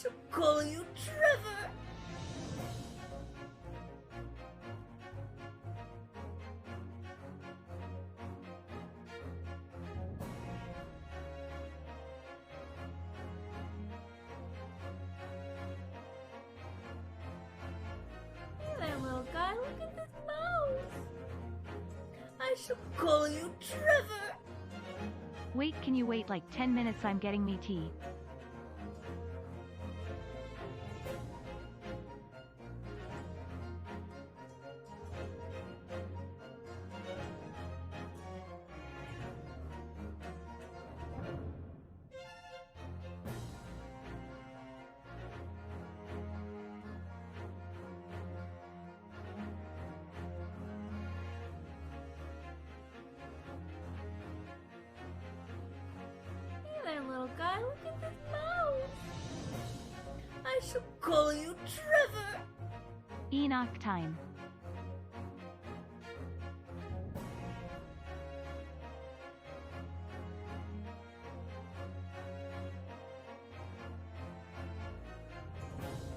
shall call you Trevor. Hey there, little guy. Look at this mouse. I shall call you Trevor. Wait, can you wait like 10 minutes? I'm getting me tea. Hey there, little guy. Look at this mouse. I shall call you Trevor. Enoch time.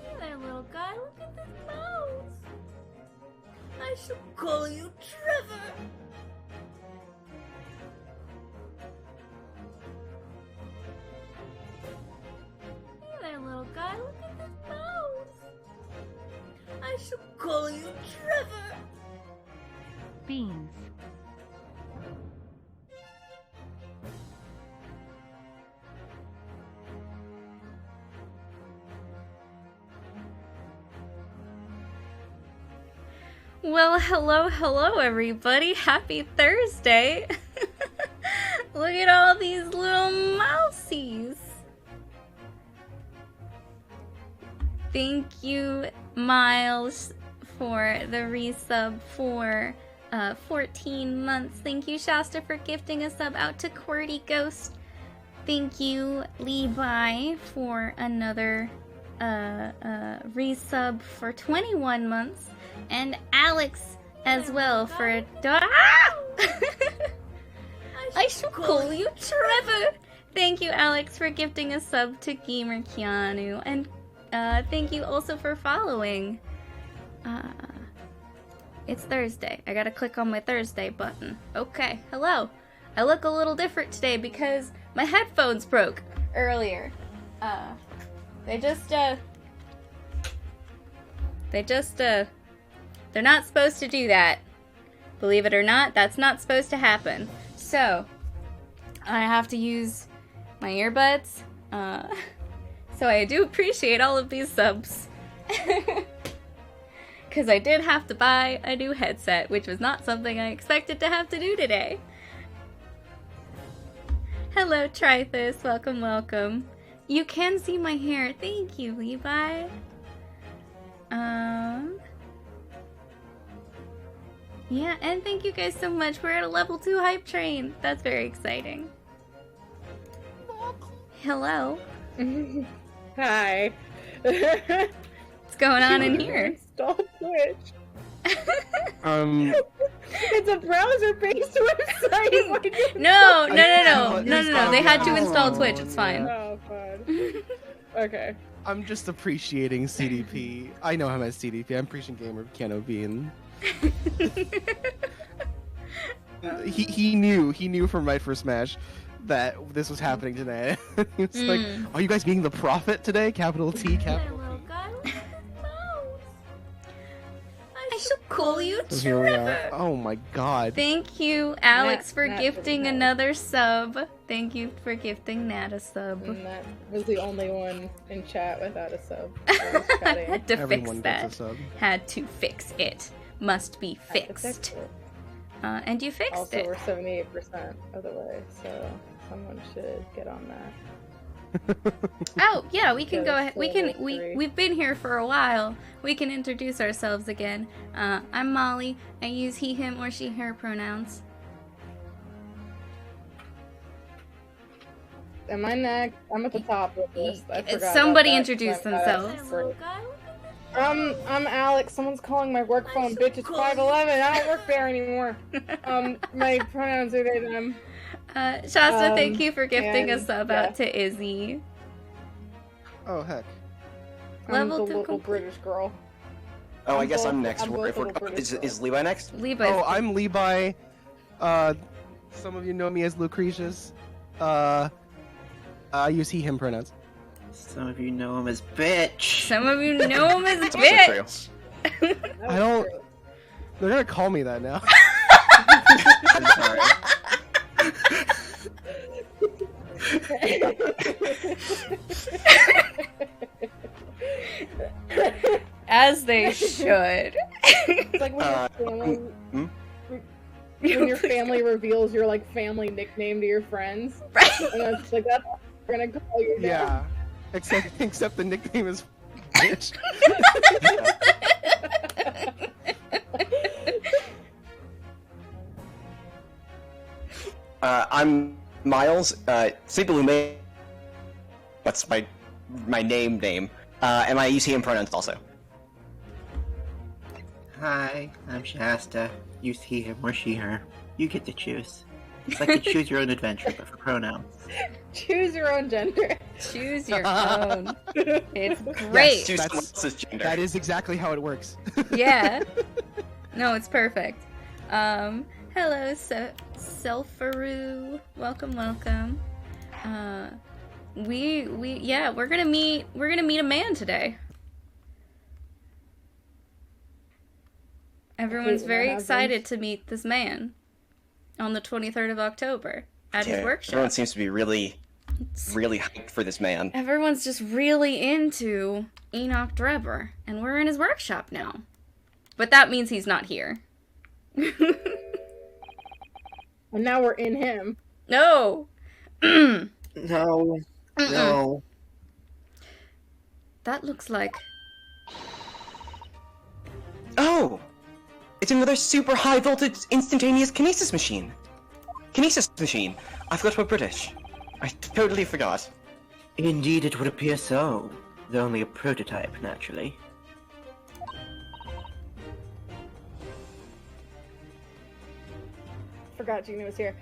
Hey there, little guy. Look at this mouse. I shall call you Trevor. Hey there, little guy. Look at this mouse. I shall call you Trevor. Beans. Well, hello, everybody. Happy Thursday. Look at all these little mousies. Thank you, Miles, for the resub for 14 months. Thank you, Shasta, for gifting a sub out to QWERTY Ghost. Thank you, Levi, for another resub for 21 months. And Alex as well for I shall call you Trevor. Thank you, Alex, for gifting a sub to Gamer Keanu. And thank you also for following. It's Thursday. I gotta click on my Thursday button. Okay, hello. I look a little different today because my headphones broke earlier. They're not supposed to do that. Believe it or not, that's not supposed to happen. So, I have to use my earbuds. So I do appreciate all of these subs. Because I did have to buy a new headset, which was not something I expected to have to do today. Hello, Trithus. Welcome, welcome. You can see my hair. Thank you, Levi. Yeah, and thank you guys so much. We're at a level 2 hype train. That's very exciting. Hello. Hi. What's going on in here? Install Twitch. It's a browser-based website. No. They had to install Twitch. It's fine. Oh, fun. Okay. I'm just appreciating CDP. I know him as CDP. I'm appreciating Gamer Keanu being. he knew from Right for Smash that this was happening today. He was like, "Are you guys being the prophet today? Capital T, capital T." I shall call you So here we are. Trevor. Oh my god. Thank you, Alex, for Nat gifting was another sub. Thank you for gifting Nat a sub. And that was the only one in chat without a sub. I had to Everyone fix gets that. a sub. Had to fix it. Must be fixed. And you fixed Also, it. we're 78% of the way, so someone should get on that. Oh yeah, we can Yeah, go that's ahead. We level can. three. We've been here for a while. We can introduce ourselves again. I'm Molly. I use he, him, or she, her pronouns. Am I next? I'm at the top of this. I forgot Somebody about that, introduce so I thought I was themselves. first. I'm Alex. Someone's calling my work phone. Bitch, it's 5:11. I don't work there anymore. My pronouns are they, them. Shasta, thank you for gifting a and, sub yeah. out to Izzy. Oh heck. I'm Level the 2 little complete. British girl. Oh, I I'm guess both- I'm next. I'm both If we're- little British is girls. Levi next? Levi's Oh, I'm Levi. Some of you know me as Lucretius. I use he/him pronouns. Some of you know him as bitch. Some of you know him as also bitch. That I was don't- true. They're gonna call me that now. I'm sorry. As they should. It's like when hmm? when your family reveals your like family nickname to your friends, Right. and it's like that's what we're gonna call you. now. Yeah. Except the nickname is bitch. I'm Miles. Sleepy Lume. What's my name? And I use he/him pronouns also. Hi, I'm Shasta. Use he, him, or she, her. You get to choose. It's like a choose your own adventure, but for pronouns. Choose your own gender. Choose your own. It's Yes, great. choose That's- someone else's gender. That is exactly how it works. Yeah. No, it's perfect. Hello, Selfaru. Welcome. We're gonna meet a man today. Everyone's when very that excited happens. to meet this man on the 23rd of October at his Yeah, workshop. Everyone seems to be really hyped for this man. Everyone's just really into Enoch Drebber, and we're in his workshop now. But that means he's not here. And now we're in him. No! No, Mm-mm. no. That looks like... Oh! It's another super high voltage instantaneous kinesis machine! I forgot we're British. I totally forgot. Indeed, it would appear so. Though only a prototype, naturally. Forgot Gina was here.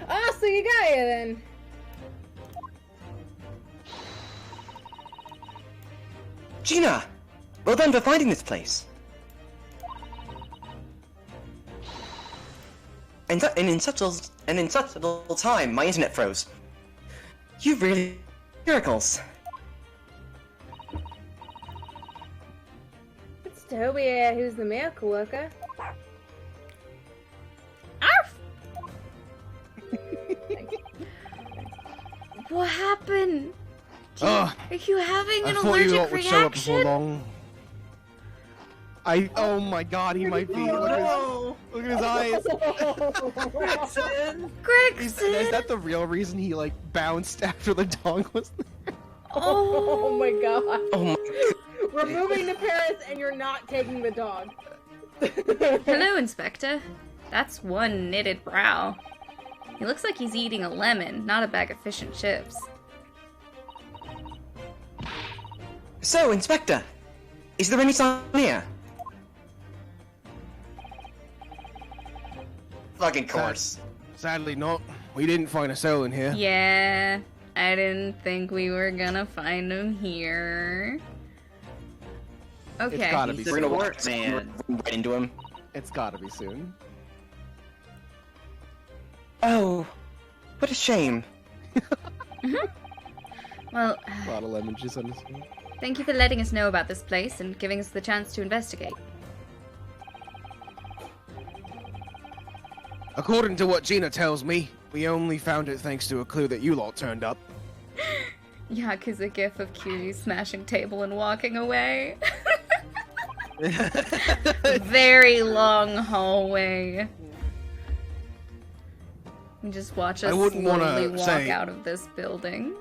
Oh, so you got you then. Gina! Well done for finding this place. And in such a little time, my internet froze. You really miracles. It's Toby, who's the miracle worker. Arf! What happened? Ugh. Are you having I an thought you lot allergic would show up before reaction? long. Oh my god, he might be. Look at his eyes. Gregson! Gregson! Is that the real reason he like bounced after the dog was there? Oh my god. Oh my. We're moving to Paris and you're not taking the dog. Hello, Inspector. That's one knitted brow. He looks like he's eating a lemon, not a bag of fish and chips. So, Inspector, is there any sign here? Fucking course. Sadly not. We didn't find a soul in here. Yeah, I didn't think we were gonna find him here. It's Okay. gotta be He's a We're gonna walk court man. right into him. It's gotta be soon. Oh, what a shame. Well, A lot of lemon juice on this one. thank you for letting us know about this place and giving us the chance to investigate. According to what Gina tells me, we only found it thanks to a clue that you lot turned up. Yakuza gif of Kiryu smashing table and walking away. Very long hallway. You just watch us I wouldn't wanna slowly walk say- out of this building.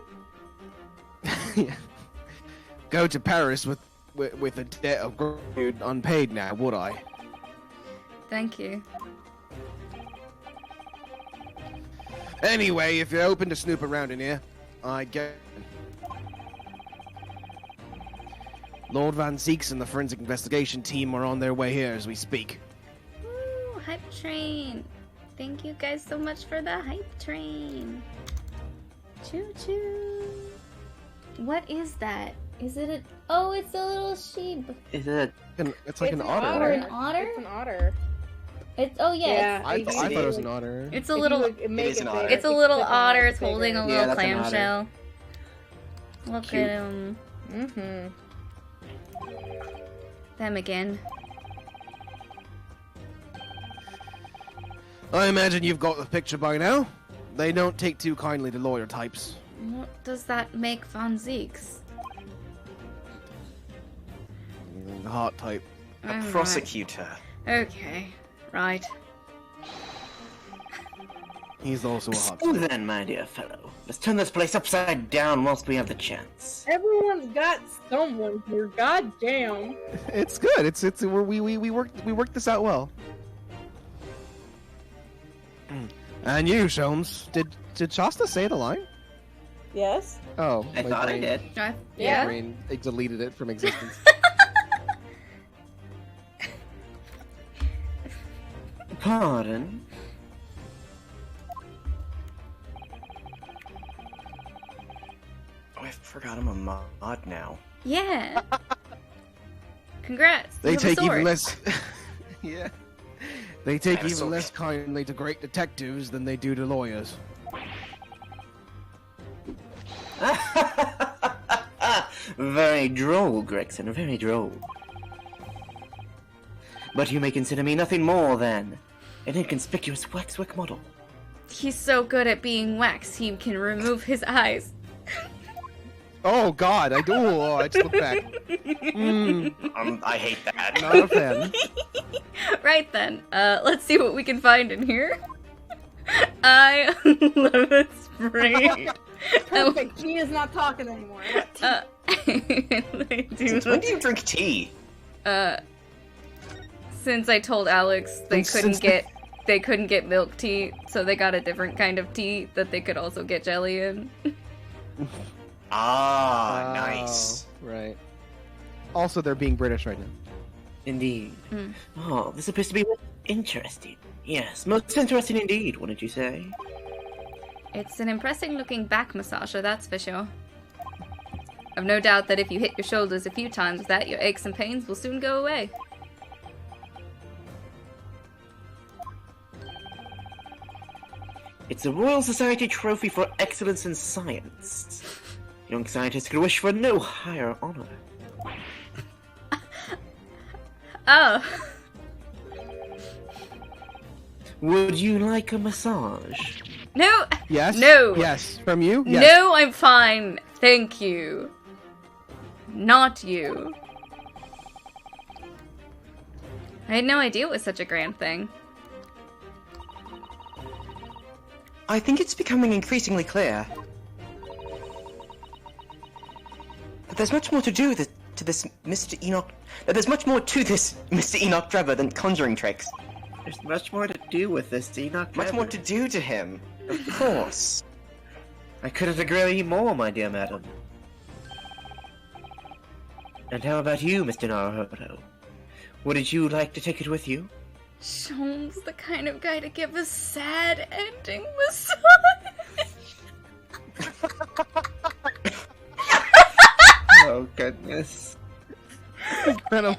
Go to Paris with a debt of gratitude unpaid now, would I? Thank you. Anyway, if you're open to snoop around in here, I get. Lord Van Zeeks and the forensic investigation team are on their way here as we speak. Woo, hype train. Thank you guys so much for the hype train. Choo choo. What is that? Is it a... Oh, it's a little sheep. Is it? It's like an otter. Or Right? an otter? It's an otter. It's... Oh, yeah. Yeah. I If you thought it was like- an otter. It's a if you, little... like, make is it an bigger, otter. It's a little click on it, otter. it's It's holding a bigger. little that's an otter. clamshell. Look Cute. at him. Mm-hmm. Them again. I imagine you've got the picture by now. They don't take too kindly to lawyer types. What does that make Von Zeeks? Hot type. A Alright. prosecutor. Okay. Right. He's also a hot So type. then, my dear fellow, let's turn this place upside down whilst we have the chance. Everyone's got someone here. God damn. It's good. We worked this out well. And you, Sholmes, did Shasta say the line? Yes. Oh, I my thought brain, I did. My Yeah? brain, it deleted it from existence. Pardon? Oh, I forgot I'm a mod now. Yeah. Congrats. They you have a take even sword. less. Yeah. They take have a even sword. less kindly to great detectives than they do to lawyers. Very droll, Gregson, very droll. But you may consider me nothing more than an inconspicuous waxwork model. He's so good at being wax, he can remove his eyes. Oh God, I do. Oh, I just look back. I hate that. Not a fan. Right then, let's see what we can find in here. I love a spray. Perfect. He is not talking anymore. They do Since when do you drink tea? since I told Alex they Since- they couldn't get milk tea, so they got a different kind of tea that they could also get jelly in. Ah, nice. Oh, right. Also, they're being British right now. Indeed. Mm. Oh, this appears to be interesting. Yes, most interesting indeed, wouldn't you say? It's an impressive looking back massager, that's for sure. I've no doubt that if you hit your shoulders a few times with that, your aches and pains will soon go away. It's a Royal Society trophy for excellence in science. Young scientists could wish for no higher honor. Oh. Would you like a massage? No! Yes. No. Yes. From you. Yes. No, I'm fine. Thank you. Not you. I had no idea it was such a grand thing. I think it's becoming increasingly clear that there's much more to do to this Mr. Enoch. That there's much more to this Mr. Enoch Trevor than conjuring tricks. There's much more to do with this, Enoch. Much more to do to him. Of course. I couldn't agree more, my dear madam. And how about you, Mr. Naruhodo? Wouldn't you like to take it with you? Sean's the kind of guy to give a sad ending massage. Oh, goodness. Incredible.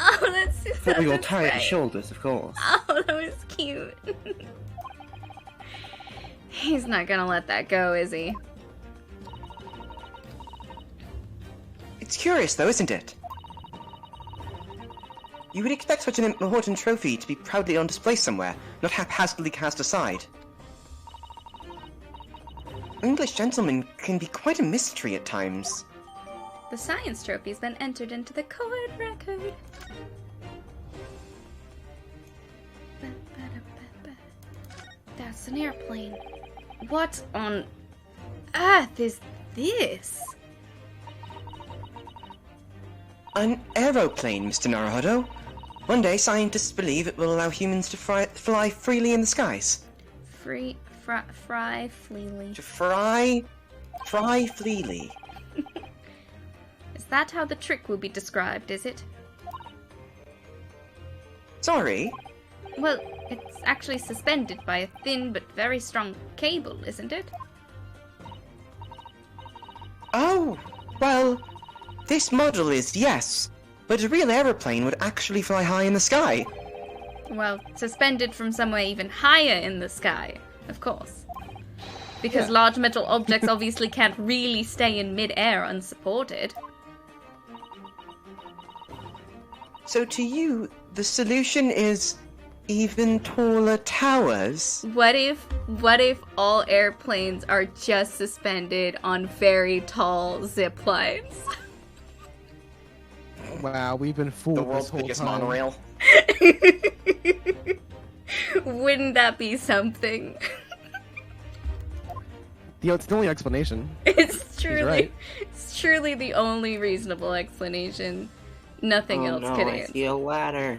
Oh, that's just For your that's tired right. shoulders, of course. Oh, that was cute. He's not gonna let that go, is he? It's curious, though, isn't it? You would expect such an important trophy to be proudly on display somewhere, not haphazardly cast aside. English gentlemen can be quite a mystery at times. The science trophy's been entered into the court record. That's an airplane. What on earth is this? An aeroplane, Mr. Naruhodo. One day, scientists believe it will allow humans to fly freely in the skies. Fry Fleely. To fry freely. Is that how the trick will be described, is it? Sorry? Well, it's actually suspended by a thin but very strong cable, isn't it? Oh, well, this model is, yes. But a real aeroplane would actually fly high in the sky. Well, suspended from somewhere even higher in the sky, of course. Because Yeah. large metal objects obviously can't really stay in mid-air unsupported. So to you, the solution is even taller towers? What if all airplanes are just suspended on very tall zip lines? Wow, we've been fooled The this world's whole biggest time. monorail? Wouldn't that be something? It's the only explanation. It's right. truly the only reasonable explanation. Nothing Oh else no, could I answer. see a ladder.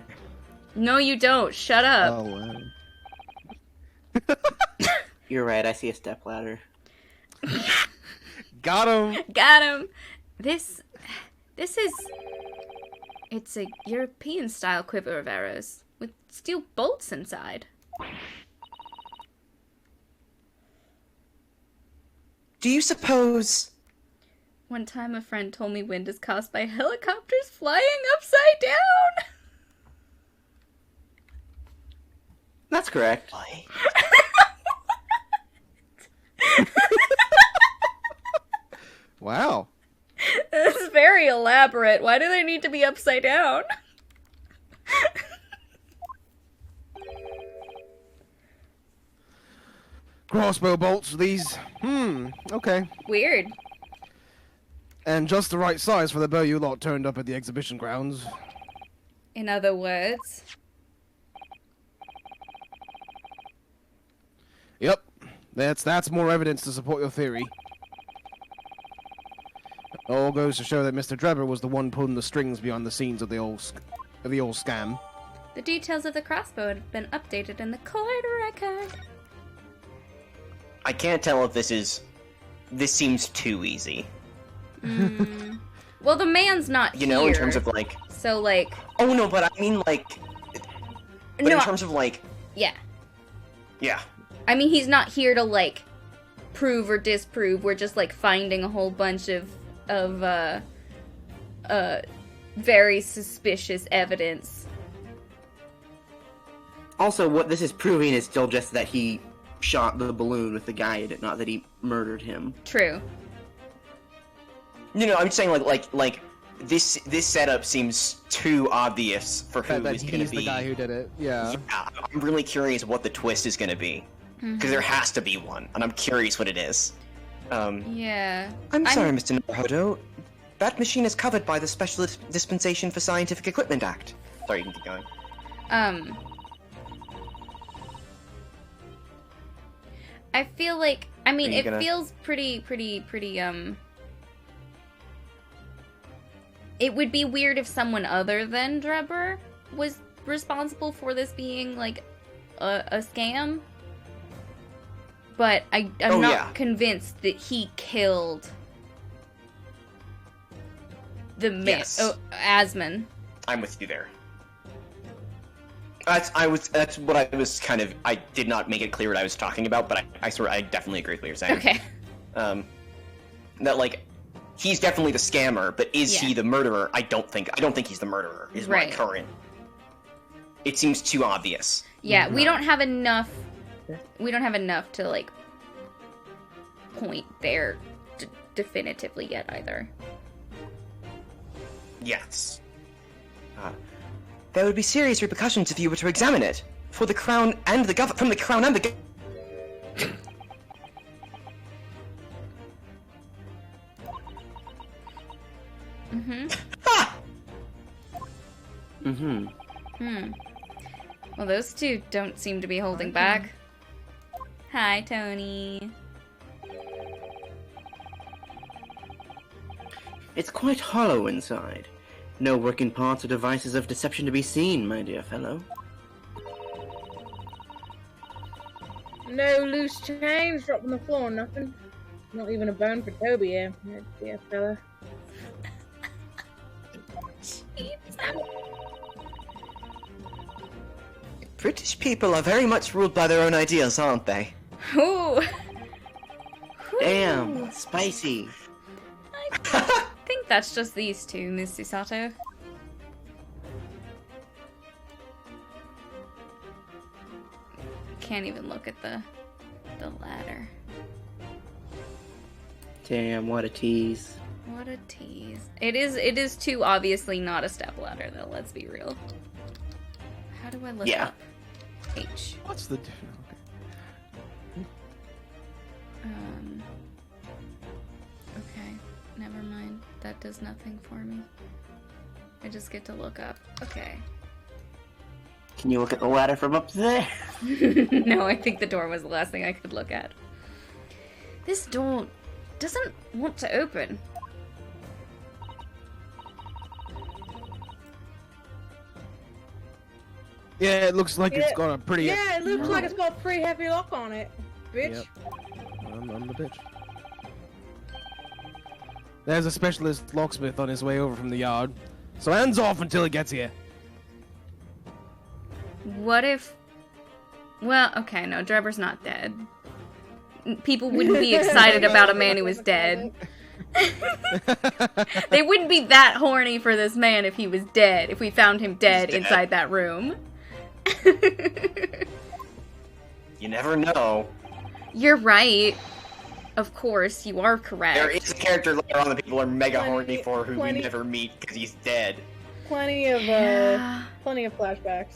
No, you don't. Shut up. Oh, wow. You're right, I see a step ladder. Got him! Got him. This is. It's a European-style quiver of arrows with steel bolts inside. Do you suppose... One time, a friend told me wind is caused by helicopters flying upside down. That's correct. Wow. It's very elaborate. Why do they need to be upside down? Crossbow bolts, these. Okay. Weird. And just the right size for the bow you lot turned up at the exhibition grounds. In other words, Yep. That's more evidence to support your theory. All goes to show that Mr. Drebber was the one pulling the strings behind the scenes of the old scam. the details of the crossbow had been updated in the court record. I can't tell if this is... This seems too easy. Well, the man's not You know, in here, terms of, like... so, like, Oh, no, but I mean, like... But No, in terms of, like... yeah. Yeah. I mean, he's not here to, like, prove or disprove. We're just, like, finding a whole bunch of very suspicious evidence. Also, what this is proving is still just that he shot the balloon with the guy in it, not that he murdered him. True. You know, I'm just saying, like, this setup seems too obvious for who That is going to he's be. the guy who did it. Yeah. Yeah, I'm really curious what the twist is going to be. Because there has to be one, and I'm curious what it is. Yeah. I'm sorry, Mr. Naruhodo. That machine is covered by the Special Dispensation for Scientific Equipment Act. Sorry, you can keep going. I feel like, I mean, Are you it gonna- feels pretty, it would be weird if someone other than Drebber was responsible for this being, like, a scam. But I'm Oh, not yeah. convinced that he killed the man, Yes. Asman. I'm with you there. That's what I was kind of... I did not make it clear what I was talking about, but I definitely agree with what you're saying. Okay. That, like, he's definitely the scammer, but is Yeah. he the murderer? I don't think he's the murderer, is Right. my current... It seems too obvious. Yeah, we don't have enough. We don't have enough to, like, point there definitively yet either. Yes. There would be serious repercussions if you were to examine it. For the Crown and the Government... From the Crown and the... Ah! Well, those two don't seem to be holding back. Hi, Tony. It's quite hollow inside. No working parts or devices of deception to be seen, my dear fellow. No loose change dropped on the floor, nothing. Not even a bone for Toby here. Oh, dear fella. British people are very much ruled by their own ideas, aren't they? Ooh. Damn, spicy. I think that's just these two, Miss Susato. Can't even look at the ladder. Damn, what a tease. What a tease. It is too obviously not a step ladder though, let's be real. How do I look Yeah. up H? What's the? Okay, never mind. That does nothing for me. I just get to look up. Okay. Can you look at the ladder from up there? No, I think the door was the last thing I could look at. This door doesn't want to open. Yeah, it looks like it's Yeah. got a pretty. Yeah, it looks like it's got a pretty heavy lock on it, bitch. Yep. I'm the bitch. There's a specialist locksmith on his way over from the yard, so hands off until he gets here. What if... Well, okay, no, Drebber's not dead. People wouldn't be excited about a man who was dead. They wouldn't be that horny for this man if he was dead, if we found him dead He's dead. inside that room. You never know. You're right. Of course, you are correct. There is a character later on that people are mega horny for who we Plenty- never meet because he's dead. Plenty of Yeah. flashbacks.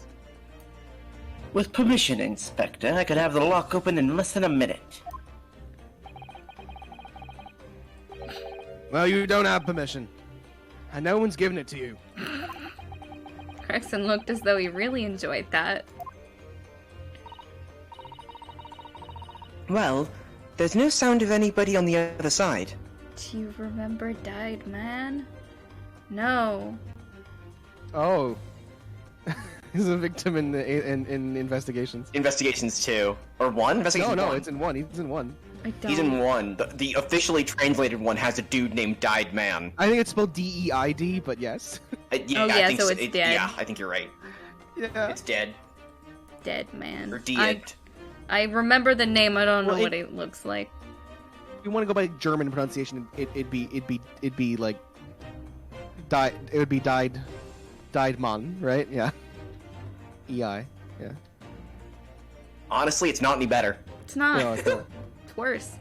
With permission, Inspector, I could have the lock open in less than a minute. Well, you don't have permission, and no one's giving it to you. Gregson looked as though he really enjoyed that. Well, there's no sound of anybody on the other side. Do you remember Died Man? No. Oh, he's a victim in investigations. Investigations 2. Or 1? Investigations No, 1. it's in one. He's in one. I don't. He's in 1. The officially translated one has a dude named Died Man. I think it's spelled D-E-I-D, but yes. Yeah, Oh, I yeah, think so it's dead. Yeah, I think you're right. Yeah. It's dead. Dead Man. Or dead. I remember the name, I don't know Well, what it looks like. If you want to go by German pronunciation, it'd be like died. It would be died man, right? Yeah. E-I. Yeah. Honestly, it's not any better. It's not. No, it's not. It's worse.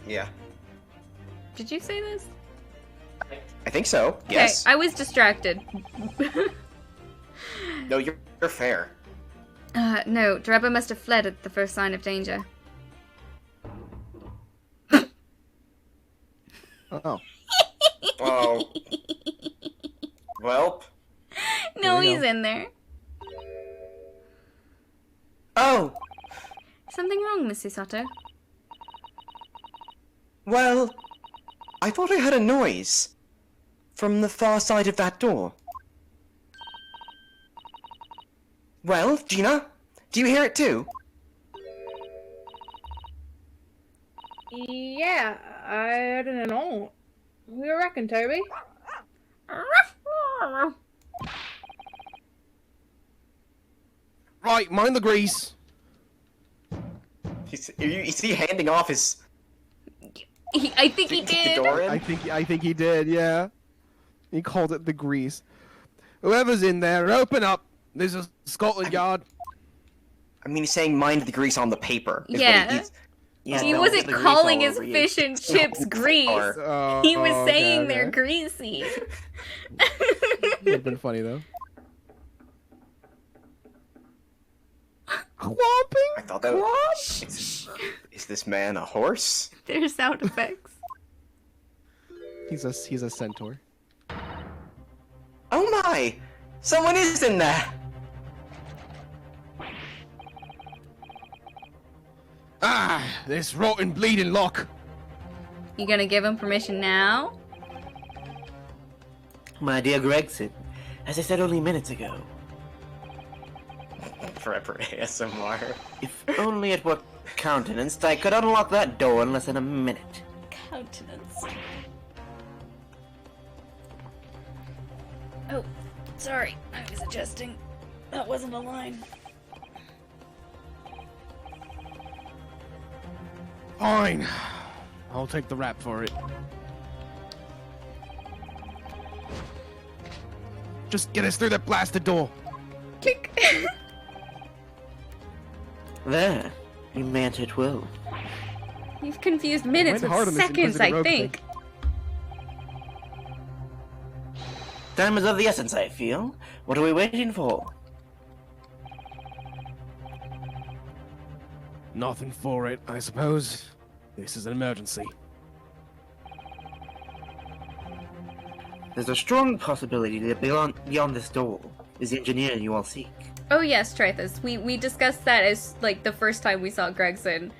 Yeah. Did you say this? I think so. Yes. Okay, I was distracted. No, you're fair. No, Drebber must have fled at the first sign of danger. Oh. Oh. Well. No, There we he's go. in there. Oh. Something wrong, Miss Susato? Well. I thought I heard a noise. From the far side of that door. Well, Gina? Do you hear it too? Yeah, I don't know. What do you reckon, Toby? Right, mind the grease. You see handing off his... I think he to kick did. the door in? I think he did. Yeah. He called it the grease. Whoever's in there, open up. This is Scotland Yard. I mean, he's saying mind the grease on the paper. is what Yeah. he's- Yeah, He don't wasn't get the grease calling all his over you. fish and chips grease. Oh, He was okay, saying they're okay. greasy. Would've been funny though. Quapping? I thought that was... Is this man a horse? They're sound effects. He's a centaur. Oh my! Someone is in there! Ah, this rotten bleeding lock. You gonna give him permission now? My dear Gregson, as I said only minutes ago, Forever ASMR. if only it were countenanced, I could unlock that door in less than a minute. Countenance. Oh, sorry. I was adjusting. That wasn't a line. Fine. I'll take the rap for it. Just get us through that blasted door. Click. There. You meant it will. You've confused minutes went hard with on this seconds, Inquisitor I Rogue think. Time is of the essence, I feel. What are we waiting for? Nothing for it, I suppose. This is an emergency. There's a strong possibility that beyond this door is the engineer you all seek. Oh yes, Trithus. We discussed that as like the first time we saw Gregson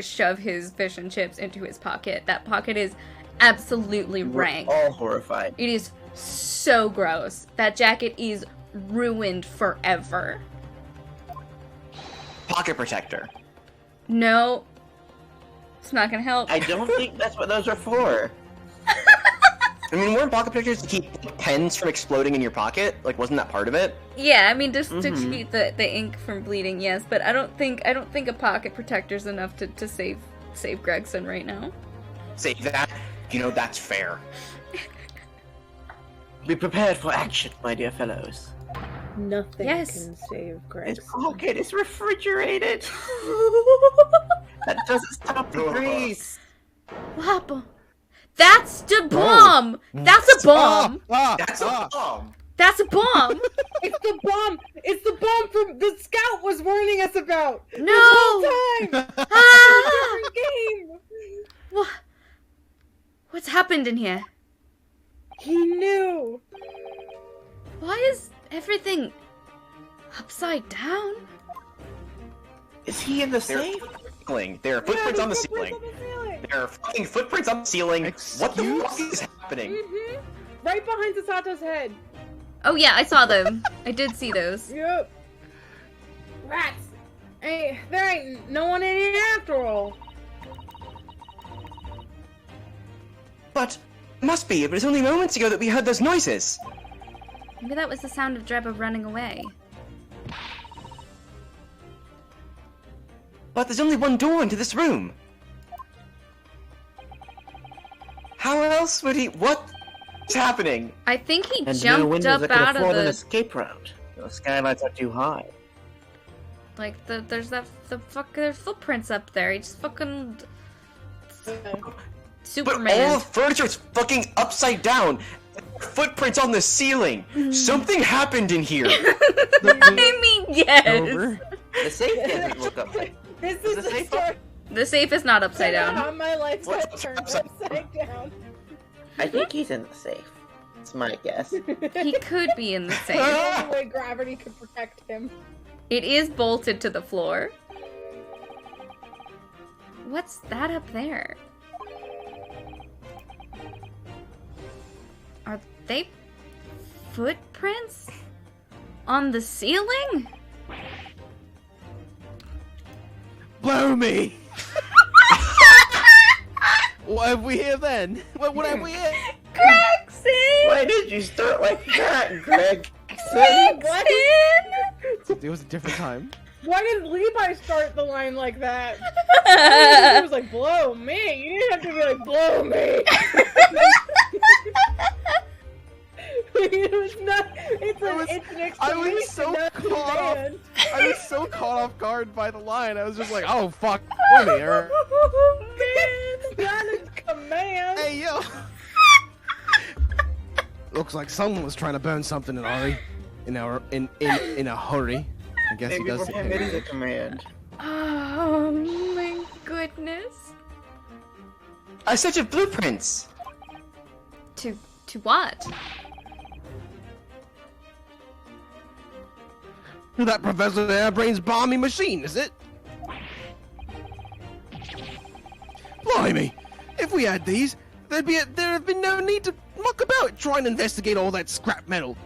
shove his fish and chips into his pocket. That pocket is absolutely rank. We're all horrified. It is so gross. That jacket is ruined forever. Pocket protector. No. It's not gonna help. I don't think that's what those are for. I mean, weren't pocket protectors to keep pens from exploding in your pocket? Like, wasn't that part of it? Yeah, I mean just to Mhm. keep the ink from bleeding, yes, but I don't think a pocket protector's enough to save Gregson right now. Say that. You know, that's fair. Be prepared for action, my dear fellows. Nothing Yes. can save This Greg. pocket is refrigerated. That doesn't stop the grease. What happened? That's the bomb! That's a bomb! That's a bomb! That's a bomb! It's the bomb! It's the bomb from the scout was warning us about! No! This whole time! Ah! Different game! What? What's happened in here? He knew! Why is everything upside down? Is he in the There safe? are footprints Yeah, on the there's ceiling. footprints on the ceiling. There are fucking footprints on the ceiling. What the Excuse? fuck is happening? Mm-hmm. Right behind Sasato's head. Oh yeah, I saw them. I did see those. Yep. Rats! Hey, there ain't no one in here after all. But it must be. It was only moments ago that we heard those noises. Maybe that was the sound of Dreba running away. But there's only one door into this room. How else would he? What's happening? I think he And no jumped windows up that could out of afford an the escape route. The skylights are too high. there's footprints up there. He just fucking But Superman. all the furniture is fucking upside down. Footprints on the ceiling. Something happened in here. I mean, yes. Over. The safe doesn't look up. This Is is the the safe story The safe is not upside of down. how my life got What's turned upside- upside down. I think he's in the safe. That's my guess. He could be in the The safe. only way gravity could protect him. It is bolted to the floor. What's that up there? Are they footprints on the ceiling? Blow me! What have we here then? What have we here? Gregson! Why did you start like that, Greg? Gregson! It was a different time. Why did Levi start the line like that? He was like, blow me. You didn't have to be like, blow me. It's not. It's an exclamation. I was so not a caught off. command. I was so caught off guard by the line. I was just like, oh fuck, blow me, or It's not a command. hey yo. Looks like someone was trying to burn something in a hurry. In a hurry. I guess Maybe he does for it. him it is a command. Oh my goodness. A set of blueprints. To what? That Professor Airbrain's bombing machine, is it? Blimey! If we had these, there'd have been no need to muck about trying to investigate all that scrap metal.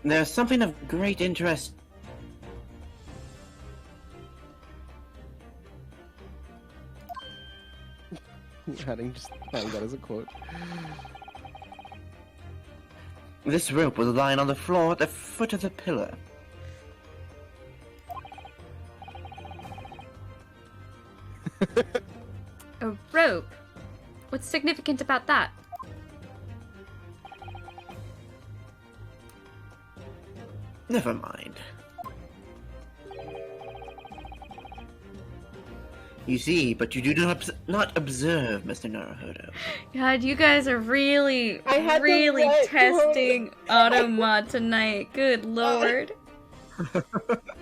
There's something of great interest. Having that as a quote. This rope was lying on the floor at the foot of the pillar. A rope? What's significant about that? Never mind. You see, but you do not observe, Mr. Naruhodo. God, you guys are really, I had to really let testing Automod tonight. Good lord.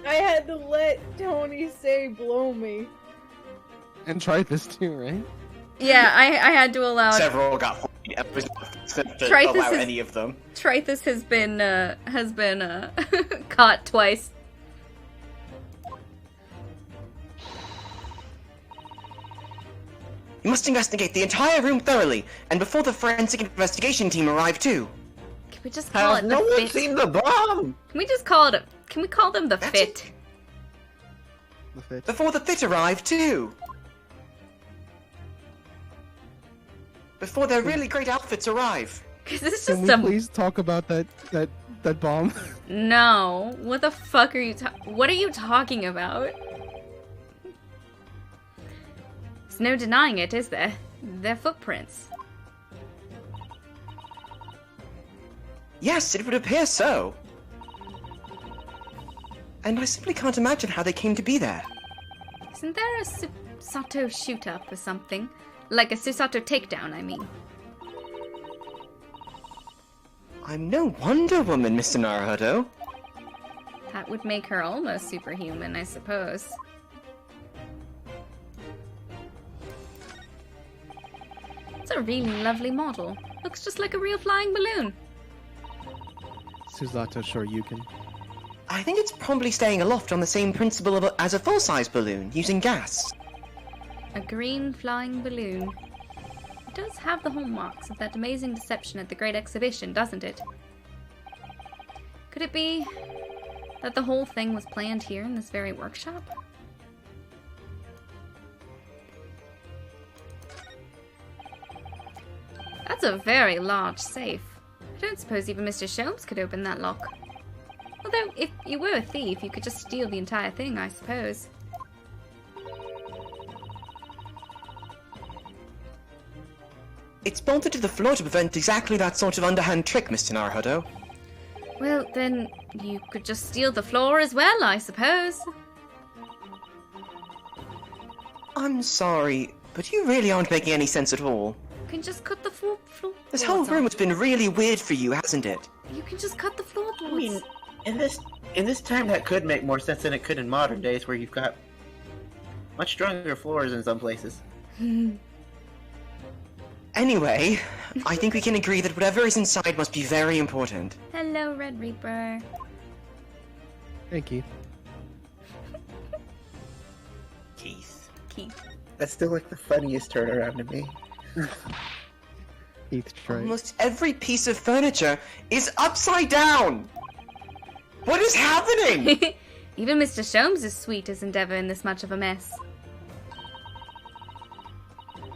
I had to let Tony say blow me. And tried this too, right? Yeah, I had to allow. Several got hoided. It was not to Tritus allow is- any of them. Trithus has been caught twice. You must investigate the entire room thoroughly, and before the forensic investigation team arrive too. Can we just call Has it no the one fit? seen the bomb? Can we just call it? Can we call them the That's fit? it. The fit. Before the fit arrive too. Before their really great outfits arrive. Because it's Can just we a please talk about that bomb? no. What the fuck are you? What are you talking about? There's no denying it, is there? Their footprints. Yes, it would appear so. And I simply can't imagine how they came to be there. Isn't there a Susato shoot-up or something? Like a Susato takedown, I mean. I'm no Wonder Woman, Mr. Naruhodo. That would make her almost superhuman, I suppose. It's a really lovely model. Looks just like a real flying balloon. Susato Shoryuken. I think it's probably staying aloft on the same principle as a full-size balloon, using gas. A green flying balloon. It does have the hallmarks of that amazing deception at the Great Exhibition, doesn't it? Could it be that the whole thing was planned here in this very workshop? That's a very large safe. I don't suppose even Mr. Sholmes could open that lock. Although, if you were a thief, you could just steal the entire thing, I suppose. It's bolted to the floor to prevent exactly that sort of underhand trick, Mr. Naruhodo. Well, then, you could just steal the floor as well, I suppose. I'm sorry, but you really aren't making any sense at all. You can just cut the floor. This whole room has been really weird for you, hasn't it? You can just cut the floorboards. I mean, in this time, that could make more sense than it could in modern days, where you've got much stronger floors in some places. Anyway, I think we can agree that whatever is inside must be very important. Hello, Red Reaper. Thank you. Keith. Keith. That's still like the funniest turnaround to me. Keith Trey. Almost every piece of furniture is upside down! What is happening? Even Mr. Sholmes' suite isn't ever in this much of a mess.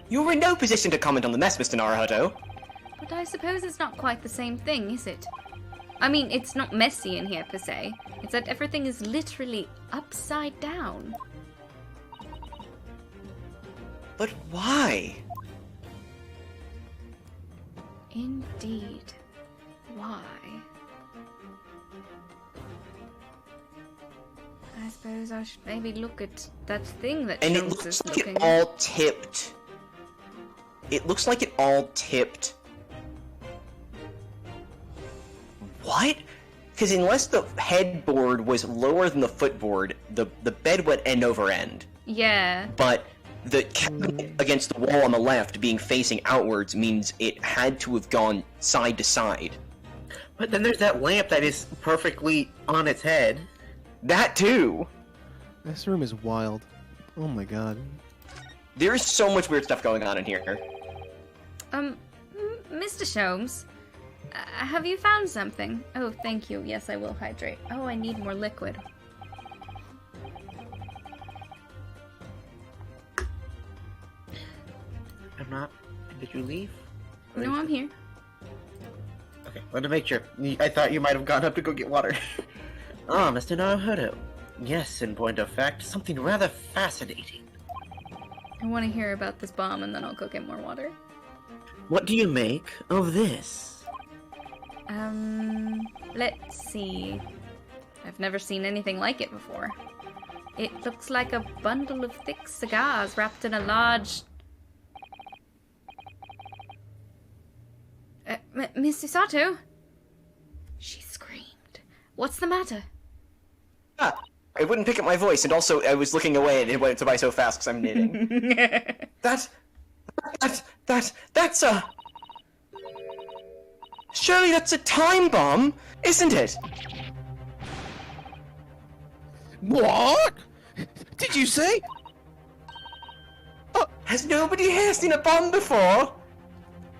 You're in no position to comment on the mess, Mr. Naruhodo. But I suppose it's not quite the same thing, is it? I mean, it's not messy in here per se. It's that everything is literally upside down. But why? Indeed. Why? I suppose I should maybe look at that thing that And it Sholmes looks is like looking it at. all tipped. It looks like it all tipped. What? Because unless the headboard was lower than the footboard, the bed went end over end. Yeah. But the cabinet against the wall on the left being facing outwards means it had to have gone side to side. But then there's that lamp that is perfectly on its head. That too! This room is wild. Oh my god. There is so much weird stuff going on in here. Mr. Sholmes, have you found something? Oh, thank you. Yes, I will hydrate. Oh, I need more liquid. I'm not. Did you leave? No, I'm here. Okay, wanted to make sure. I thought you might have gone up to go get water. Ah, Mr. Naruhodo. Yes, in point of fact, something rather fascinating. I want to hear about this bomb, and then I'll go get more water. What do you make of this? Let's see. I've never seen anything like it before. It looks like a bundle of thick cigars wrapped in a large... Miss Usato? She screamed. What's the matter? Ah, I wouldn't pick up my voice, and also I was looking away and it went by so fast because I'm knitting. That's a... Surely that's a time bomb, isn't it? What? Did you say? Has nobody here seen a bomb before?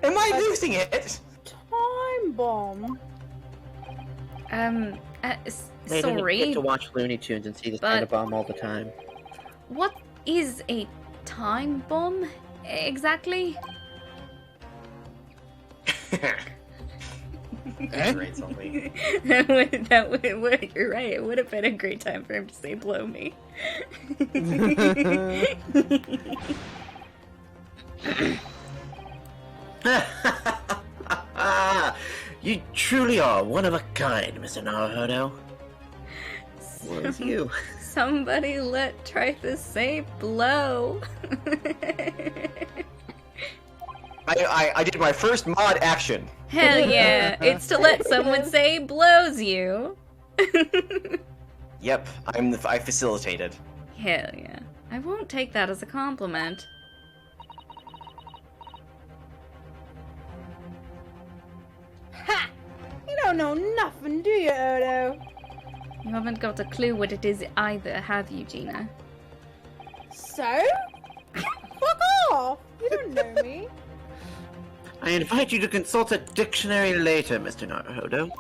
Am I losing it? Time bomb. They didn't Sorry. get to watch Looney Tunes and see this kind of bomb all the time. What is a time bomb exactly? Eh? Great, Sully. You're right. It would have been a great time for him to say "blow me." You truly are one of a kind, Mr. Naruhodo. Was you? Somebody let Trifus say "blow." I did my first mod action. Hell yeah! It's to let someone say "blows you." Yep, I facilitated. Hell yeah! I won't take that as a compliment. Ha! You don't know nothing, do you, Odo? You haven't got a clue what it is either, have you, Gina? So? Fuck off! You don't know me. I invite you to consult a dictionary later, Mr. Naruhodo.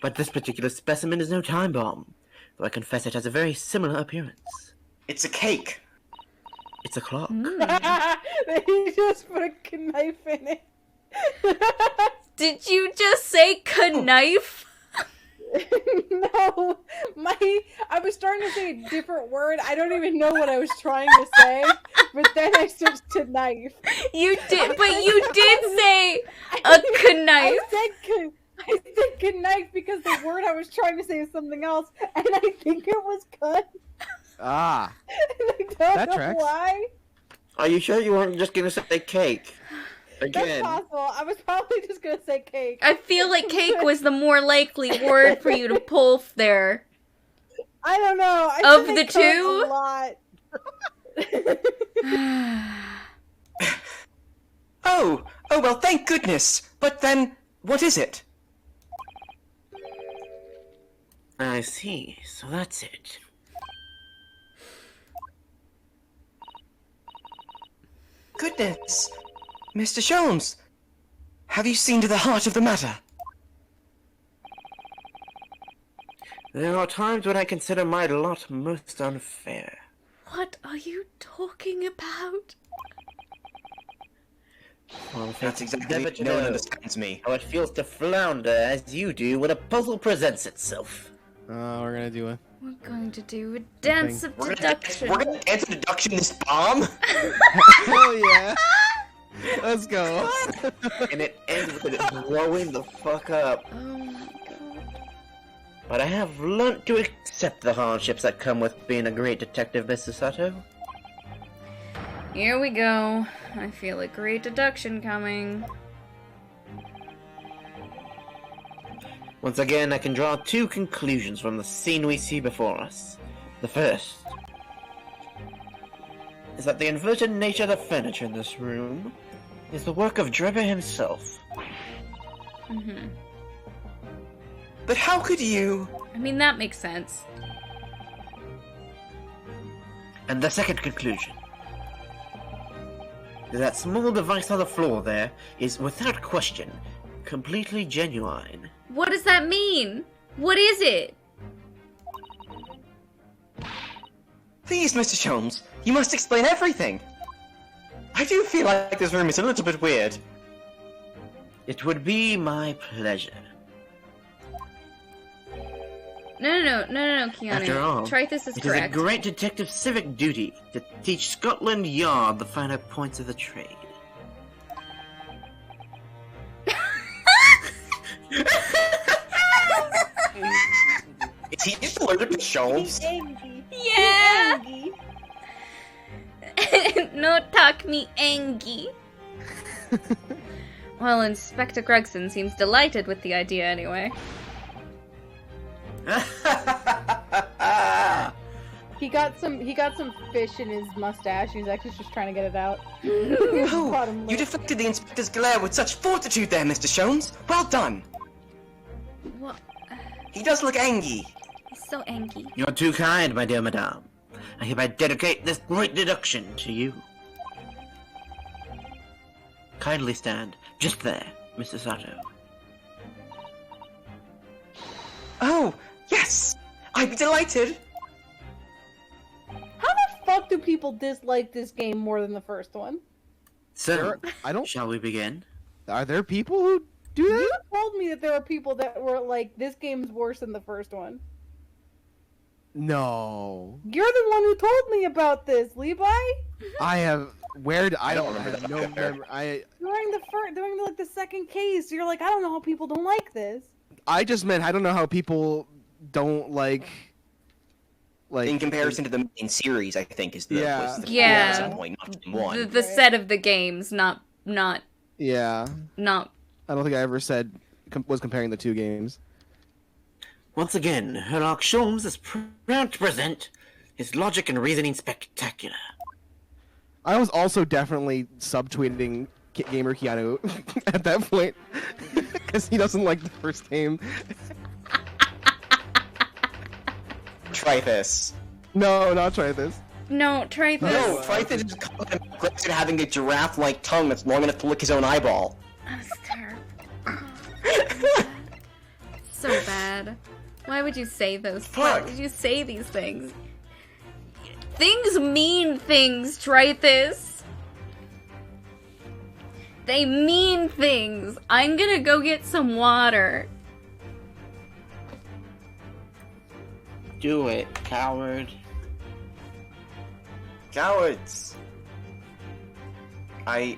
But this particular specimen is no time bomb, though I confess it has a very similar appearance. It's a cake. It's a clock. They just put a knife in it. Did you just say knife? No, I was starting to say a different word. I don't even know what I was trying to say, but then I switched to knife. You did, but you did say a knife. I said knife because the word I was trying to say is something else, and I think it was cut. Ah. And I don't That know tracks. why. Are you sure you weren't just gonna say cake? That's Again. possible. I was probably just gonna say cake. I feel like cake was the more likely word for you to pull there. I don't know. I Of say the cut two? a lot. Oh well, thank goodness. But then, what is it? I see. So that's it. Goodness. Mr. Sholmes, have you seen to the heart of the matter? There are times when I consider my lot most unfair. What are you talking about? Well, That's it's exactly never to no one know understands me. how it feels to flounder as you do when a puzzle presents itself. We're gonna do a... We're going to do a dance of We're deduction. gonna answer deduction this bomb? Hell yeah! Let's go. And it ends with it blowing the fuck up. Oh my god. But I have learnt to accept the hardships that come with being a great detective, Mr. Sato. Here we go. I feel a great deduction coming. Once again, I can draw two conclusions from the scene we see before us. The first is that the inverted nature of the furniture in this room is the work of Drebber himself. Mm-hmm. But how could you? I mean, that makes sense. And the second conclusion is that small device on the floor there is, without question, completely genuine. What does that mean? What is it? Please, Mr. Sholmes, you must explain everything. I do feel like this room is a little bit weird. It would be my pleasure. No, Keanu. After all, Trithis is It is a correct. great detective civic duty to teach Scotland Yard the finer points of the trade. Is he just allergic to shelves? Yeah! No talk me angy. Well, Inspector Gregson seems delighted with the idea anyway. He got some fish in his mustache. He's actually just trying to get it out. Oh, Bottom you lip. deflected the inspector's glare with such fortitude there, Mr. Jones. Well done. What? He does look angry. He's so angy. You're too kind, my dear madame. I hereby dedicate this great deduction to you. Kindly stand just there, Mr. Sato. Oh, yes! I'd be delighted! How the fuck do people dislike this game more than the first one? So, I don't. shall we begin? Are there people who do that? You told me that there were people that were like, this game's worse than the first one. No. You're the one who told me about this, Levi. I have. Where? I don't remember have that no either. memory. During like the second case, you're like, I don't know how people don't like this. I just meant I don't know how people don't like. In comparison to the main series, I think is the Yeah. was the Yeah. comparison point, not just one. The set of the games, not. Yeah. I don't think I ever said was comparing the two games. Once again, Sherlock Holmes is proud to present his logic and reasoning spectacular. I was also definitely subtweeting Gamer Keanu at that point because he doesn't like the first game. Try this. No, not try this. No, try this. No, try this is Gregson having a giraffe-like tongue that's long enough to lick his own eyeball. That's terrible. So bad. Why would you say those? Why Fuck. would you say these things? Things mean things, Trithis. They mean things. I'm gonna go get some water. Do it, coward. Cowards! I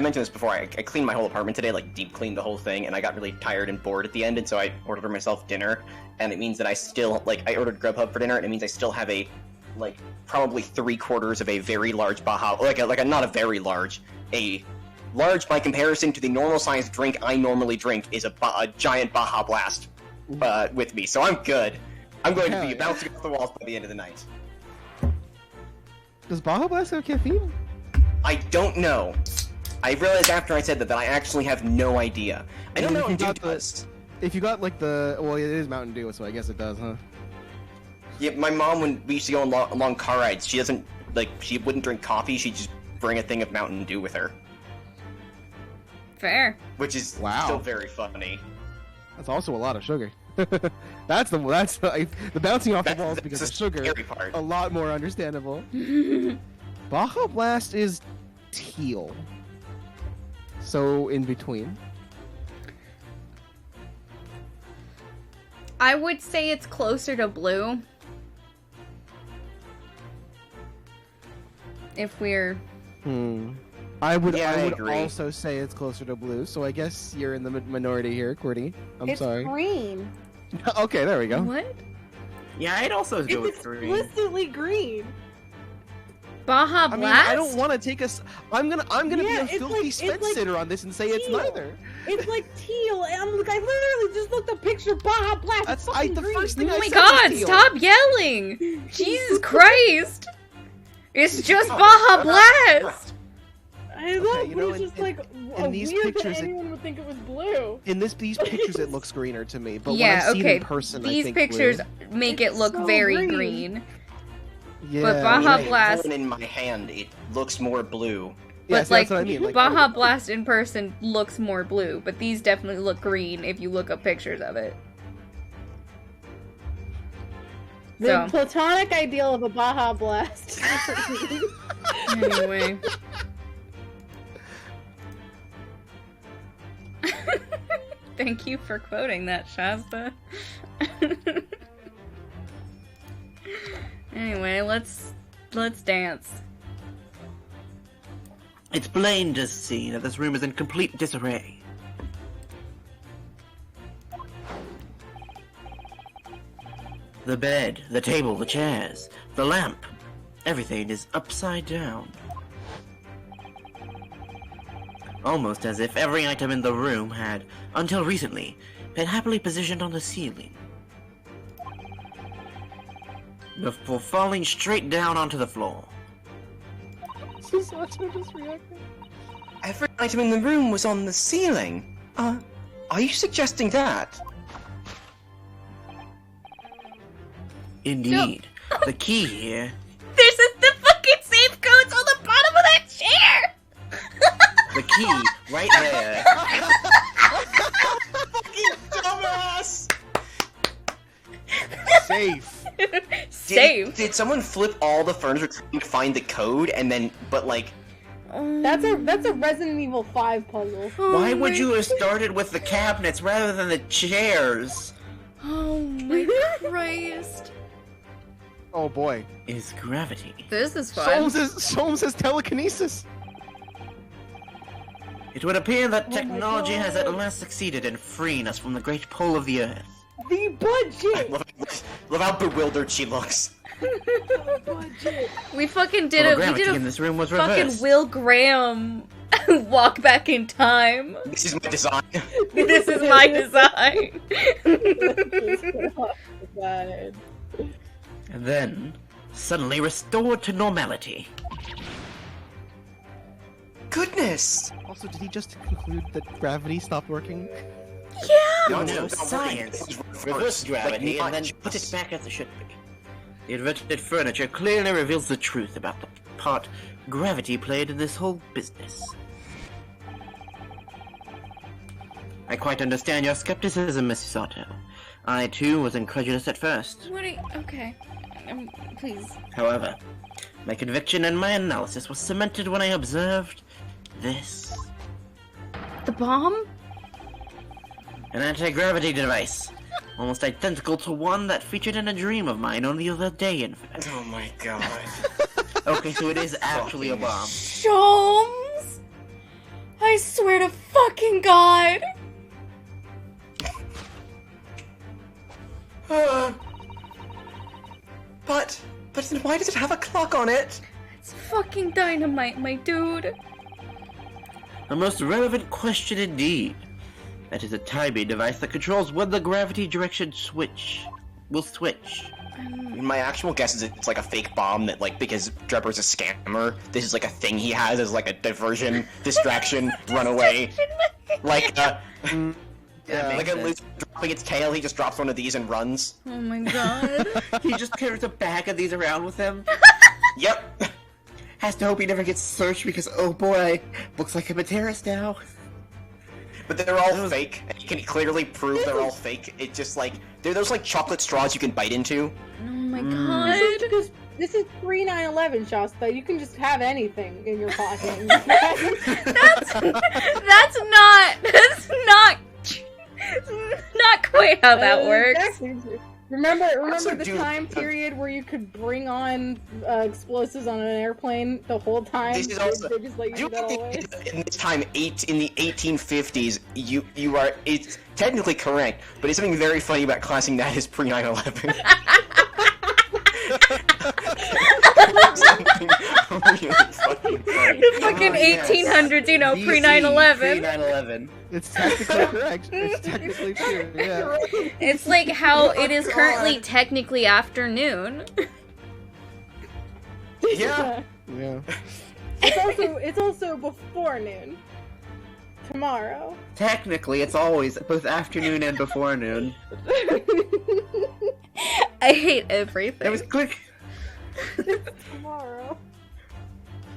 mentioned this before, I cleaned my whole apartment today, like deep cleaned the whole thing, and I got really tired and bored at the end, and so I ordered myself dinner, and it means that I still, I ordered Grubhub for dinner, and it means I still have a, probably 3/4 of a very large Baja, not a very large, a large by comparison to the normal sized drink I normally drink is a giant Baja Blast with me, so I'm good. I'm going to Hell be yeah. bouncing off the walls by the end of the night. Does Baja Blast have caffeine? I don't know. I realized after I said that I actually have no idea. I don't mean, know if you if it got the- does. If you got well, it is Mountain Dew, so I guess it does, huh? Yeah, my mom, when we used to go on long car rides, she doesn't, she wouldn't drink coffee, she'd just bring a thing of Mountain Dew with her. Fair. Which is Wow. still very funny. That's also a lot of sugar. that's the bouncing off the walls That's because the of sugar. scary part. A lot more understandable. Baja Blast is teal. So in between. I would say it's closer to blue. If we're... I would agree. also say it's closer to blue, so I guess you're in the minority here, Qwerty. I'm It's sorry. green. Okay, there we go. What? Yeah, I'd also go It's with green. explicitly green. Baja I Blast? mean, I don't want to take us. I'm gonna be Yeah, a it's filthy like- it's fence like sitter on this and say it's teal. neither. It's like teal. And I literally just looked at a picture of Baja Blast. That's It's fucking the green. first thing Oh I my said god, was teal. stop yelling! Jesus Christ! It's just Baja Blast! I know, Okay, you but know, it's just in these weird pictures, that it- anyone would think it was blue. In these pictures, it looks greener to me, but Yeah, when I see it okay. in person, I These think pictures blue. make it It's look so very green. green. Yeah, but Baja When I Blast- hold it in my hand, it looks more blue. yeah, But so like, that's what I mean. Like, Baja Blast in person looks more blue, but these definitely look green if you look up pictures of it. The So, platonic ideal of a Baja Blast. anyway. Thank you for quoting that, Shasta. Anyway, let's dance. It's plain to see that this room is in complete disarray. The bed, the table, the chairs, the lamp, everything is upside down. Almost as if every item in the room had, until recently, been happily positioned on the ceiling, before falling straight down onto the floor. Susato just reacted. Every item in the room was on the ceiling. Are you suggesting that? Indeed, the key here, There's the fucking safe codes on the bottom of that chair! the key right there. Dumbass! Safe. Safe. Did someone flip all the furniture trying to find the code and then, but like, That's a Resident Evil 5 puzzle. Oh Why would my- you have started with the cabinets rather than the chairs? Oh my Christ. Oh boy. Is gravity. This is fun. Solmes has telekinesis. It would appear that Oh my technology has at God. last succeeded in freeing us from the great pull of the earth. The budget! love how bewildered she looks. The budget! We fucking did Although it. We gravity did in a this room was fucking reversed. Will Graham walk back in time. This is my design. This is my design. God. And then, suddenly restored to normality. Goodness! Also, did he just conclude that gravity stopped working? No, no, science it was reversed gravity like, and then put it back as it should be. The invented furniture clearly reveals the truth about the part gravity played in this whole business. I quite understand your skepticism, Miss Sato. I too was incredulous at first. What are you... Okay. Please. However, my conviction and my analysis was cemented when I observed this. The bomb? An anti-gravity device. Almost identical to one that featured in a dream of mine only the other day, in fact. Oh my god. Okay, so it is actually a bomb. Sholmes? I swear to fucking God. But then why does it have a clock on it? It's fucking dynamite, my dude. A most relevant question indeed. That is a timing device that controls when the gravity direction will switch. My actual guess is it's like a fake bomb that, like, because Drebber's a scammer, this is like a thing he has as like a diversion, distraction, runaway. Like, Yeah. like a loser dropping its tail, he just drops one of these and runs. Oh my God. He just carries a bag of these around with him. Yep. Has to hope he never gets searched because, oh boy, looks like I'm a terrorist now. But they're all fake, and you can clearly prove they're all fake. It just like, they're those like chocolate straws you can bite into. Oh my This God. is, this is pre-9/11, Shasta. You can just have anything in your pocket. That's not quite how that works. Exactly. Remember Also, the dude, time period where you could bring on explosives on an airplane the whole time? This is also- They just let you do that always. In this time, in the 1850s, you are, it's technically correct, but it's something very funny about classing that as pre-9/11. Something really fucking funny. The fucking Oh, yes. 1800s, you know, pre-9/11. Pre-9/11. It's technically correct. It's technically true. Yeah. It's like how it is currently technically afternoon. Yeah. Yeah. It's also before noon. Tomorrow. Technically, it's always both afternoon and before noon. I hate There everything. was quick. Tomorrow.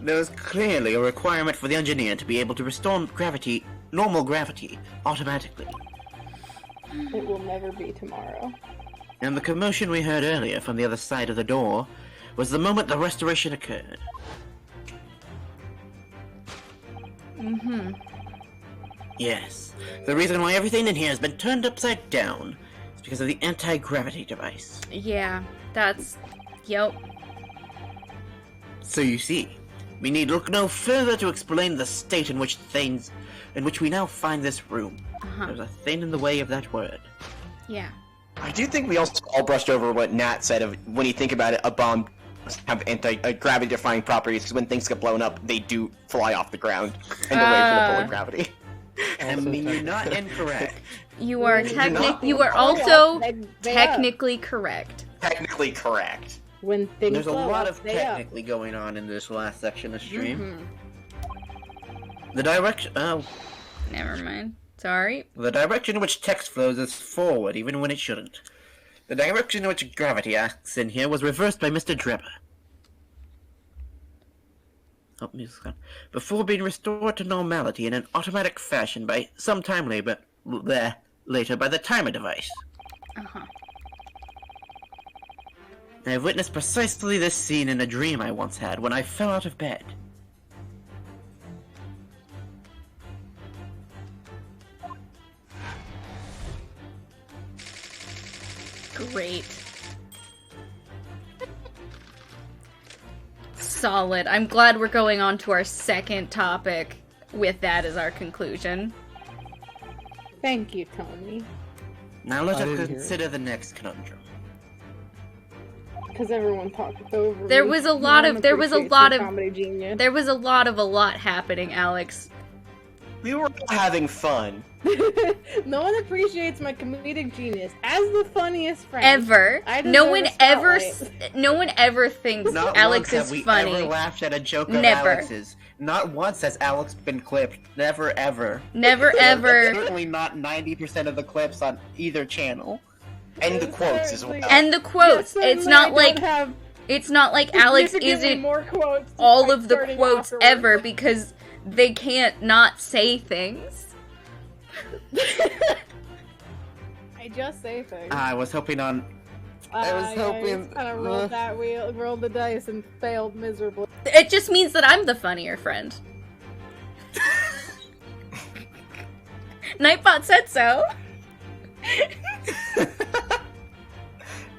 There was clearly a requirement for the engineer to be able to restore gravity, normal gravity, automatically. It will never be tomorrow. And the commotion we heard earlier from the other side of the door was the moment the restoration occurred. Mm-hmm. Yes, the reason why everything in here has been turned upside down is because of the anti-gravity device. Yeah, that's... Yep. So you see, we need look no further to explain the state in which we now find this room. Uh-huh. There's a thing in the way of that word. Yeah. I do think we also all brushed over what Nat said of when you think about it, a bomb does have anti-gravity defying properties, because when things get blown up, they do fly off the ground and away from the pull of gravity. I mean, you're not incorrect. You are not- you are also technically correct. Technically correct. When things There's a blow lot up, of stay up. technically going on in this last section of stream. Mm-hmm. The direction, Never mind. Sorry. the direction in which text flows is forward, even when it shouldn't. The direction in which gravity acts in here was reversed by Mr. Drebber. Oh, music's gone. Before being restored to normality in an automatic fashion by some time later by the timer device. Uh-huh. I have witnessed precisely this scene in a dream I once had when I fell out of bed. Great. Solid. I'm glad we're going on to our second topic with that as our conclusion. Thank you, Tony. Now let I us didn't hear consider the next conundrum. Because everyone talked over There me. was a No lot one of- there was a appreciates lot your of- comedy genius. There was a lot happening, Alex. We were all having fun. No one appreciates my comedic genius as the funniest friend. Ever. I No deserve one a ever spotlight. no one ever thinks Not Alex once is have we funny. ever laughed at a joke of Never. Alex's. Not once has Alex been clipped. Never ever. Never ever. Certainly not 90% of the clips on either channel. And the quotes as well. And the quotes. Yes, It's certainly not I like don't have it's not like Alex significantly isn't more quotes all by of the starting quotes afterwards. ever because they can't not say things. I just say things. I was hoping on. I was hoping- kind of rolled that wheel, rolled the dice, and failed miserably. It just means that I'm the funnier friend. Nightbot said so.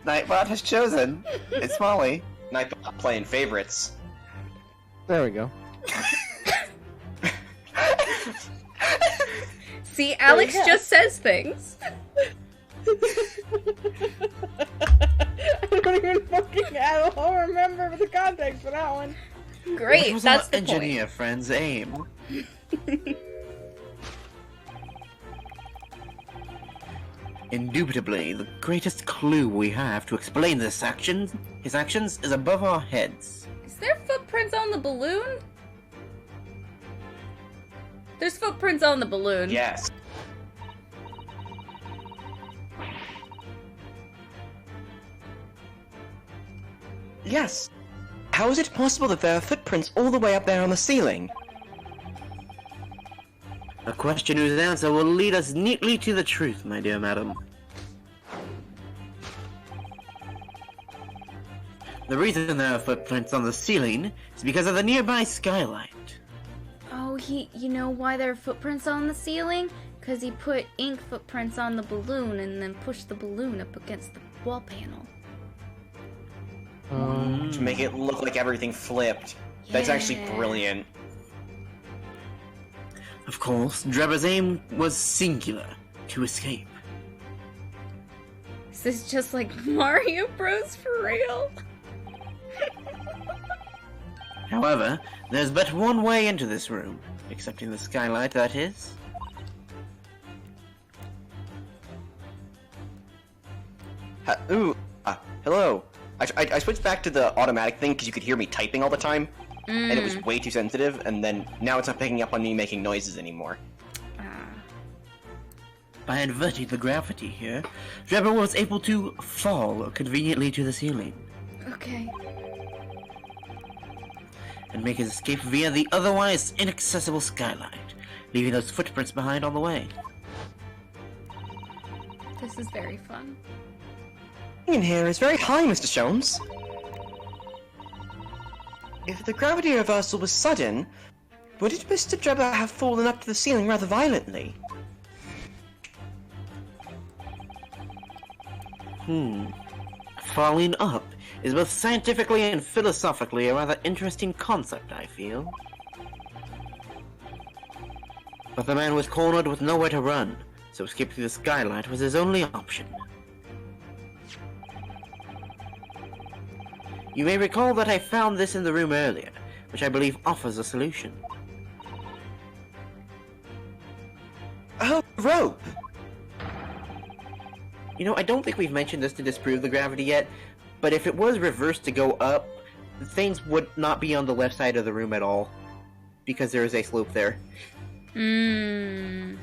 Nightbot has chosen. It's Molly. Nightbot playing favorites. There we go. See, Alex yeah. just says things. I don't even I don't remember the context for that one. Great, What was that's our the engineer friend's aim? Indubitably, the greatest clue we have to explain his actions, is above our heads. point. Is there footprints on the balloon? There's footprints on the balloon. Yes. Yes. How is it possible that there are footprints all the way up there on the ceiling? A question whose answer will lead us neatly to the truth, my dear madam. The reason there are footprints on the ceiling is because of the nearby skylight. Oh, you know why there are footprints on the ceiling? Because he put ink footprints on the balloon and then pushed the balloon up against the wall panel. To make it look like everything flipped. That's actually Yeah. brilliant. Of course, Drebber's aim was singular, to escape. Is this just like Mario Bros. For real? However, there's but one way into this room, excepting the skylight, that is. Hello. I switched back to the automatic thing because you could hear me typing all the time, and it was way too sensitive, and then now it's not picking up on me making noises anymore. By inverting the gravity here, Drebber was able to fall conveniently to the ceiling Okay. and make his escape via the otherwise inaccessible skylight, leaving those footprints behind on the way. This is very fun. In here is very high, Mr. Jones. If the gravity reversal was sudden, wouldn't Mr. Drebber have fallen up to the ceiling rather violently? Falling up is both scientifically and philosophically a rather interesting concept, I feel. But the man was cornered with nowhere to run, so escape through the skylight was his only option. You may recall that I found this in the room earlier, which I believe offers a solution. Oh, rope! You know, I don't think we've mentioned this to disprove the gravity yet, but if it was reversed to go up, things would not be on the left side of the room at all, because there is a slope there. The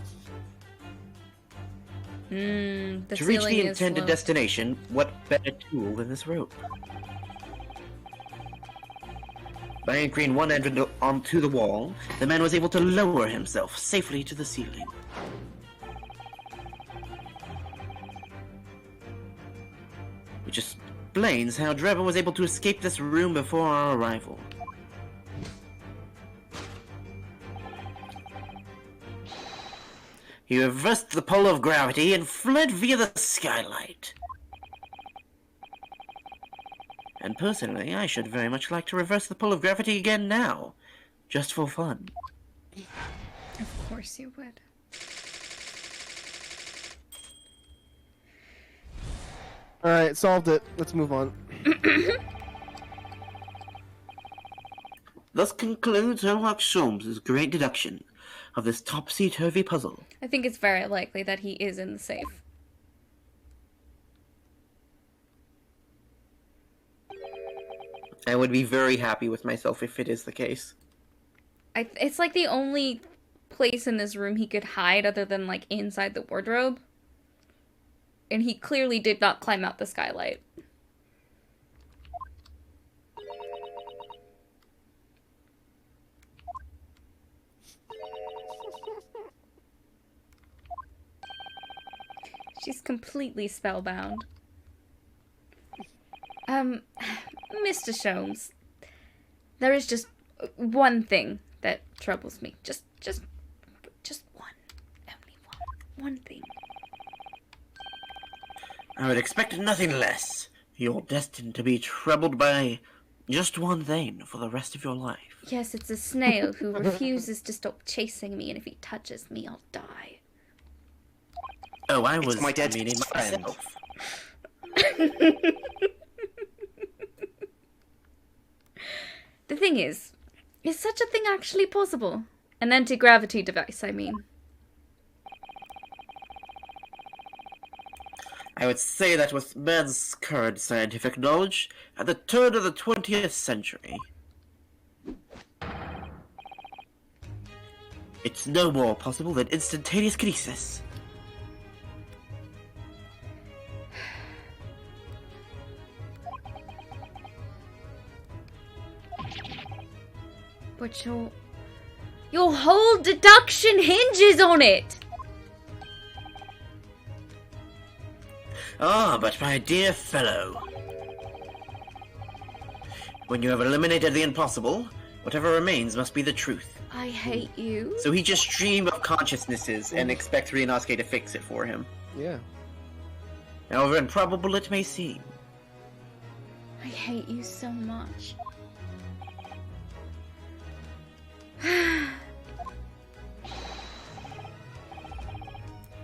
To reach ceiling the is intended sloped. destination, what better tool than this rope? By anchoring one end onto the wall, the man was able to lower himself safely to the ceiling. Which explains how Drebber was able to escape this room before our arrival. He reversed the pull of gravity and fled via the skylight. And personally, I should very much like to reverse the pull of gravity again now, just for fun. Of course you would. Alright, solved it. Let's move on. Thus concludes Sherlock Holmes' great deduction of this topsy-turvy puzzle. I think it's very likely that he is in the safe. I would be very happy with myself if it is the case. It's like the only place in this room he could hide other than like inside the wardrobe. And he clearly did not climb out the skylight. She's completely spellbound. Mr. Sholmes, there is just one thing that troubles me. Just one. Only one. One thing. I would expect nothing less. You're destined to be troubled by just one thing for the rest of your life. Yes, it's a snail who refuses to stop chasing me, and if he touches me, I'll die. Oh, I was my dad's meaning friend. myself. The thing is such a thing actually possible? An anti-gravity device, I mean. I would say that with man's current scientific knowledge, at the turn of the 20th century, it's no more possible than instantaneous kinesis. But your whole deduction hinges on it! Ah, but my dear fellow, when you have eliminated the impossible, whatever remains must be the truth. I hate you. So he just stream of consciousnesses and expects Ryunosuke to fix it for him. Yeah. However improbable it may seem. I hate you so much.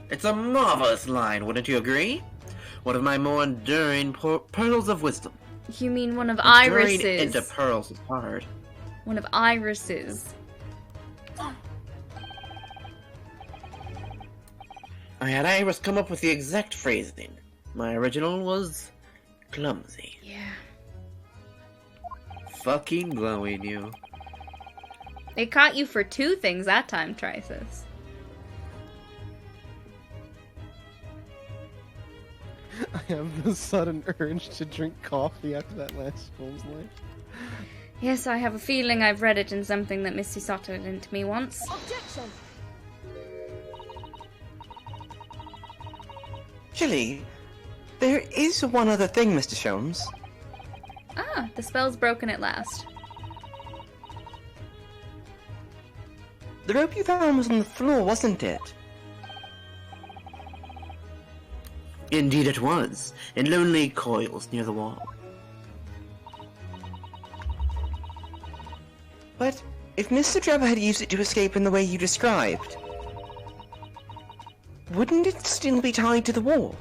It's a marvelous line, wouldn't you agree? One of my more enduring pearls of wisdom. You mean one of Enduring Iris's? into pearls is hard. One of Iris's. I had Iris come up with the exact phrasing. My original was clumsy. Yeah. Fucking blowing you. They caught you for two things that time, Trisus. I have the sudden urge to drink coffee after that last Holmes line. Yes, I have a feeling I've read it in something that Missy Sotted into me once. Objection! Chili, there is one other thing, Mr. Sholmes. Ah, the spell's broken at last. The rope you found was on the floor, wasn't it? Indeed it was, in lonely coils near the wall. But if Mr. Drebber had used it to escape in the way you described, wouldn't it still be tied to the wall?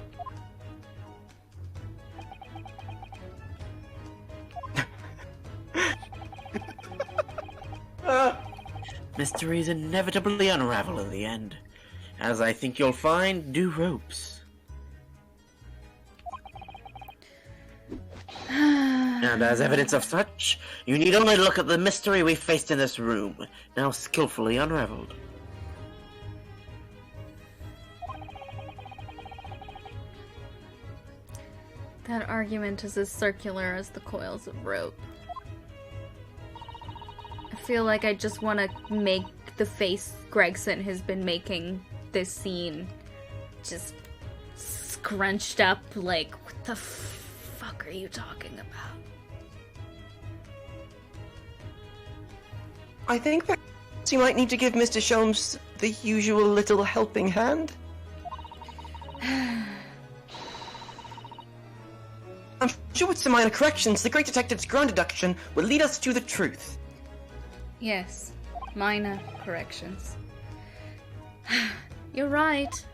Mysteries inevitably unravel in the end. As I think you'll find, do ropes. And as evidence of such, you need only look at the mystery we faced in this room, now skillfully unraveled. That argument is as circular as the coils of rope. I feel like I just want to make the face Gregson has been making this scene just scrunched up like, what the fuck are you talking about? I think perhaps you might need to give Mr. Sholmes the usual little helping hand. I'm sure with some minor corrections, the great detective's grand deduction will lead us to the truth. Yes, minor corrections. You're right.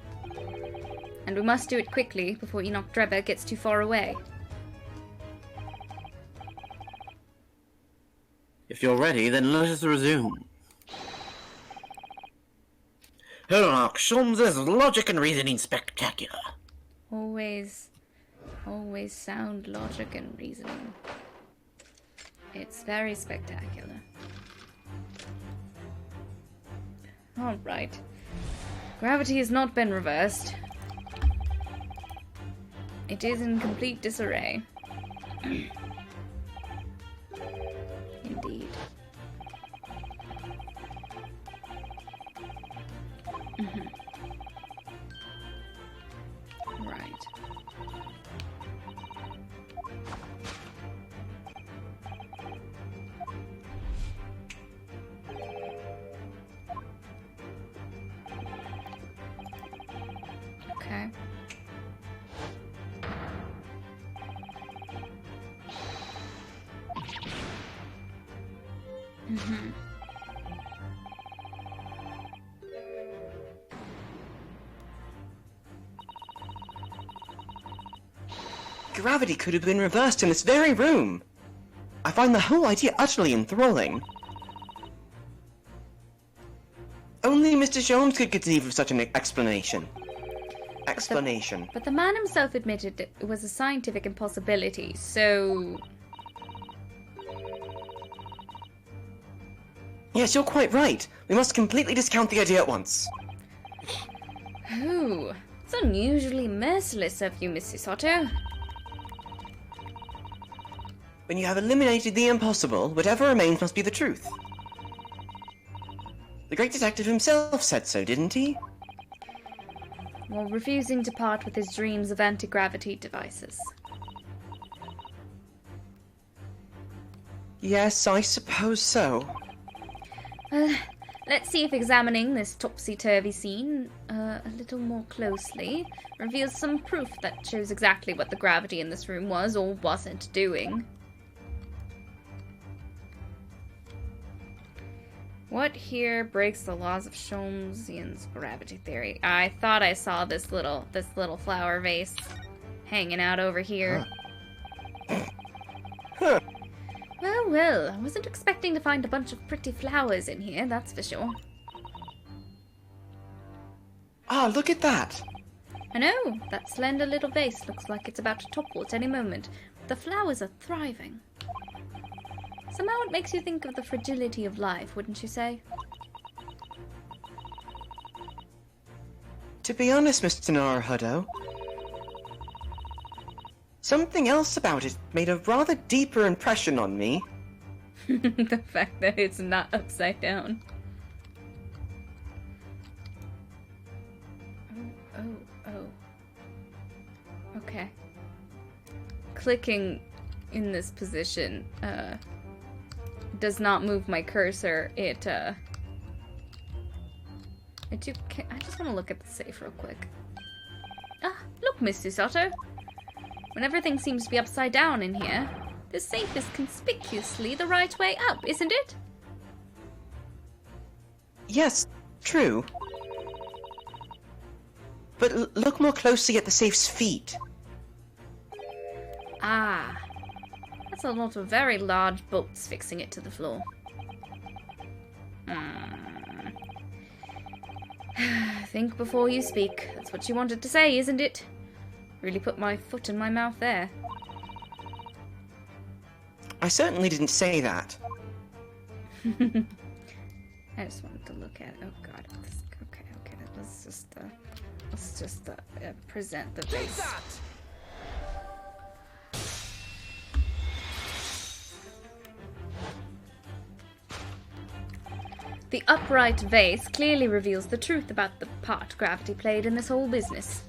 And we must do it quickly before Enoch Drebber gets too far away. If you're ready, then let us resume. Enoch Sholmes' logic and reasoning spectacular. Always sound logic and reasoning. It's very spectacular. Alright. Gravity has not been reversed. It is in complete disarray. Indeed. Right. Okay. Gravity could have been reversed in this very room. I find the whole idea utterly enthralling. Only Mr. Sholmes could conceive of such an explanation. But the man himself admitted it was a scientific impossibility, so... Yes, you're quite right. We must completely discount the idea at once. Ooh, it's unusually merciless of you, Mrs. Soto. When you have eliminated the impossible, whatever remains must be the truth. The great detective himself said so, didn't he? While refusing to part with his dreams of anti-gravity devices. Yes, I suppose so. Well, let's see if examining this topsy-turvy scene a little more closely reveals some proof that shows exactly what the gravity in this room was or wasn't doing. What here breaks the laws of Sholmesian's gravity theory? I thought I saw this little flower vase hanging out over here. Huh. Well, I wasn't expecting to find a bunch of pretty flowers in here, that's for sure. Ah, look at that! I know, that slender little vase looks like it's about to topple at any moment, but the flowers are thriving. Somehow it makes you think of the fragility of life, wouldn't you say? To be honest, Mr. Naruhodo, something else about it made a rather deeper impression on me. The fact that it's not upside down. Oh. Okay. Clicking in this position, does not move my cursor. I just want to look at the safe real quick. Look, Miss Susato. When everything seems to be upside down in here, the safe is conspicuously the right way up, isn't it? Yes, true. But look more closely at the safe's feet. Ah. That's a lot of very large bolts fixing it to the floor. Think before you speak. That's what you wanted to say, isn't it? Really put my foot in my mouth there. I certainly didn't say that. I just wanted to look at it. Oh god. Okay. Let's just present the vase. The upright vase clearly reveals the truth about the part gravity played in this whole business.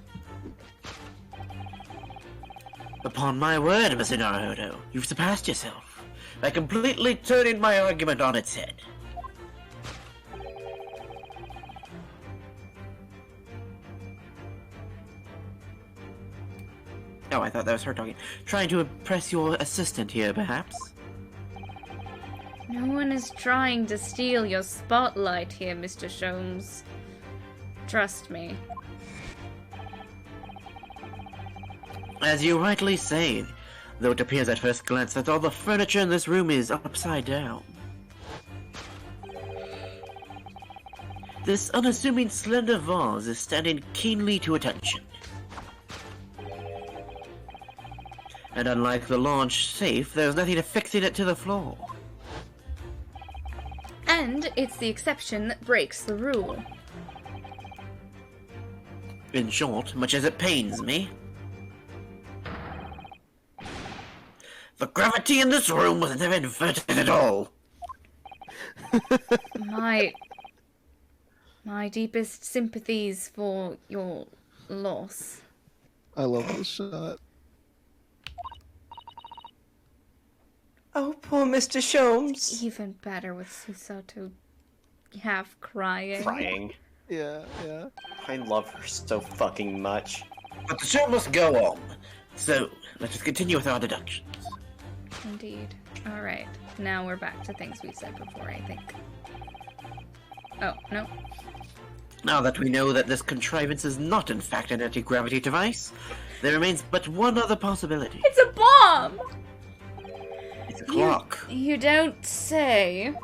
Upon my word, Mr. Naruhodo, you've surpassed yourself by completely turning my argument on its head. Oh, I thought that was her talking. Trying to impress your assistant here, perhaps? No one is trying to steal your spotlight here, Mr. Sholmes. Trust me. As you rightly say, though it appears at first glance that all the furniture in this room is upside down. This unassuming slender vase is standing keenly to attention. And unlike the launch safe, there's nothing affixing it to the floor. And it's the exception that breaks the rule. In short, much as it pains me, the gravity in this room was never inverted at all. My deepest sympathies for your loss. I love this shot. Oh, poor Mr. Sholmes. Even better with Susato half crying. Crying. Yeah. I love her so fucking much. But the show must go on. So, let us continue with our deductions. Indeed. Alright, now we're back to things we said before, I think. Oh, no. Now that we know that this contrivance is not in fact an anti-gravity device, there remains but one other possibility. It's a bomb! It's a clock. You don't say.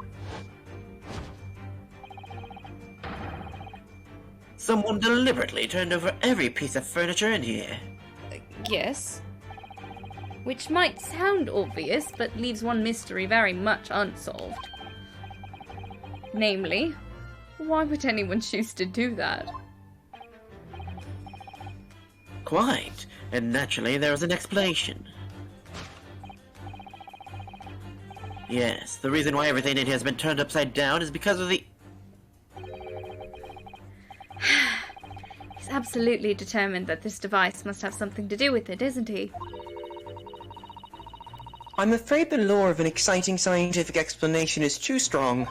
Someone deliberately turned over every piece of furniture in here. Yes. Which might sound obvious, but leaves one mystery very much unsolved. Namely, why would anyone choose to do that? Quite. And naturally, there is an explanation. Yes, the reason why everything in here has been turned upside down is because of the... He's absolutely determined that this device must have something to do with it, isn't he? I'm afraid the lure of an exciting scientific explanation is too strong.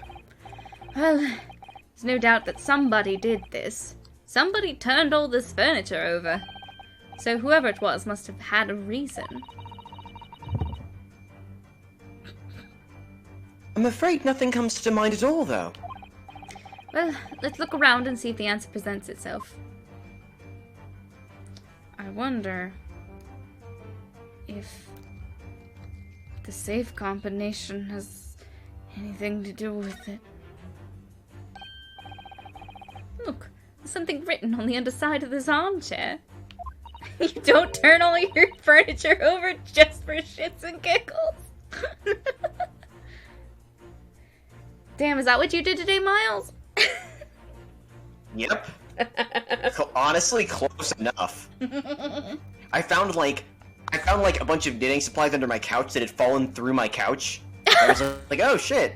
Well, there's no doubt that somebody did this. Somebody turned all this furniture over. So whoever it was must have had a reason. I'm afraid nothing comes to mind at all, though. Well, let's look around and see if the answer presents itself. I wonder if the safe combination has anything to do with it. Look, there's something written on the underside of this armchair. You don't turn all your furniture over just for shits and giggles. Damn, is that what you did today, Miles? Yep. Honestly, close enough. I found like a bunch of knitting supplies under my couch that had fallen through my couch. I was like, oh shit.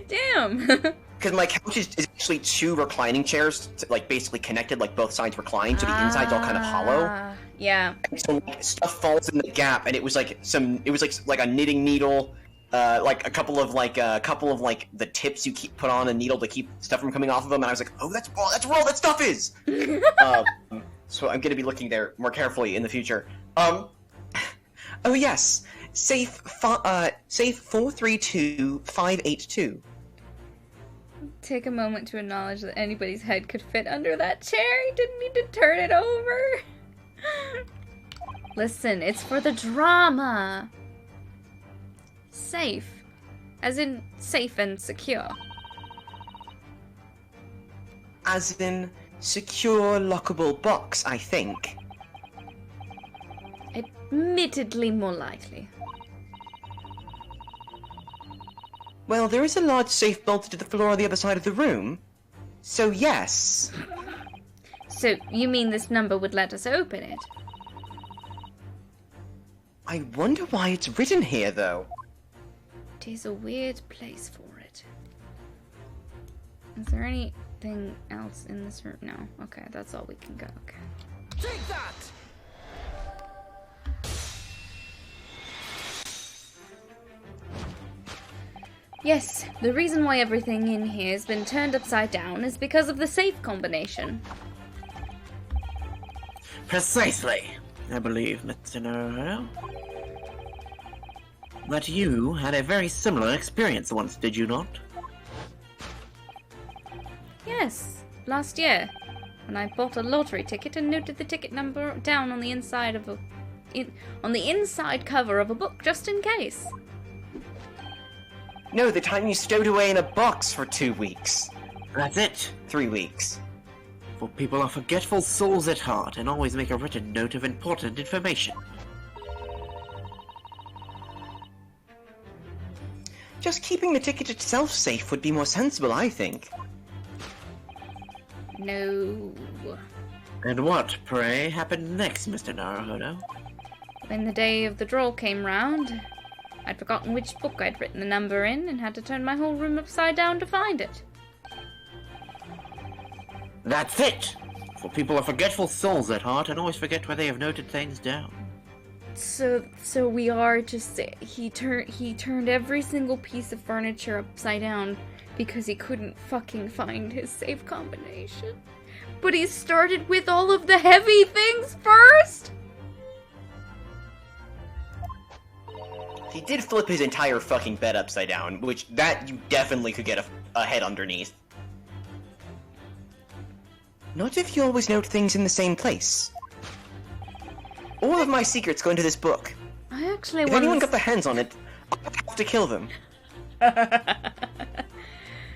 Damn. Because my couch is actually two reclining chairs, like basically connected, like both sides recline, so the inside's all kind of hollow. Yeah. And so like, stuff falls in the gap, and it was like a knitting needle, like a couple of the tips you put on a needle to keep stuff from coming off of them, and I was like, oh, that's where all that stuff is. so I'm gonna be looking there more carefully in the future. Oh yes, safe 432582. Take a moment to acknowledge that anybody's head could fit under that chair. He didn't need to turn it over. Listen, it's for the drama. Safe. As in safe and secure. As in secure lockable box, I think. Admittedly more likely. Well, there is a large safe bolted to the floor on the other side of the room. So yes. So, you mean this number would let us open it? I wonder why it's written here, though. It is a weird place for it. Is there anything else in this room? No. Okay, that's all we can go. Okay. Take that! Yes, the reason why everything in here has been turned upside down is because of the safe combination. Precisely. I believe, Mr. Naruto, that you had a very similar experience once, did you not? Yes, last year, when I bought a lottery ticket and noted the ticket number down on the inside of on the inside cover of a book, just in case. No, the time you stowed away in a box for 2 weeks. That's it. 3 weeks. For people are forgetful souls at heart and always make a written note of important information. Just keeping the ticket itself safe would be more sensible, I think. No. And what, pray, happened next, Mr. Naruto? When the day of the draw came round, I'd forgotten which book I'd written the number in and had to turn my whole room upside down to find it. That's it! For people are forgetful souls at heart and always forget where they have noted things down. So we are just... He turned every single piece of furniture upside down because he couldn't fucking find his safe combination. But he started with all of the heavy things first? He did flip his entire fucking bed upside down, which that you definitely could get a head underneath. Not if you always note things in the same place. All of my secrets go into this book. I actually If want anyone got their hands on it, I'd have to kill them.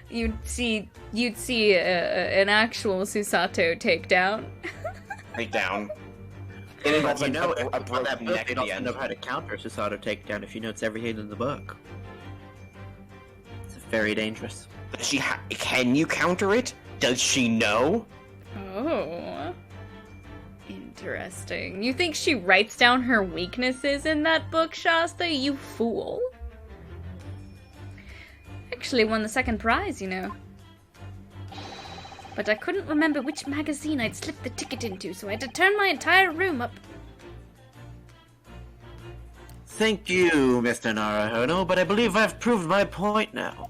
You'd see an actual Susato takedown. Right down. It involves You know, a on broken that book, neck they'd at the also end. know how to counter Susato takedown if you notes everything in the book. It's very dangerous. Can you counter it? Does she know? Oh. Interesting. You think she writes down her weaknesses in that book, Shasta? You fool. Actually won the second prize, you know. But I couldn't remember which magazine I'd slipped the ticket into, so I had to turn my entire room up. Thank you, Mr. Naruto, but I believe I've proved my point now.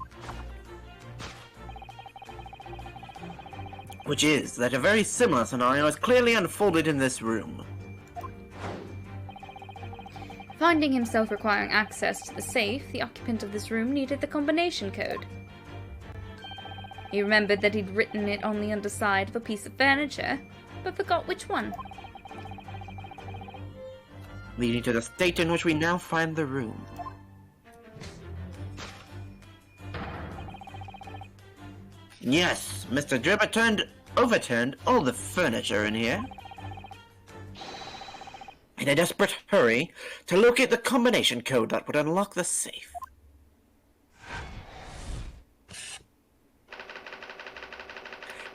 Which is that a very similar scenario is clearly unfolded in this room. Finding himself requiring access to the safe, the occupant of this room needed the combination code. He remembered that he'd written it on the underside of a piece of furniture, but forgot which one. Leading to the state in which we now find the room. Yes, Mr. Dribber overturned all the furniture in here. In a desperate hurry to locate the combination code that would unlock the safe.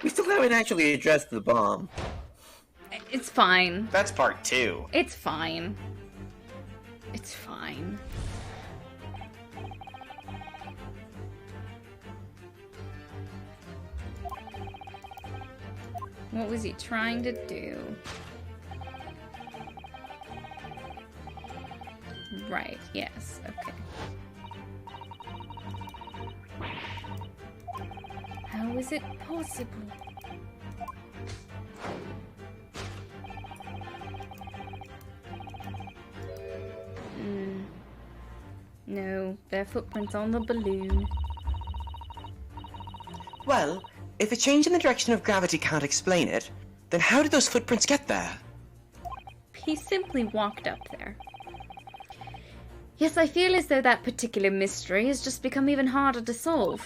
We still haven't actually addressed the bomb. It's fine. That's part 2. It's fine. It's fine. What was he trying to do? Right, yes, okay. How is it possible? No, they're footprints on the balloon. Well, if a change in the direction of gravity can't explain it, then how did those footprints get there? He simply walked up there. Yes, I feel as though that particular mystery has just become even harder to solve.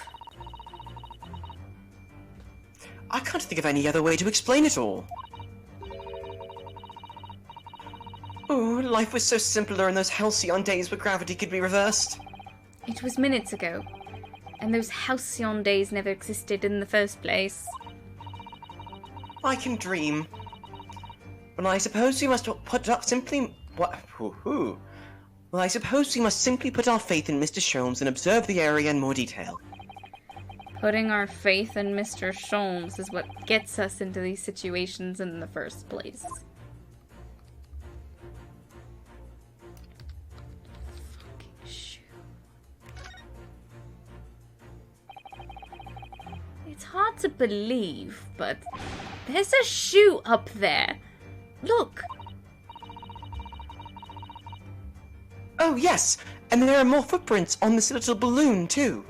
I can't think of any other way to explain it all. Oh, life was so simpler in those halcyon days where gravity could be reversed. It was minutes ago, and those halcyon days never existed in the first place. I can dream. Well, I suppose we must put up simply... What? Well, I suppose we must simply put our faith in Mr. Sholmes and observe the area in more detail. Putting our faith in Mr. Sholmes is what gets us into these situations in the first place. Fucking shoe. It's hard to believe, but there's a shoe up there. Look! Oh, yes! And there are more footprints on this little balloon, too.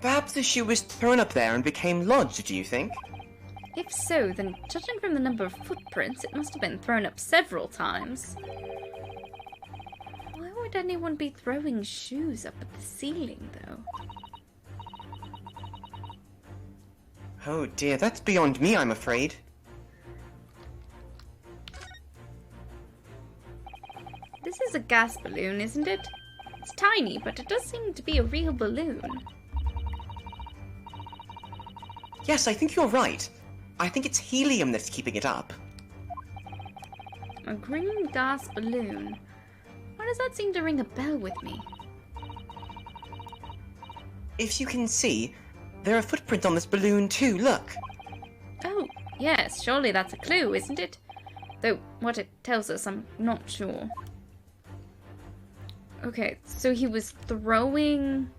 Perhaps the shoe was thrown up there and became lodged, do you think? If so, then judging from the number of footprints, it must have been thrown up several times. Why would anyone be throwing shoes up at the ceiling, though? Oh dear, that's beyond me, I'm afraid. This is a gas balloon, isn't it? It's tiny, but it does seem to be a real balloon. Yes, I think you're right. I think it's helium that's keeping it up. A green gas balloon. Why does that seem to ring a bell with me? If you can see, there are footprints on this balloon too, look. Oh, yes, surely that's a clue, isn't it? Though what it tells us, I'm not sure. Okay, so he was throwing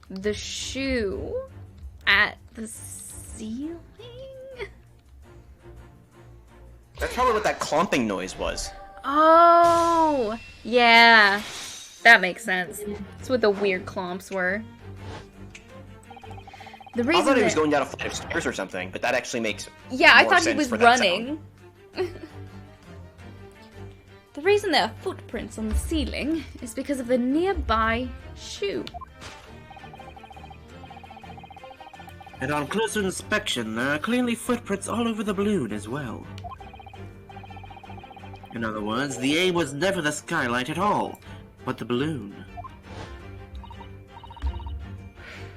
the shoe at the ceiling? That's probably what that clomping noise was. Oh, yeah. That makes sense. That's what the weird clomps were. The reason I thought he was that- going down a flight of stairs or something, but that actually makes Yeah, I more thought he sense was for that sound. running. The reason there are footprints on the ceiling is because of the nearby shoe. And on closer inspection, there are clearly footprints all over the balloon as well. In other words, the aim was never the skylight at all, but the balloon.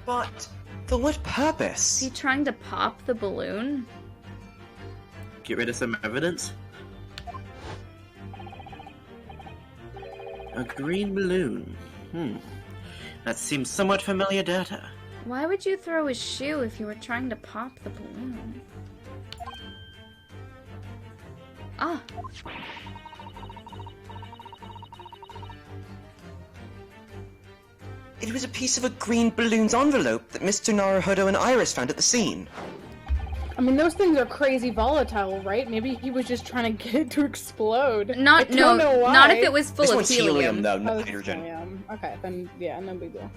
But for what Is purpose? he trying to pop the balloon? Get rid of some evidence? A green balloon. That seems somewhat familiar data. Why would you throw a shoe if you were trying to pop the balloon? Ah. It was a piece of a green balloon's envelope that Mr. Naruhodo and Iris found at the scene. I mean, those things are crazy volatile, right? Maybe he was just trying to get it to explode. Not I don't know why. not if it was full This of one's helium, though, Oh, not it's hydrogen. helium. Okay, then yeah, no big deal.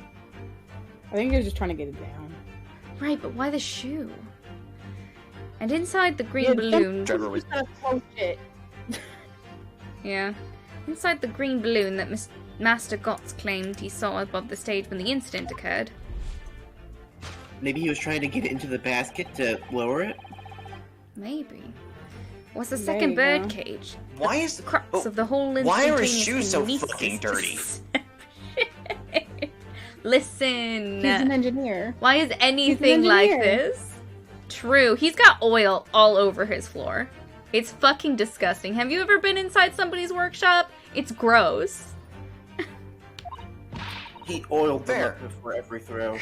I think he was just trying to get it down. Right, but why the shoe? And inside the green Yeah, balloon... Trevor was- Just gotta throw shit. Yeah. Inside the green balloon that Master Gotts claimed he saw above the stage when the incident occurred. Maybe he was trying to get it into the basket to lower it? Maybe. Was the There second you bird go. cage. Why is The crux oh, of the whole why are his instantaneous shoes so kinesis fucking dirty? Listen. He's an engineer. Why is anything like engineer. this? True, he's got oil all over his floor. It's fucking disgusting. Have you ever been inside somebody's workshop? It's gross. He oiled them There. up before every throw.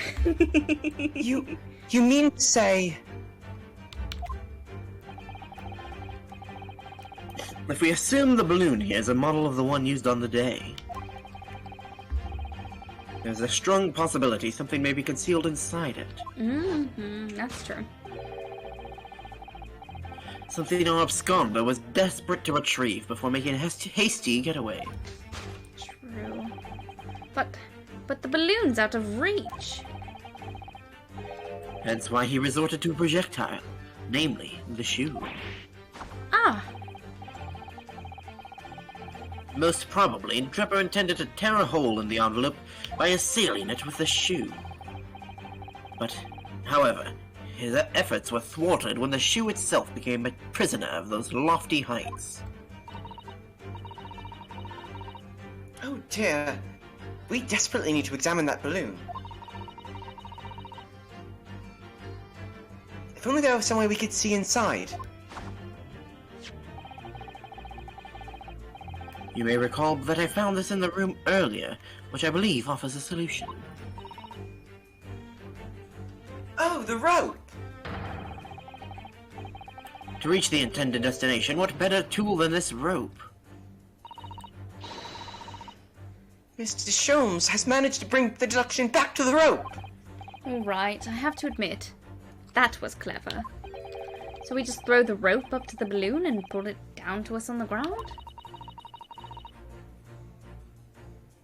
You mean to say... If we assume the balloon here is a model of the one used on the day, there's a strong possibility something may be concealed inside it. That's true. Something our absconder was desperate to retrieve before making a hasty getaway. True. But the balloon's out of reach. Hence why he resorted to a projectile, namely the shoe. Ah, Most probably, Trevor intended to tear a hole in the envelope by assailing it with the shoe. But, however, his efforts were thwarted when the shoe itself became a prisoner of those lofty heights. Oh dear. We desperately need to examine that balloon. If only there was some way we could see inside. You may recall that I found this in the room earlier, which I believe offers a solution. Oh, the rope! To reach the intended destination, what better tool than this rope? Mr. Sholmes has managed to bring the deduction back to the rope! alright, I have to admit, that was clever. So we just throw the rope up to the balloon and pull it down to us on the ground?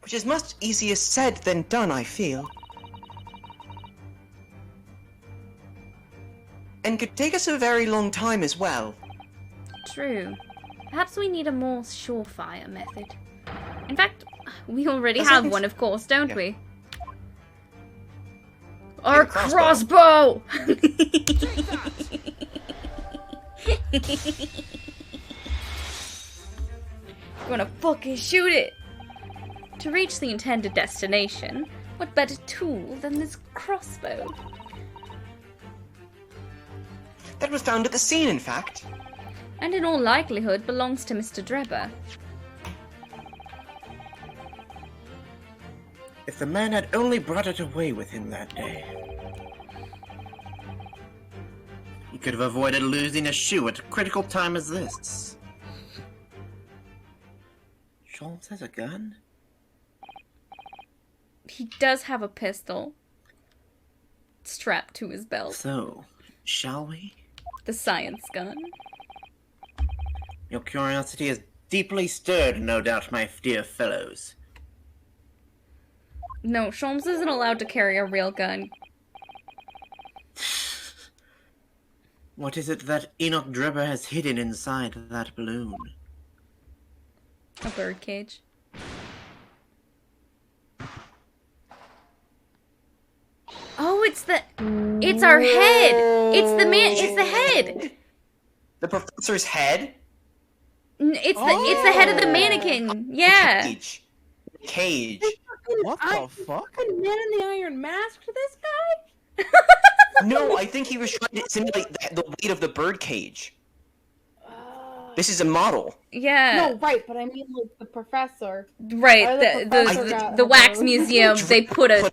Which is much easier said than done, I feel. And could take us a very long time as well. True. Perhaps we need a more surefire method. In fact, we already That's have like- one, of course, don't Yeah. we? Our a crossbow. crossbow! Gonna fucking shoot it! To reach the intended destination, what better tool than this crossbow? That was found at the scene, in fact. And in all likelihood belongs to Mr. Drebber. If the man had only brought it away with him that day, he could have avoided losing a shoe at a critical time as this. Sholmes has a gun? He does have a pistol strapped to his belt. So, shall we? The science gun. Your curiosity is deeply stirred, no doubt, my dear fellows. No, Sholmes isn't allowed to carry a real gun. What is it that Enoch Drebber has hidden inside that balloon? A birdcage. Oh, it's our head! It's the head! The professor's head? It's the head of the mannequin, yeah! Cage. What the fuck? Man in the Iron Mask to this guy? No, I think he was trying to simulate the weight of the bird cage. This is a model. Yeah. No, right, but I mean like the professor. Right, Or the professor the, got the wax one. museum, they put a...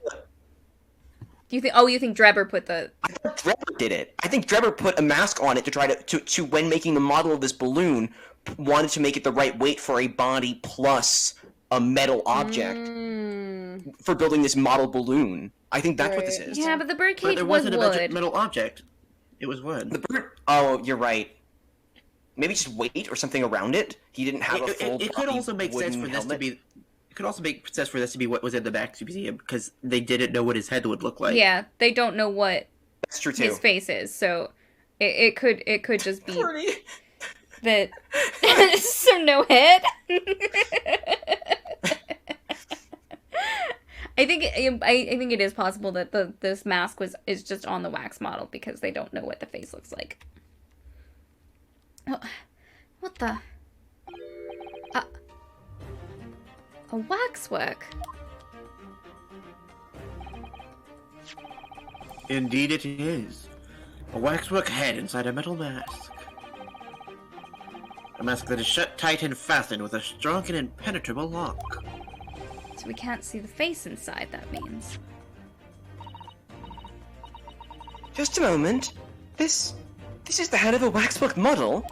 You think Drebber put the... I thought Drebber did it. I think Drebber put a mask on it to try to when making the model of this balloon, wanted to make it the right weight for a body plus a metal object for building this model balloon. I think that's what this Right. is. Yeah, but the But birdcage there was wasn't a wood. metal object. It was wood. The bird. Oh, you're right. Maybe just weight or something around it. He didn't have a full. It could also make sense for this to be. It could also make sense for this to be what was in the Wax Museum because they didn't know what his head would look like. Yeah, they don't know what That's true too. his face is, so it could just be Pretty. that... So no head? I think it is possible that this mask is just on the wax model because they don't know what the face looks like. Oh, what the? A waxwork. Indeed, it is. A waxwork head inside a metal mask. A mask that is shut tight and fastened with a strong and impenetrable lock. So we can't see the face inside, that means. Just a moment. This is the head of a waxwork model.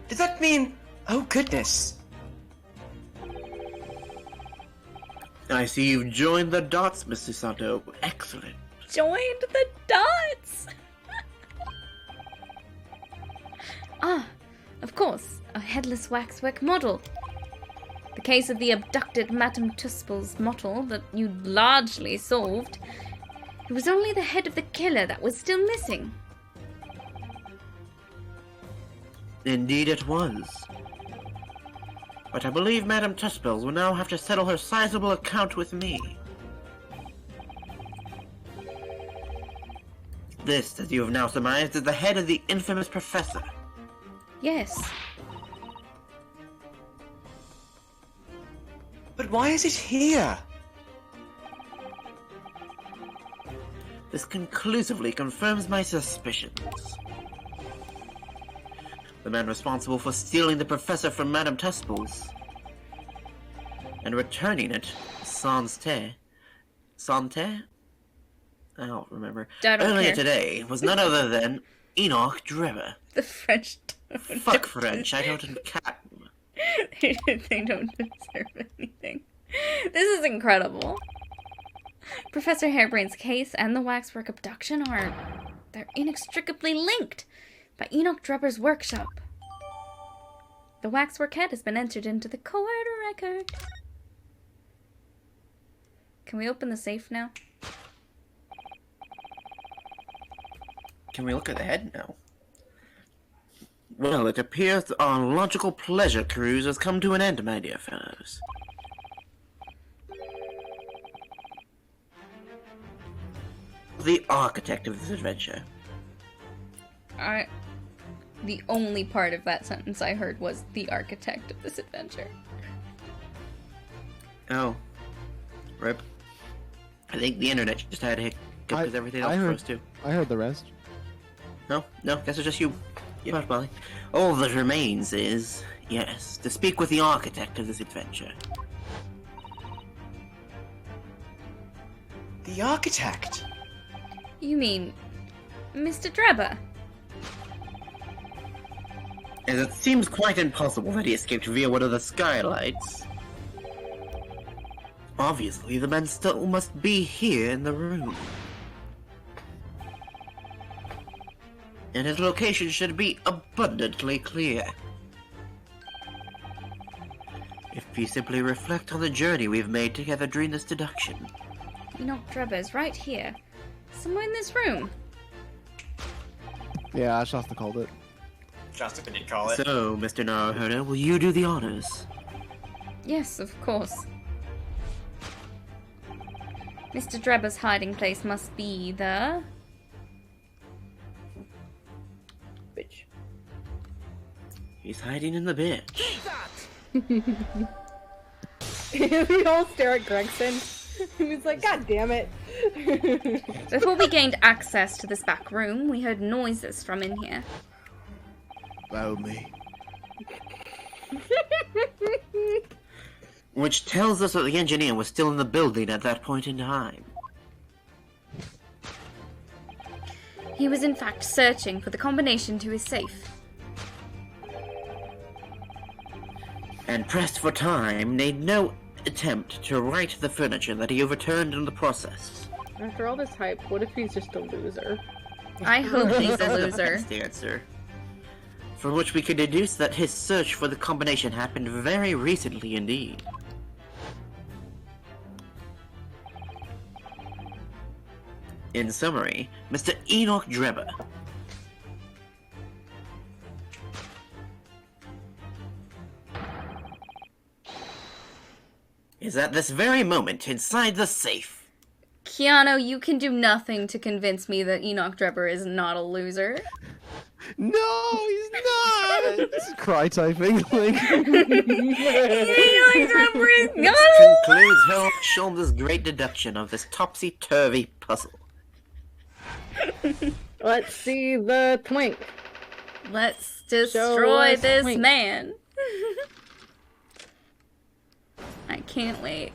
Does that mean? Oh goodness. I see you've joined the dots, Mr. Sato. Excellent. Joined the dots! Ah, of course, a headless waxwork model. The case of the abducted Madame Tuspel's model that you largely solved. It was only the head of the killer that was still missing. Indeed it was. But I believe Madame Tuspels will now have to settle her sizable account with me. This, as you have now surmised, is the head of the infamous professor. Yes. But why is it here? This conclusively confirms my suspicions. The man responsible for stealing the professor from Madame Tuspels and returning it sans terre? I don't remember. I don't Earlier care. today was none other than Enoch Drebber. The French don't. Fuck French, I don't cat. They don't deserve anything. This is incredible. Professor Harebrain's case and the waxwork abduction they're inextricably linked by Enoch Drebber's workshop. The waxwork head has been entered into the court record. Can we open the safe now? Can we look at the head now? Well, it appears our logical pleasure cruise has come to an end, my dear fellows. The architect of this adventure. The only part of that sentence I heard was the architect of this adventure. Oh. Rip. I think the internet just had a hiccup because everything else froze too. I heard the rest. No, guess it's just you. You out, Molly. All that remains is, yes, to speak with the architect of this adventure. The architect? You mean Mr. Drebber? As it seems quite impossible that he escaped via one of the skylights. Obviously, the man still must be here in the room. And his location should be abundantly clear. If we simply reflect on the journey we've made together during this deduction. Enoch Drebber is right here. Somewhere in this room. Yeah, Shasta called it. Shasta did call it. So, Mr. Naruhodo, will you do the honors? Yes, of course. Mr. Drebber's hiding place must be the... Bitch. He's hiding in the bitch. We all stare at Gregson. He's like, God damn it. Before we gained access to this back room, we heard noises from in here. Oh me. Which tells us that the engineer was still in the building at that point in time. He was in fact searching for the combination to his safe. And pressed for time, made no attempt to right the furniture that he overturned in the process. After all this hype, what if he's just a loser? I hope he's a That's loser. the answer. From which we could deduce that his search for the combination happened very recently indeed. In summary, Mr. Enoch Drebber. Is at this very moment inside the safe. Keanu, you can do nothing to convince me that Enoch Drebber is not a loser. No, he's not. This is cry typing. Like, Enoch Drebber is not This a concludes Harold Shulman's great deduction of this topsy-turvy puzzle. Let's see the twink. Let's Show destroy us this twink. man. I can't wait.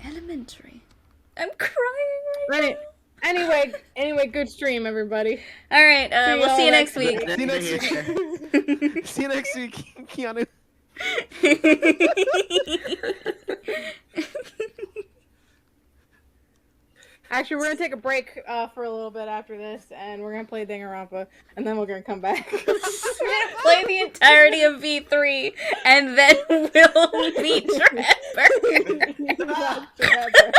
Elementary. I'm crying right now. Anyway, good stream, everybody. All right, we'll y'all see you next next week. see you next week. See you next week, Keanu. Actually, we're gonna take a break for a little bit after this, and we're gonna play Danganronpa, and then we're gonna come back. We're gonna play the entirety of V3, and then we'll meet Trevor. Not Trevor.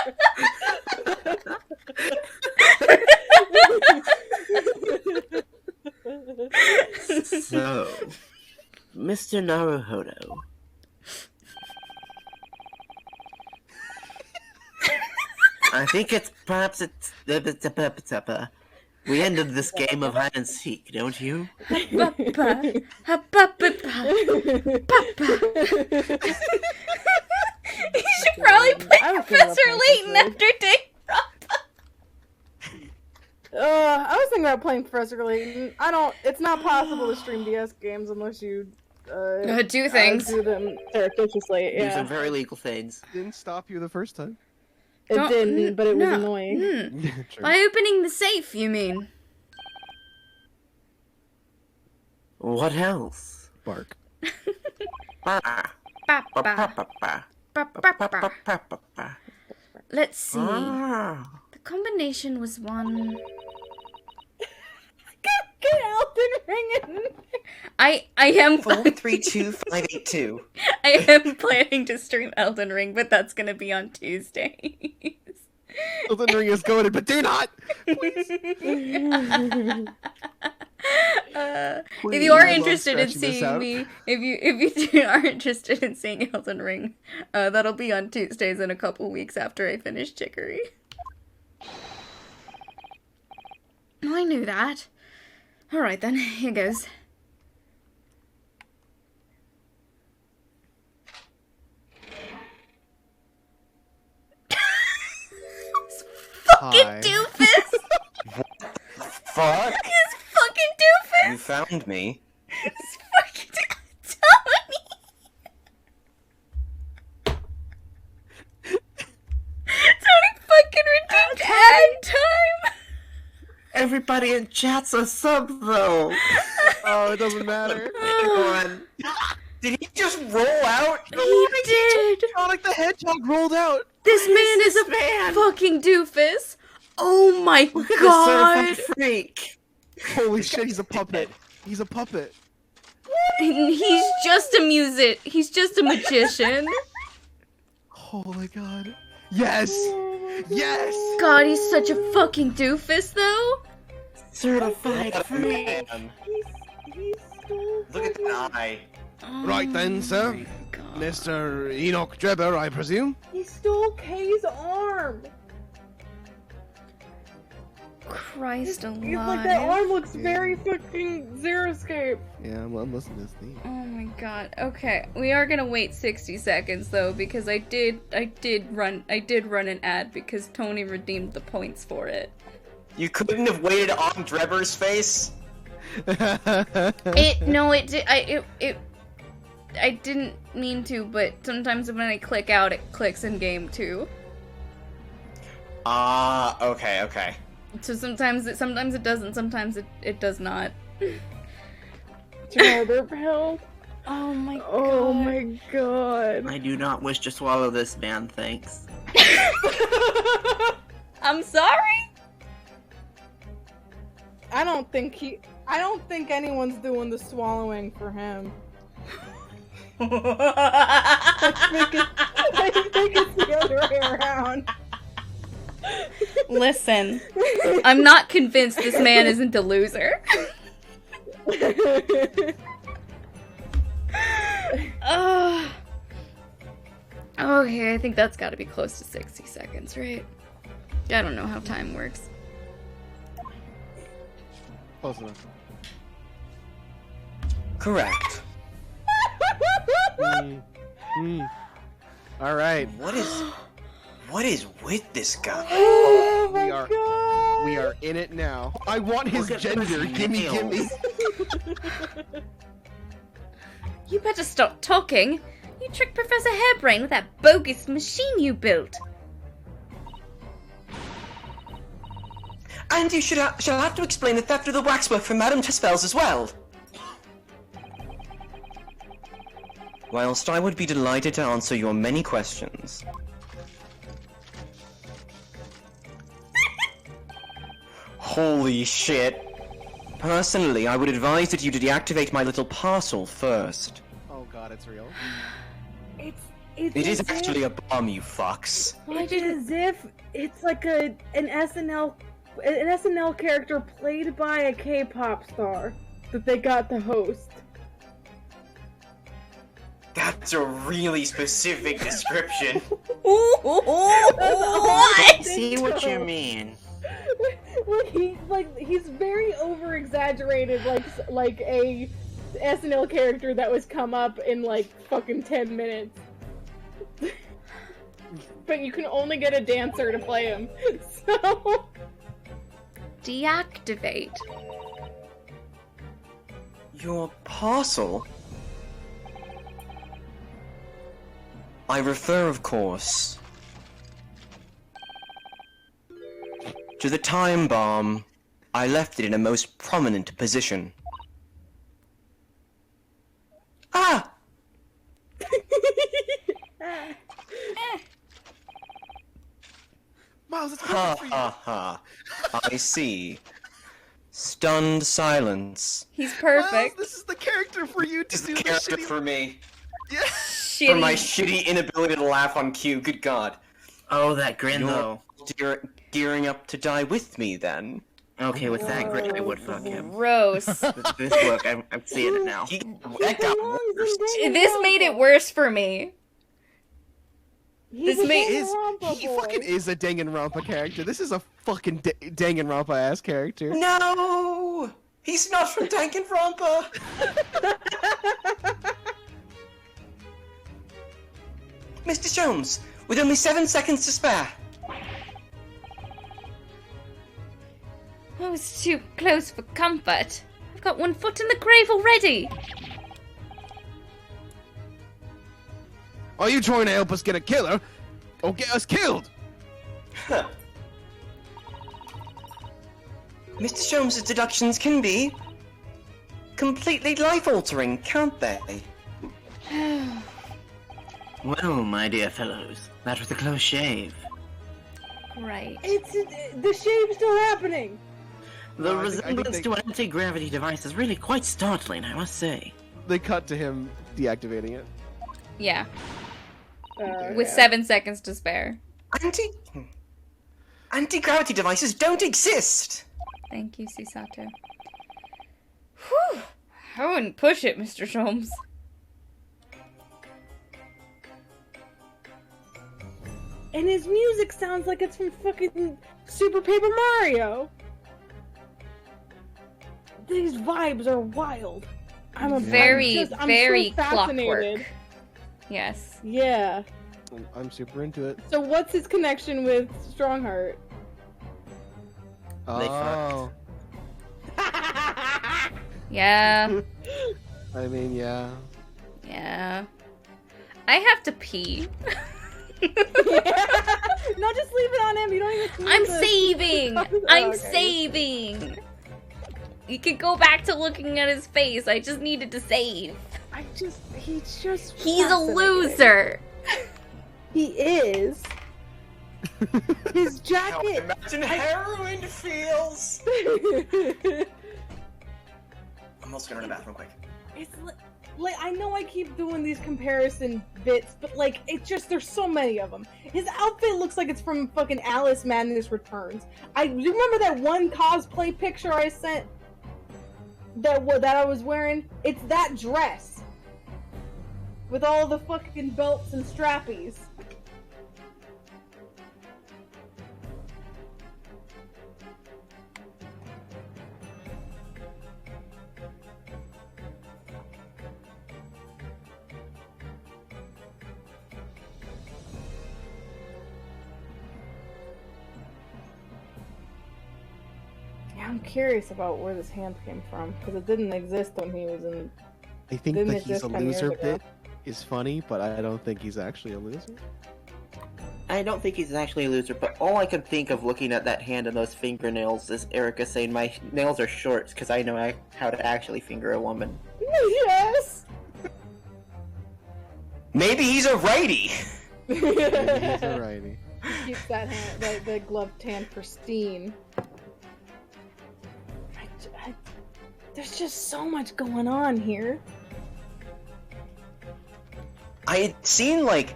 So, Mr. Naruhodo. I think perhaps it's we ended this game of hide and seek, don't you? Papa. Papa. You should probably play I was thinking about Professor playing Layton Professor. after Danganronpa. I was thinking about playing Professor Layton. It's not possible to stream DS games unless you Do things. do them surreptitiously. Do some Yeah, very legal things. Didn't stop you the first time. it Don't- didn't, but it was no. annoying. True. By opening the safe, you mean? What else? Bark. Ba- Papa. ba- ba- ba- ba- Papa. ba- ba- ba- ba- ba. Let's see. Ah. The combination was one. Get Elden Ring in. I am 432582. I am planning to stream Elden Ring, but that's gonna be on Tuesdays. Elden Ring is goaded, but do not. If you are I love interested in scratching this seeing out. me, if you are interested in seeing Elden Ring, that'll be on Tuesdays in a couple weeks after I finish Chicory. Oh, I knew that. All right then, here goes. Fucking Hi. doofus! Fuck! This fucking doofus! You found me. This fucking Tony! Tony fucking redeemed ad time! Everybody in chat's a sub, though. Oh, it doesn't matter. Come on. Did he just roll out? He did! Sonic the Hedgehog rolled out. This man is a man? fucking doofus! Oh my Look at god! this certified freak. Holy shit, he's a puppet. He's a puppet. He's just a he's just a magician. Oh my god. Yes! Yes! God, he's such a fucking doofus though. Certified freak. Man. He's so Look at that eye. Right then, sir. Oh my God. Mr. Enoch Drebber, I presume? He stole Kay's arm. Christ alive. He's like, that arm looks very fucking Zero-scape. Yeah, well, I'm listening to this thing. Oh my god. Okay, we are gonna wait 60 seconds though because I did run an ad because Tony redeemed the points for it. You couldn't have waited on Drebber's face? I didn't mean to, but sometimes when I click out, it clicks in game too. Ah, okay. So sometimes it doesn't, sometimes it does not. Trevor, Oh my god. oh my god. I do not wish to swallow this man, thanks. I'm sorry? I don't think anyone's doing the swallowing for him. I think it's the other way around. Listen, I'm not convinced this man isn't a loser. Okay, I think that's gotta be close to 60 seconds, right? I don't know how time works. Close enough. Correct. Alright, What is with this guy? Oh my we are god. we are in it now. I want his Look at gender. those Gimme, nails. gimme. You better stop talking. You tricked Professor Hairbrain with that bogus machine you built. And you shall have to explain the theft of the waxwork from Madame Tespel's as well. Whilst I would be delighted to answer your many questions. Holy shit. Personally, I would advise that you to deactivate my little parcel first. Oh god, it's real. It's It is as actually if, a bomb, you fucks. like as if it's like an SNL character played by a K-pop star that they got to host. That's a really specific description. What? See what you mean. He's very over exaggerated, like a SNL character that was come up in like fucking 10 minutes. But you can only get a dancer to play him. So Deactivate. Your parcel? I refer, of course, to the time bomb. I left it in a most prominent position. Ah! Miles, it's Ha perfect for you. ha ha. I see. Stunned silence. He's Miles, perfect. this is the character for you to This is do the the character shitty... for me. Yeah. For my shitty inability to laugh on cue, good god. Oh, that grin You're though. gearing up to die with me, then. Okay, with that grin, I would fuck him. Gross. This look, I'm seeing it now. That got worse. This made it worse for me. he's This a may- Danganronpa He boy. fucking is a Danganronpa character. This is a fucking Danganronpa ass character. No! He's not from Danganronpa! Mr. Jones, with only 7 seconds to spare. I was too close for comfort. I've got one foot in the grave already. Are you trying to help us get a killer? Or get us killed? Huh. Mr. Jones's deductions can be completely life-altering, can't they? Well, my dear fellows, that was a close shave. Right. The shave's still happening. The No, I think resemblance they- to an anti-gravity device is really quite startling, I must say. They cut to him deactivating it. Yeah. Okay. With 7 seconds to spare. Anti-gravity devices don't exist! Thank you, Sisato. Whew. I wouldn't push it, Mr. Sholmes. And his music sounds like it's from fucking Super Paper Mario. These vibes are wild. I'm Very, I'm very so fascinated. clockwork. Yes. Yeah. I'm super into it. So what's his connection with Strongheart? Oh. Yeah. I mean, yeah. Yeah. I have to pee. No, just leave it on him. You don't even. need I'm to- saving! Oh, I'm okay. saving! You can go back to looking at his face. I just needed to save. He's just. He's a fascinating. loser! He is. His How jacket. imagine heroin feels! I'm also gonna run to the bathroom quick. It's like I know I keep doing these comparison bits, but like it's just there's so many of them. His outfit looks like it's from fucking Alice Madness Returns. You remember that one cosplay picture I sent that I was wearing? It's that dress with all the fucking belts and strappies. Yeah, I'm curious about where this hand came from because it didn't exist when he was in. I think Didn't the it he's just a 10 years loser ago? bit is funny, but I don't think he's actually a loser. I don't think he's actually a loser, but all I can think of looking at that hand and those fingernails is Erica saying my nails are short because I know how to actually finger a woman. Yes. Maybe he's a righty! Maybe he's a righty. Keeps that hand, the gloved hand pristine. there's just so much going on here. I had seen like,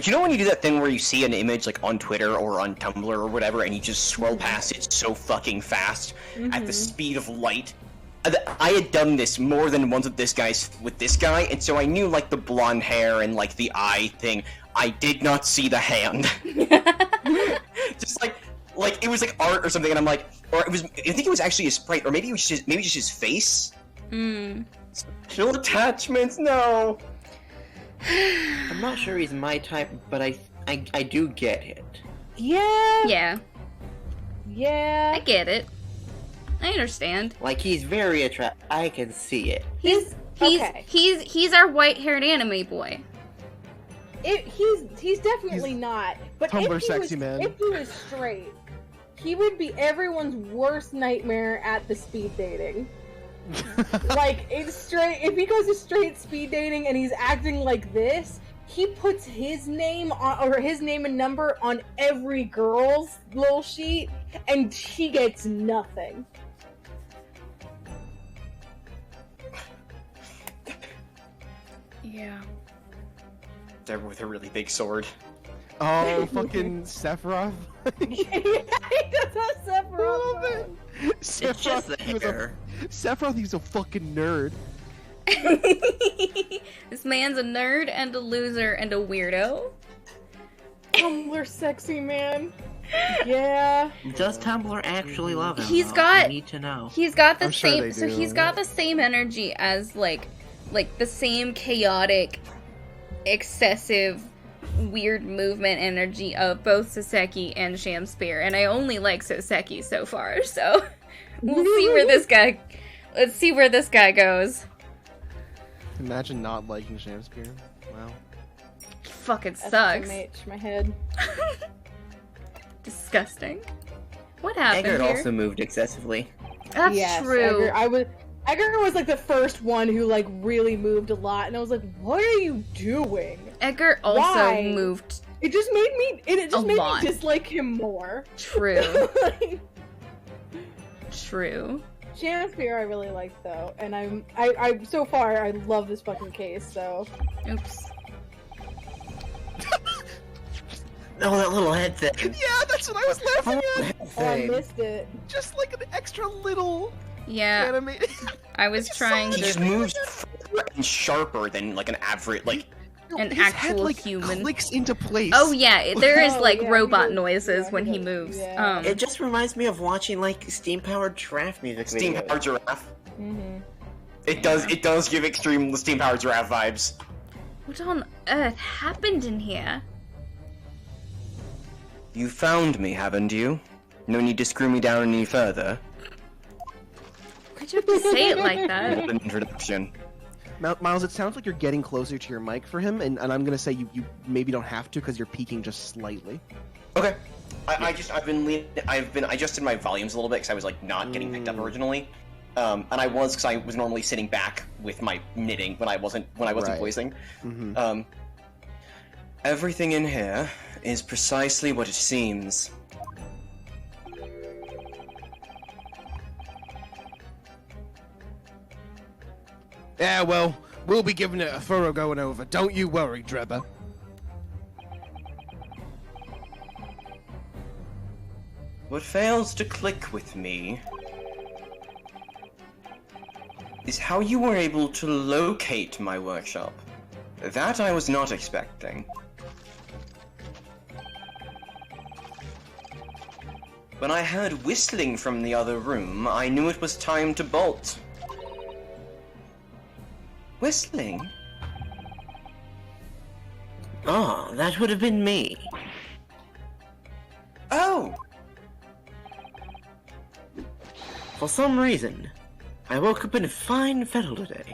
you know when you do that thing where you see an image like on Twitter or on Tumblr or whatever, and you just scroll past it so fucking fast at the speed of light. I had done this more than once with this guy, and so I knew like the blonde hair and like the eye thing. I did not see the hand. Just like it was like art or something, and I'm like, or it was. I think it was actually a sprite, or maybe it was just his face. Special attachments, no. I'm not sure he's my type, but I do get it. Yeah. I get it. I understand. Like, he's very attractive. I can see it. He's our white-haired anime boy. He's definitely not. But Tumblr sexy man. If he was straight, he would be everyone's worst nightmare at the speed dating. Like, if he goes to straight speed dating and he's acting like this, he puts his name on, or his name and number on every girl's little sheet, and she gets nothing. Yeah. There with a really big sword. Oh, fucking Sephiroth. He does have Sephiroth. It's just the hair. Sephiroth, he's a fucking nerd. This man's a nerd and a loser and a weirdo. Tumblr sexy man. Yeah. Does Tumblr actually love him? He's though? got- I need to know. He's got the I'm sure same. they So do. he's got the same energy as like the same chaotic, excessive, weird movement energy of both Soseki and Shamspear, and I only like Soseki so far. So we'll see where this guy. Let's see where this guy goes. Imagine not liking Shamspear. Wow. Fucking sucks. SMH, my head. Disgusting. What happened Eggert here? also moved excessively. That's Yes, true. Edgar was like the first one who like really moved a lot, and I was like, "What are you doing?" Edgar also Why? moved. It just made me. It just A made lot. me dislike him more. True. True. Shamspear I really like though, and I so far I love this fucking case. So Oops. Oh, that little head thing. Yeah, that's what I was laughing at. oh, I missed it. Just like an extra little Yeah, animated. I was trying He just to. moves further and sharper than like an average, like An His head, actual like, human. clicks into place. Oh yeah, there is Oh, like yeah, robot he does- noises yeah, when he he does, moves. yeah. It just reminds me of watching like steam-powered giraffe music steam videos. powered giraffe. Mm-hmm. It does give extreme steam powered giraffe vibes. What on earth happened in here? You found me, haven't you? No need to screw me down any further. Why'd you have to say it like that? What an introduction. Miles, it sounds like you're getting closer to your mic for him, and I'm gonna say you maybe don't have to because you're peaking just slightly. Okay. I adjusted my volumes a little bit because I was like not getting picked up originally. And I was because I was normally sitting back with my knitting when I wasn't Right. voicing. Mm-hmm. Everything in here is precisely what it seems. Yeah, well, we'll be giving it a thorough going over. Don't you worry, Drebber. What fails to click with me is how you were able to locate my workshop. That I was not expecting. When I heard whistling from the other room, I knew it was time to bolt. Whistling? Oh, that would have been me. Oh! For some reason, I woke up in fine fettle today.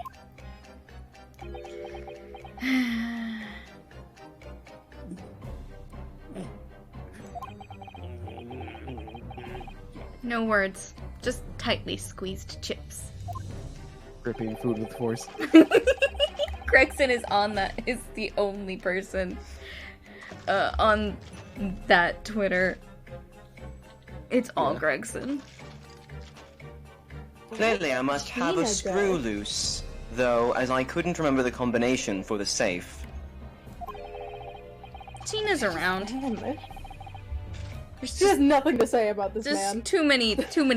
No words, just tightly squeezed chips. Gripping food with force. Gregson is the only person on that Twitter. It's all Yeah. Gregson. Clearly, I must have a Tina screw does. loose, though, as I couldn't remember the combination for the safe. Tina's around. Damn it. There's She has just, nothing to say about this there's man. too many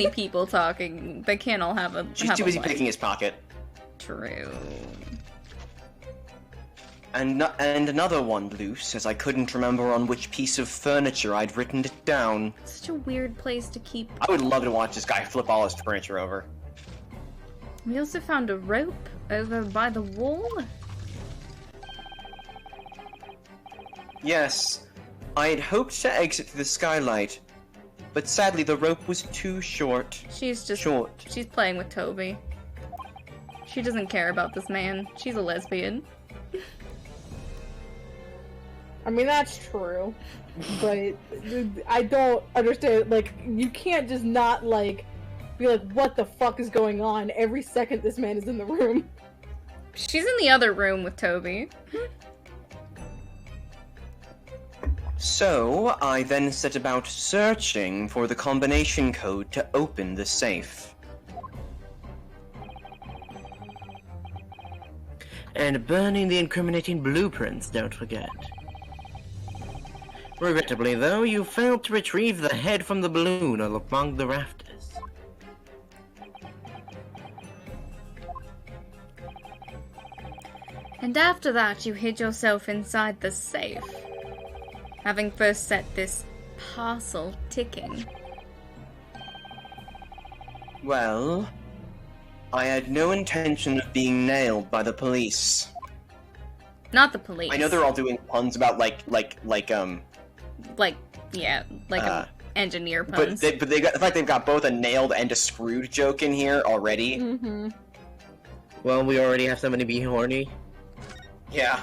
people talking. They can't all have a. She's have too a busy life. picking his pocket. True. And another one loose, as I couldn't remember on which piece of furniture I'd written it down. Such a weird place to keep. I would love to watch this guy flip all his furniture over. We also found a rope over by the wall. Yes, I had hoped to exit through the skylight, but sadly the rope was too short. She's just. Short. She's playing with Toby. She doesn't care about this man. She's a lesbian. I mean, that's true. But I don't understand. Like, you can't just not, like, be like, what the fuck is going on every second this man is in the room. She's in the other room with Toby. So, I then set about searching for the combination code to open the safe. And burning the incriminating blueprints, don't forget. Regrettably, though, you failed to retrieve the head from the balloon among the rafters. And after that, you hid yourself inside the safe. Having first set this parcel ticking. Well, I had no intention of being nailed by the police. Not the police. I know they're all doing puns about like engineer but puns. they got the fact they've got both a nailed and a screwed joke in here already. Mm-hmm. Well, we already have somebody be horny. Yeah.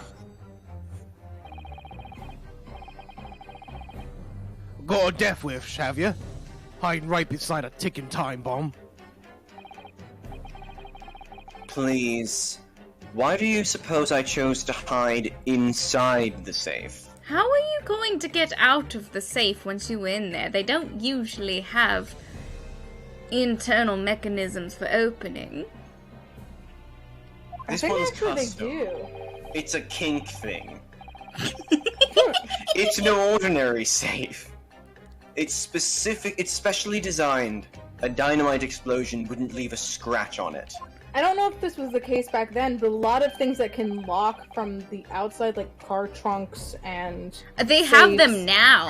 Got a death wish, have you? Hiding right beside a ticking time bomb. Please. Why do you suppose I chose to hide inside the safe? How are you going to get out of the safe once you're in there? They don't usually have internal mechanisms for opening. I This think one's actually custom. they do. It's a kink thing. It's no ordinary safe. It's specific. It's specially designed. A dynamite explosion wouldn't leave a scratch on it. I don't know if this was the case back then, but a lot of things that can lock from the outside, like car trunks and They have safes, them now.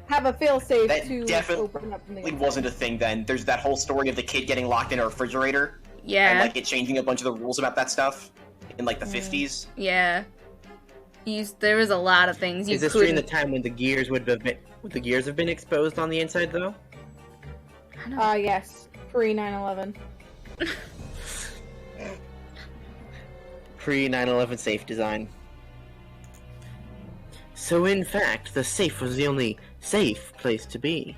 have a fail safe That to definitely open up from the It wasn't a thing then. There's that whole story of the kid getting locked in a refrigerator and Yeah, like it changing a bunch of the rules about that stuff in like the 50s. yeah. There was a lot of things you Is this during the couldn't. time when the gears would have been exposed on the inside, though? Yes, pre 9/11. Pre 9/11 safe design. So in fact, the safe was the only safe place to be.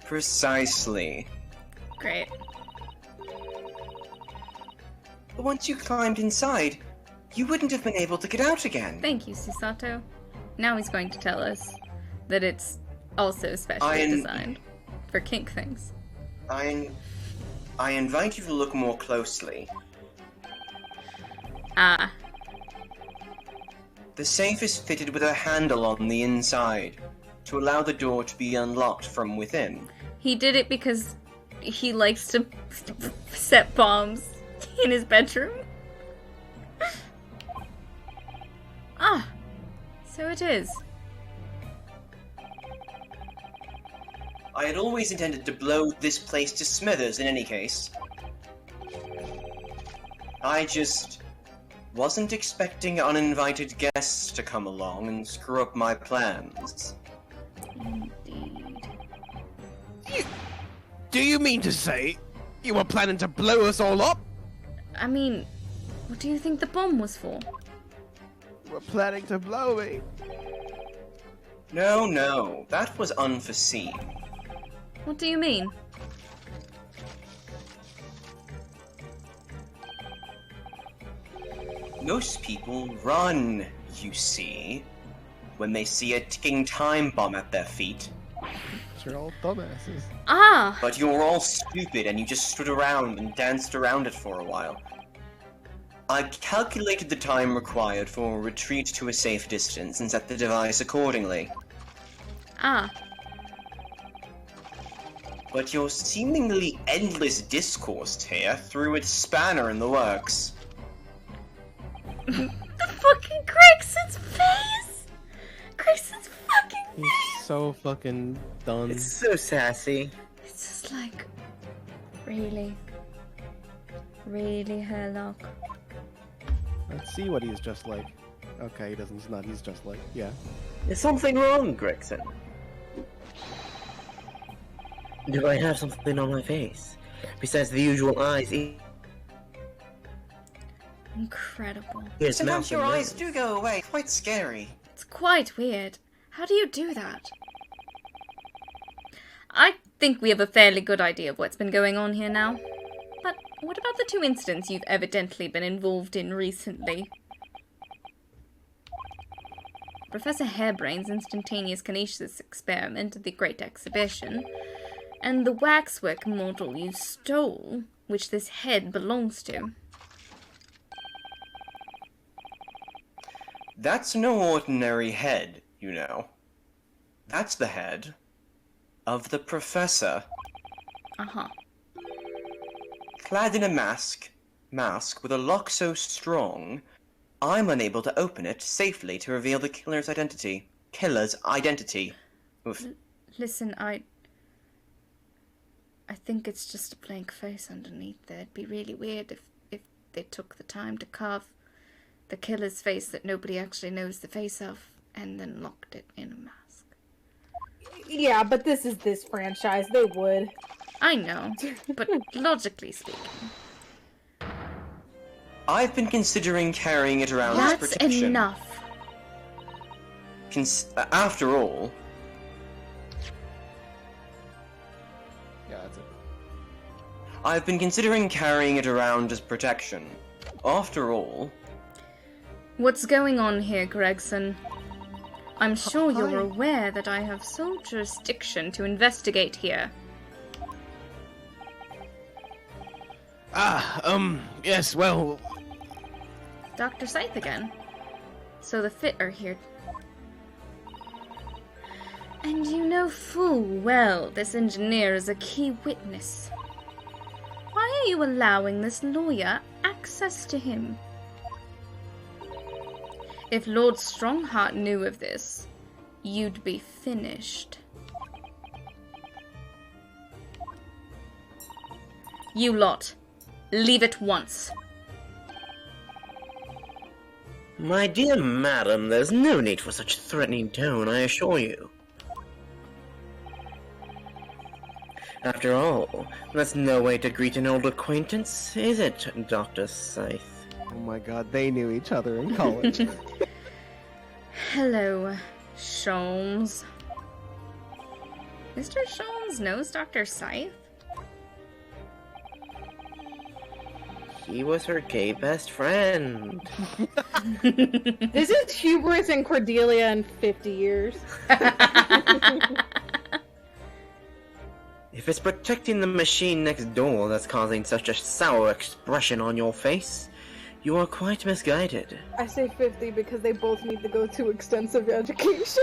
Precisely. Great. But once you climbed inside, you wouldn't have been able to get out again. Thank you, Susato. Now he's going to tell us that it's also specially I'm- designed for kink things. I invite you to look more closely. Ah, The safe is fitted with a handle on the inside to allow the door to be unlocked from within. he did it because he likes to set bombs in his bedroom. Ah, so it is. I had always intended to blow this place to smithers in any case. I just wasn't expecting uninvited guests to come along and screw up my plans. Indeed. Do you mean to say you were planning to blow us all up? I mean, what do you think the bomb was for? You were planning to blow me. No, that was unforeseen. What do you mean? Most people run, you see, when they see a ticking time bomb at their feet. You're all dumbasses. Ah! But you were all stupid and you just stood around and danced around it for a while. I calculated the time required for a retreat to a safe distance and set the device accordingly. Ah. But your seemingly endless discourse here threw its spanner in the works. The fucking Gregson's face! Gregson's fucking He's face! so fucking done. It's so sassy. It's just like... Really? Really, Herlock? Let's see what he's just like. Okay, he doesn't. He's not. He's just like. Yeah. Is something wrong, Gregson? Do I have something on my face? Besides the usual eyes, Incredible. ears, Sometimes mouth, your and eyes nose. do go away. Quite scary. It's quite weird. How do you do that? I think we have a fairly good idea of what's been going on here now. But what about the 2 incidents you've evidently been involved in recently? Professor Hairbrain's instantaneous kinesis experiment at the Great Exhibition, and the waxwork model you stole, which this head belongs to. That's no ordinary head, you know. That's the head of the professor. Uh-huh. Clad in a mask with a lock so strong, I'm unable to open it safely to reveal the killer's identity. Oof. Listen, I think it's just a blank face underneath there. It'd be really weird if they took the time to carve the killer's face that nobody actually knows the face of, and then locked it in a mask. Yeah, but this is this franchise. They would. I know, but logically speaking. I've been considering carrying it around as That's protection. enough. After all, Yeah, that's it. I've been considering carrying it around as protection. After all, What's going on here, Gregson? I'm sure Hi. you're aware that I have sole jurisdiction to investigate here. Yes, well, Dr. Scythe again. So the Fit are here. And you know full well this engineer is a key witness. Why are you allowing this lawyer access to him? If Lord Strongheart knew of this, you'd be finished. You lot, leave at once. My dear madam, there's no need for such threatening tone, I assure you. After all, that's no way to greet an old acquaintance, is it, Dr. Scythe? oh my god, they knew each other in college. Hello, Sholmes. Mr. Sholmes knows Dr. Scythe? He was her gay best friend. This is hubris and Cordelia in 50 years. If it's protecting the machine next door that's causing such a sour expression on your face, you are quite misguided. I say 50 because they both need to go to extensive education.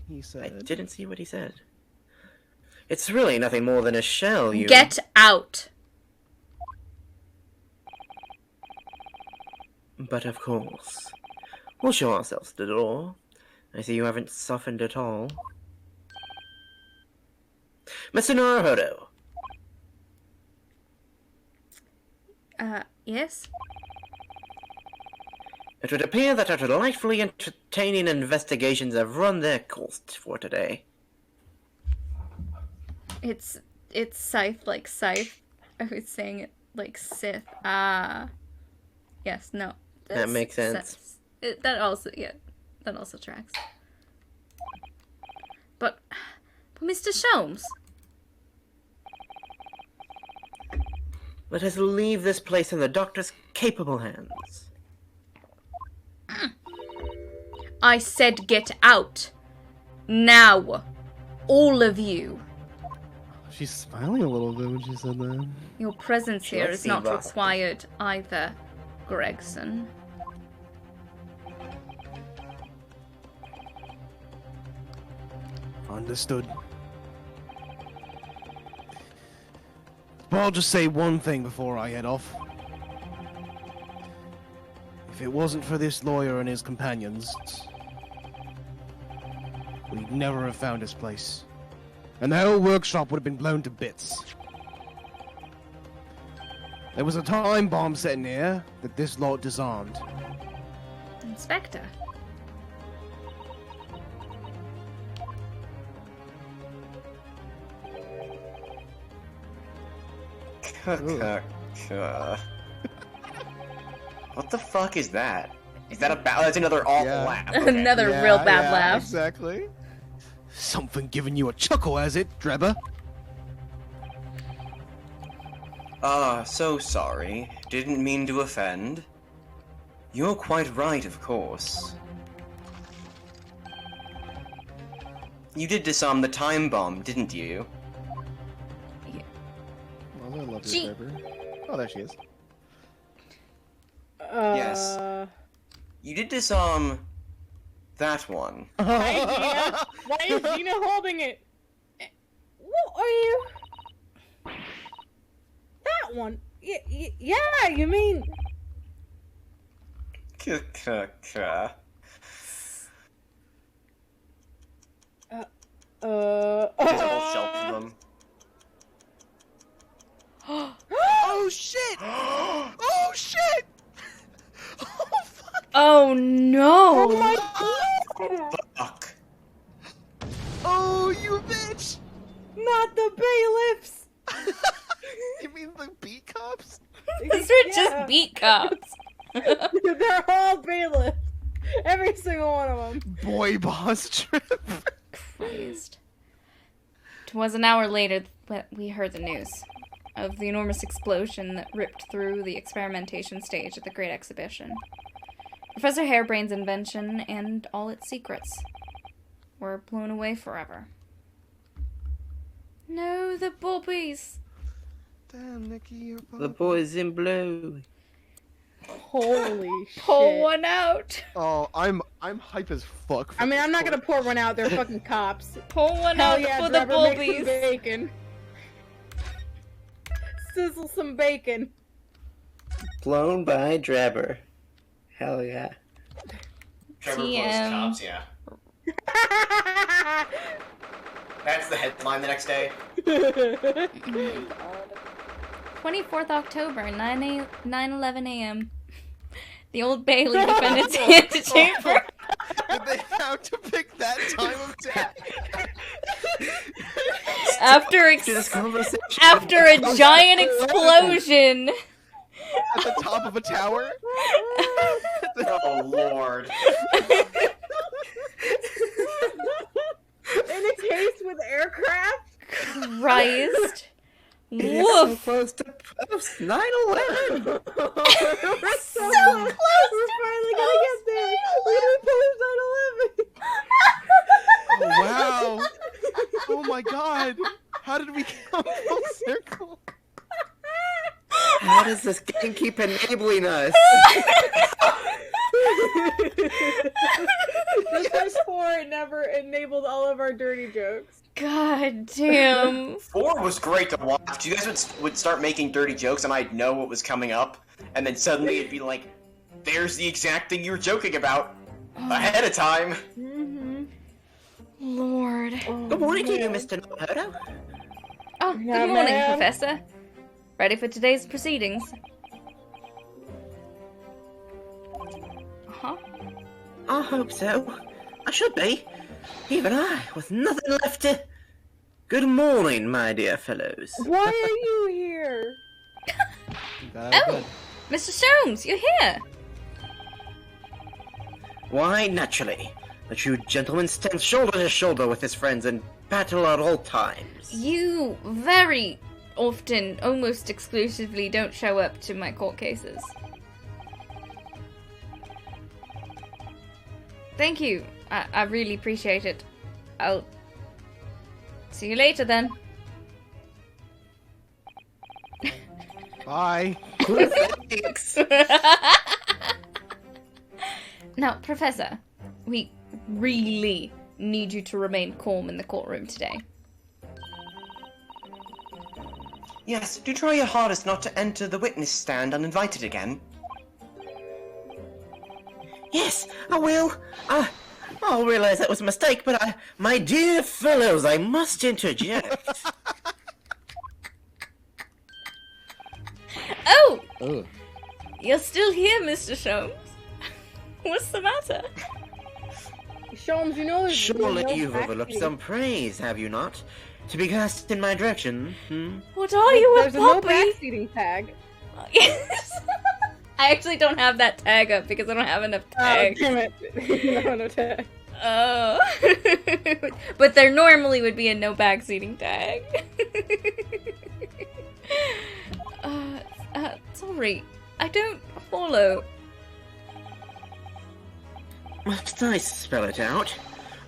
He I said. didn't see what he said. It's really nothing more than a shell, you... Get out! But of course. We'll show ourselves the door. I see you haven't softened at all. Mr. Naruhodo, Yes? it would appear that our delightfully entertaining investigations have run their course for today. It's Scythe like Scythe. I was saying it like Sith. Ah. Yes, no. That makes sense. That also tracks. But Mr. Sholmes, Let us leave this place in the doctor's capable hands. I said get out. Now. All of you. She's smiling a little bit when she said that. Your presence She here likes is the not rustic. required either, Gregson. Understood. But I'll just say one thing before I head off. If it wasn't for this lawyer and his companions, we'd never have found his place. And the whole workshop would have been blown to bits. There was a time bomb set in here that this lot disarmed. Inspector. What the fuck is that? Is that a that's another awful Yeah. laugh. Okay. Another real bad laugh. Exactly. Something giving you a chuckle, has it, Drebber? So sorry. Didn't mean to offend. You're quite right, of course. You did disarm the time bomb, didn't you? Oh, I love Gee. you, Drebber. Oh, there she is. Yes. You did disarm that one. Hi, Gina. Why is Gina holding it? What are you? That one? Yeah, you mean... There's a whole shelf of them. Oh shit! Oh shit! Oh fuck! Oh no! Oh my god! Fuck. Oh, you bitch! Not the bailiffs! You mean the beat cops? These are Yeah. just beat cops. They're all bailiffs. Every single one of them. Boy boss trip. Christ. 'Twas an hour later that we heard the news of the enormous explosion that ripped through the experimentation stage at the Great Exhibition. Professor Harebrain's invention and all its secrets were blown away forever. No, the bobbies! Damn, Nikki, you're The boys in blue. Holy shit. Pull one out! Oh, I'm hype as fuck. For I mean, this I'm not gonna court. pour one out. They're fucking cops. Pull one Hell out yeah, for the Trevor, make some bobbies! bacon. Sizzle some bacon. Blown by Drebber. Hell yeah. Trevor blows TM. cops, yeah. That's the headline the next day. 24th October, 9:11 a.m. The Old Bailey defendant's antechamber. Did they have to pick that time of day? After This conversation. after a giant explosion. At the top of a tower? Oh lord. In a case with aircraft? Christ. It's so Woof. close to post 9/11. We're so close. We're finally gonna get there. We're gonna post 9/11. Oh, wow. Oh my god. How did we come full circle? How does this game keep enabling us? Just like 4, it never enabled all of our dirty jokes. God damn. 4 was great to watch. You guys would start making dirty jokes and I'd know what was coming up, and then suddenly it'd be like, there's the exact thing you were joking about ahead of time. Mm-hmm. Lord. Good morning to you, Mr. Napoto. Oh, Yeah, good morning, ma'am. Professor. Ready for today's proceedings? Uh-huh. I hope so. I should be. Even I, with nothing left to... Good morning, my dear fellows. Why are you here? Oh, Mr. Soames, you're here. Why, naturally. The true gentleman stands shoulder to shoulder with his friends and battle at all times. You very often, almost exclusively, don't show up to my court cases. Thank you. I really appreciate it. I'll see you later then. Bye. Thanks. Now, Professor, we really need you to remain calm in the courtroom today. Yes, do try your hardest not to enter the witness stand uninvited again. Yes, I will. I'll realize that was a mistake, but my dear fellows, I must interject. Oh! Ugh. You're still here, Mr. Sholmes. What's the matter? Sholmes, you know there's Surely no you've overlooked backseating. some praise, have you not? To be cast in my direction, What are you, a There's a no puppy? backseating tag. Yes. I actually don't have that tag up because I don't have enough tags. Damn it. No tag. Oh. But there normally would be a no backseating tag. Sorry. I don't follow. Must I spell it out?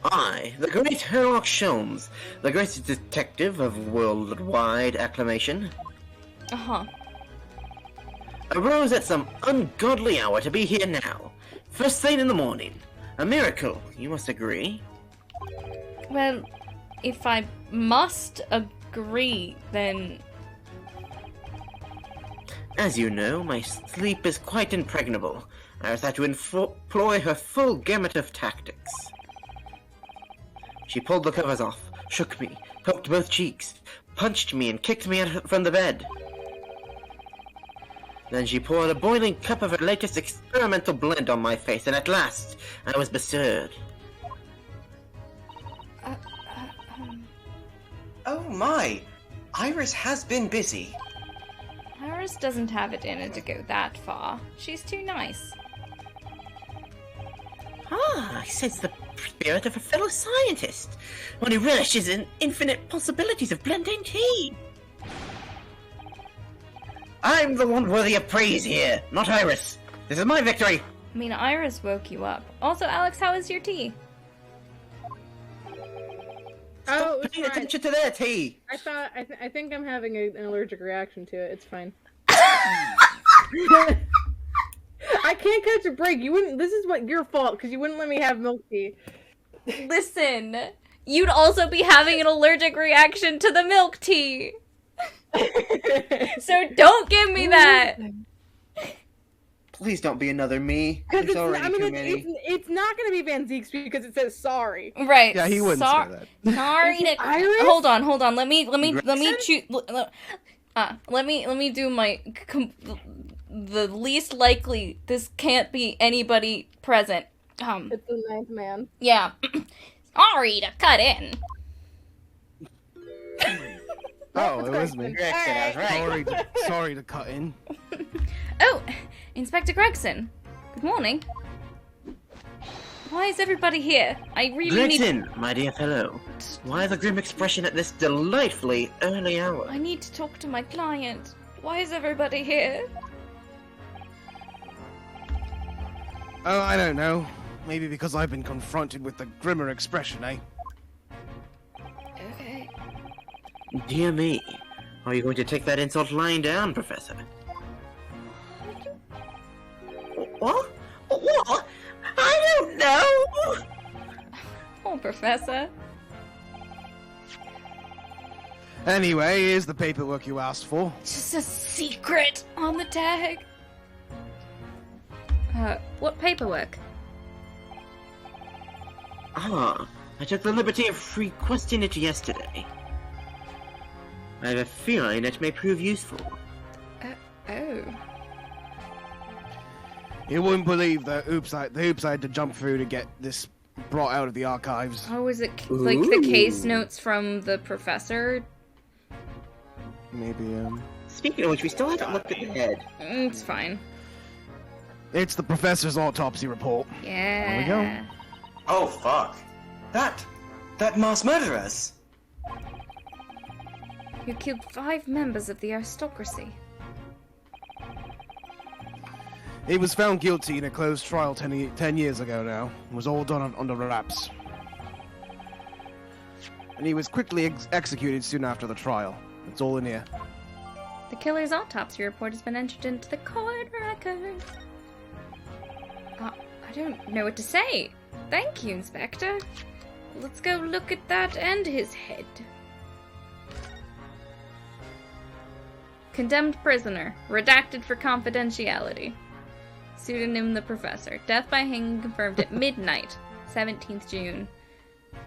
I, the great Sherlock Sholmes, the greatest detective of worldwide acclamation, Uh-huh. arose at some ungodly hour to be here now. First thing in the morning. A miracle, you must agree. Well, if I must agree, then... As you know, my sleep is quite impregnable. I was had to employ her full gamut of tactics. She pulled the covers off, shook me, poked both cheeks, punched me, and kicked me out from the bed. Then she poured a boiling cup of her latest experimental blend on my face, and at last, I was bestirred. Oh my! Iris has been busy. Iris doesn't have it in her to go that far. She's too nice. Ah, I sense the spirit of a fellow scientist, one who relishes in infinite possibilities of blending tea. I'm the one worthy of praise here, not Iris. This is my victory. I mean, Iris woke you up. Also, Alex, how is your tea? Oh, it's Pay fine. attention to their tea. I think I'm having an allergic reaction to it. It's fine. I can't catch a break. You wouldn't. This is what your fault because you wouldn't let me have milk tea. Listen, you'd also be having an allergic reaction to the milk tea. So don't give me that. Please don't be another me. Because There's already too many. it's not gonna be Van Zeke's because it says sorry. Right. Yeah, he wouldn't say that. Sorry to. Iris? Hold on. Let me Gregson? choose. Let me do my the least likely. This can't be anybody present. It's the ninth man. Yeah. Sorry to cut in. Oh, it was me. Gregson, I was right. Sorry to cut in. Oh, Inspector Gregson. Good morning. Why is everybody here? I really need. Gregson, my dear fellow, why the grim expression at this delightfully early hour? I need to talk to my client. Why is everybody here? Oh, I don't know. Maybe because I've been confronted with the grimmer expression, eh? Okay. Dear me, are you going to take that insult lying down, Professor? What? What? I don't know! Oh, Professor. Anyway, here's the paperwork you asked for. Just a secret on the tag. What paperwork? Ah, I took the liberty of requesting it yesterday. I have a feeling it may prove useful. Oh. You wouldn't believe the hoops I had to jump through to get this brought out of the archives. Oh, is it like the case notes from the professor? Maybe, Speaking of which, we still haven't looked at the head. It's fine. It's the professor's autopsy report. Yeah. There we go. Oh fuck. That mass murderers. You killed 5 members of the aristocracy. He was found guilty in a closed trial 10 years ago now. It was all done under wraps. and he was quickly executed soon after the trial. It's all in here. The killer's autopsy report has been entered into the court record. I don't know what to say. Thank you, Inspector. Let's go look at that and his head. Condemned prisoner. Redacted for confidentiality. Pseudonym the Professor. Death by hanging confirmed at midnight. 17th June.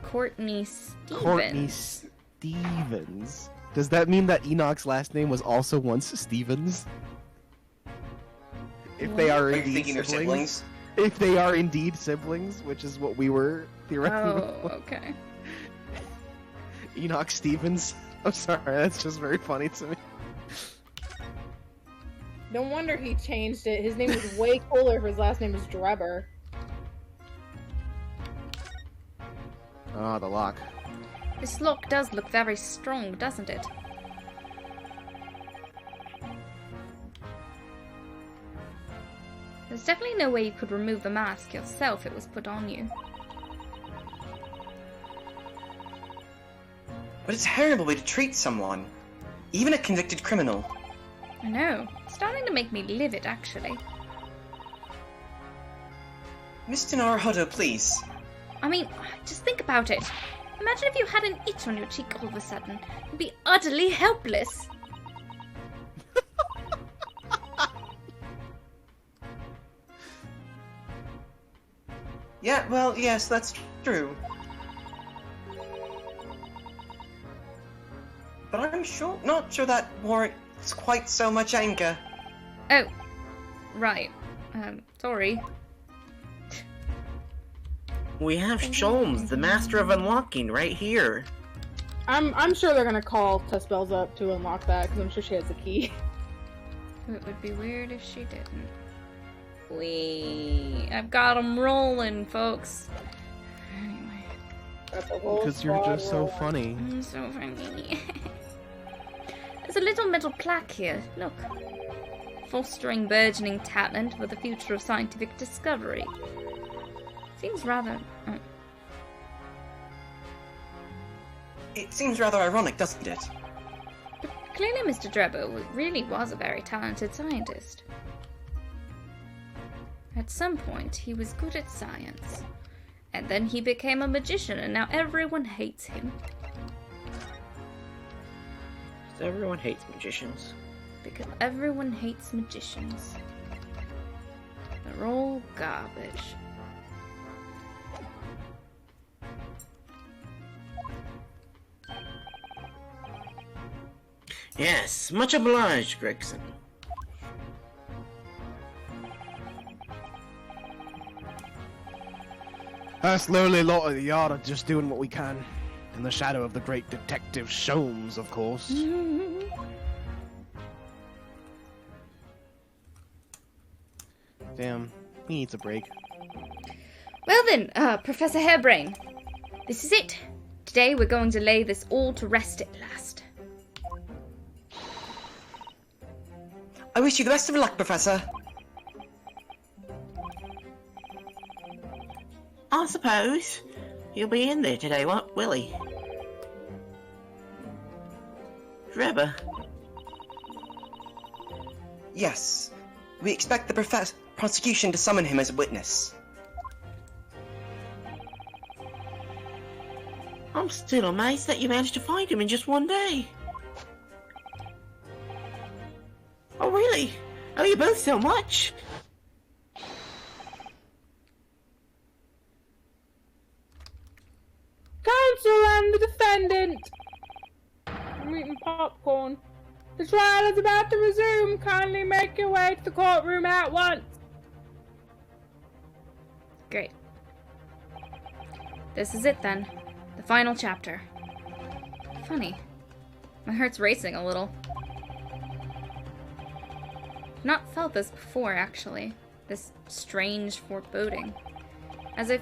Courtney Stevens. Courtney Stevens. Does that mean that Enoch's last name was also once Stevens? If they are Are you indeed thinking they're siblings? If they are indeed siblings, which is what we were theoretically. Oh, okay. Enoch Stevens. I'm sorry, that's just very funny to me. No wonder he changed it. His name was way cooler if his last name was Drebber. Ah, the lock. This lock does look very strong, doesn't it? There's definitely no way you could remove the mask yourself if it was put on you. But it's a terrible way to treat someone. Even a convicted criminal. I know. It's starting to make me livid, actually. Mr. Naruhodo, please. I mean, just think about it. Imagine if you had an itch on your cheek all of a sudden. You'd be utterly helpless. Yeah, well, yes, that's true. But I'm not sure that warrants quite so much anger. Oh, right. Sorry. We have Sholmes, the master of unlocking, right here. I'm sure they're gonna call Tespells up to unlock that, because I'm sure she has the key. It would be weird if she didn't. I've got them rolling, folks. Anyway. Because you're just so funny. I'm so funny. There's a little metal plaque here. Look. Fostering burgeoning talent for the future of scientific discovery. Seems rather... It seems rather ironic, doesn't it? But clearly Mr. Drebber really was a very talented scientist. At some point, he was good at science. And then he became a magician, and now everyone hates him. Everyone hates magicians. Because everyone hates magicians. They're all garbage. Yes, much obliged, Gregson. Us lowly lot of the yard are just doing what we can. In the shadow of the great detective Sholmes, of course. Damn, he needs a break. Well then, Professor Hairbrain. This is it. Today we're going to lay this all to rest at last. I wish you the best of luck, Professor. I suppose. He'll be in there today, won't will he? Drebber. Yes. We expect the prosecution to summon him as a witness. I'm still amazed that you managed to find him in just one day. Oh, really? Oh, you both so much? Counsel and the defendant! I'm eating popcorn. The trial is about to resume. Kindly make your way to the courtroom at once. Great. This is it then. The final chapter. Funny. My heart's racing a little. I've not felt this before, actually. This strange foreboding. As if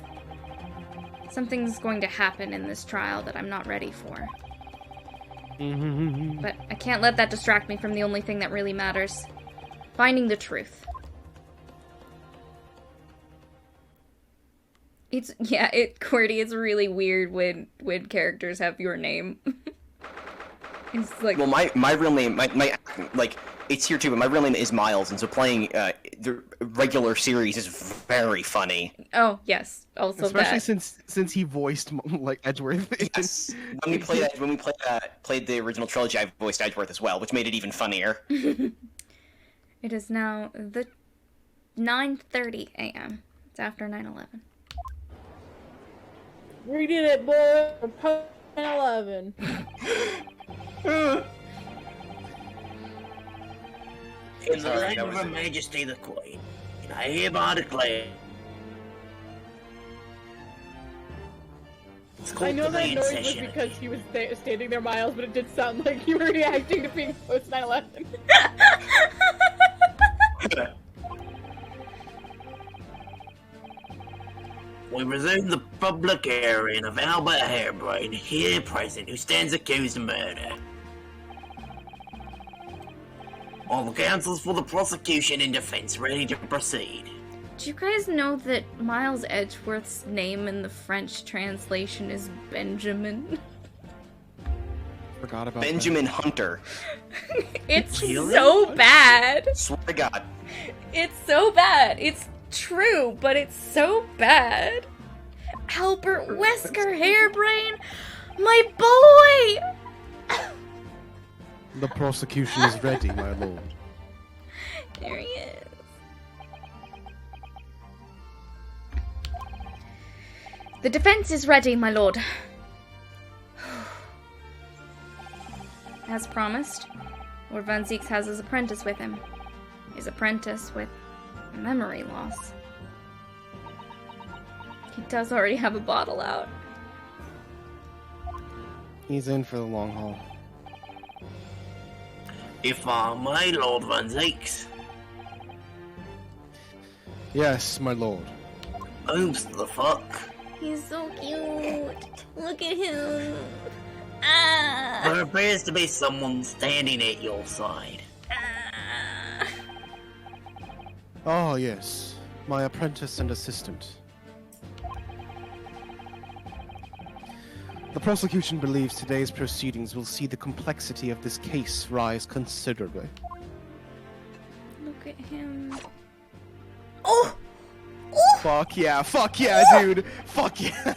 something's going to happen in this trial that I'm not ready for. But I can't let that distract me from the only thing that really matters. Finding the truth. Cordy, it's really weird when characters have your name. It's like, Well, my real name, my like, it's here too, but my real name is Miles, and so playing the regular series is very funny. oh yes, also Especially that. since he voiced like Edgeworth. Yes. When we played the original trilogy, I voiced Edgeworth as well, which made it even funnier. It is now the 9:30 a.m. It's after 9/11. We did it, boy. We're post 11. In the Sorry, name that of was Her it. Majesty the Queen, I hereby declare. It's I called know the that main noise was session. because she was standing there, Miles, but it did sound like you were reacting to being post 9/11. We resume the public hearing of Albert Harebrain, here present, who stands accused of murder. All the counsels for the prosecution and defense ready to proceed. Do you guys know that Miles Edgeworth's name in the French translation is Benjamin? Forgot about Benjamin Hunter. It's Really? so bad. Swear to God. It's so bad. It's true, but it's so bad. Albert Wesker Harebrain, my boy! that. The prosecution is ready, my lord. There he is. The defense is ready, my lord. As promised, Lord Van Zieks has his apprentice with him. His apprentice with memory loss. He does already have a bottle out. He's in for the long haul. If I may, Lord Van Zieks. Yes, my lord. Who's the fuck? He's so cute. Look at him. Ah. There appears to be someone standing at your side. Ah. Oh, yes. My apprentice and assistant. The prosecution believes today's proceedings will see the complexity of this case rise considerably. Look at him. Oh! Fuck yeah, dude! Fuck yeah!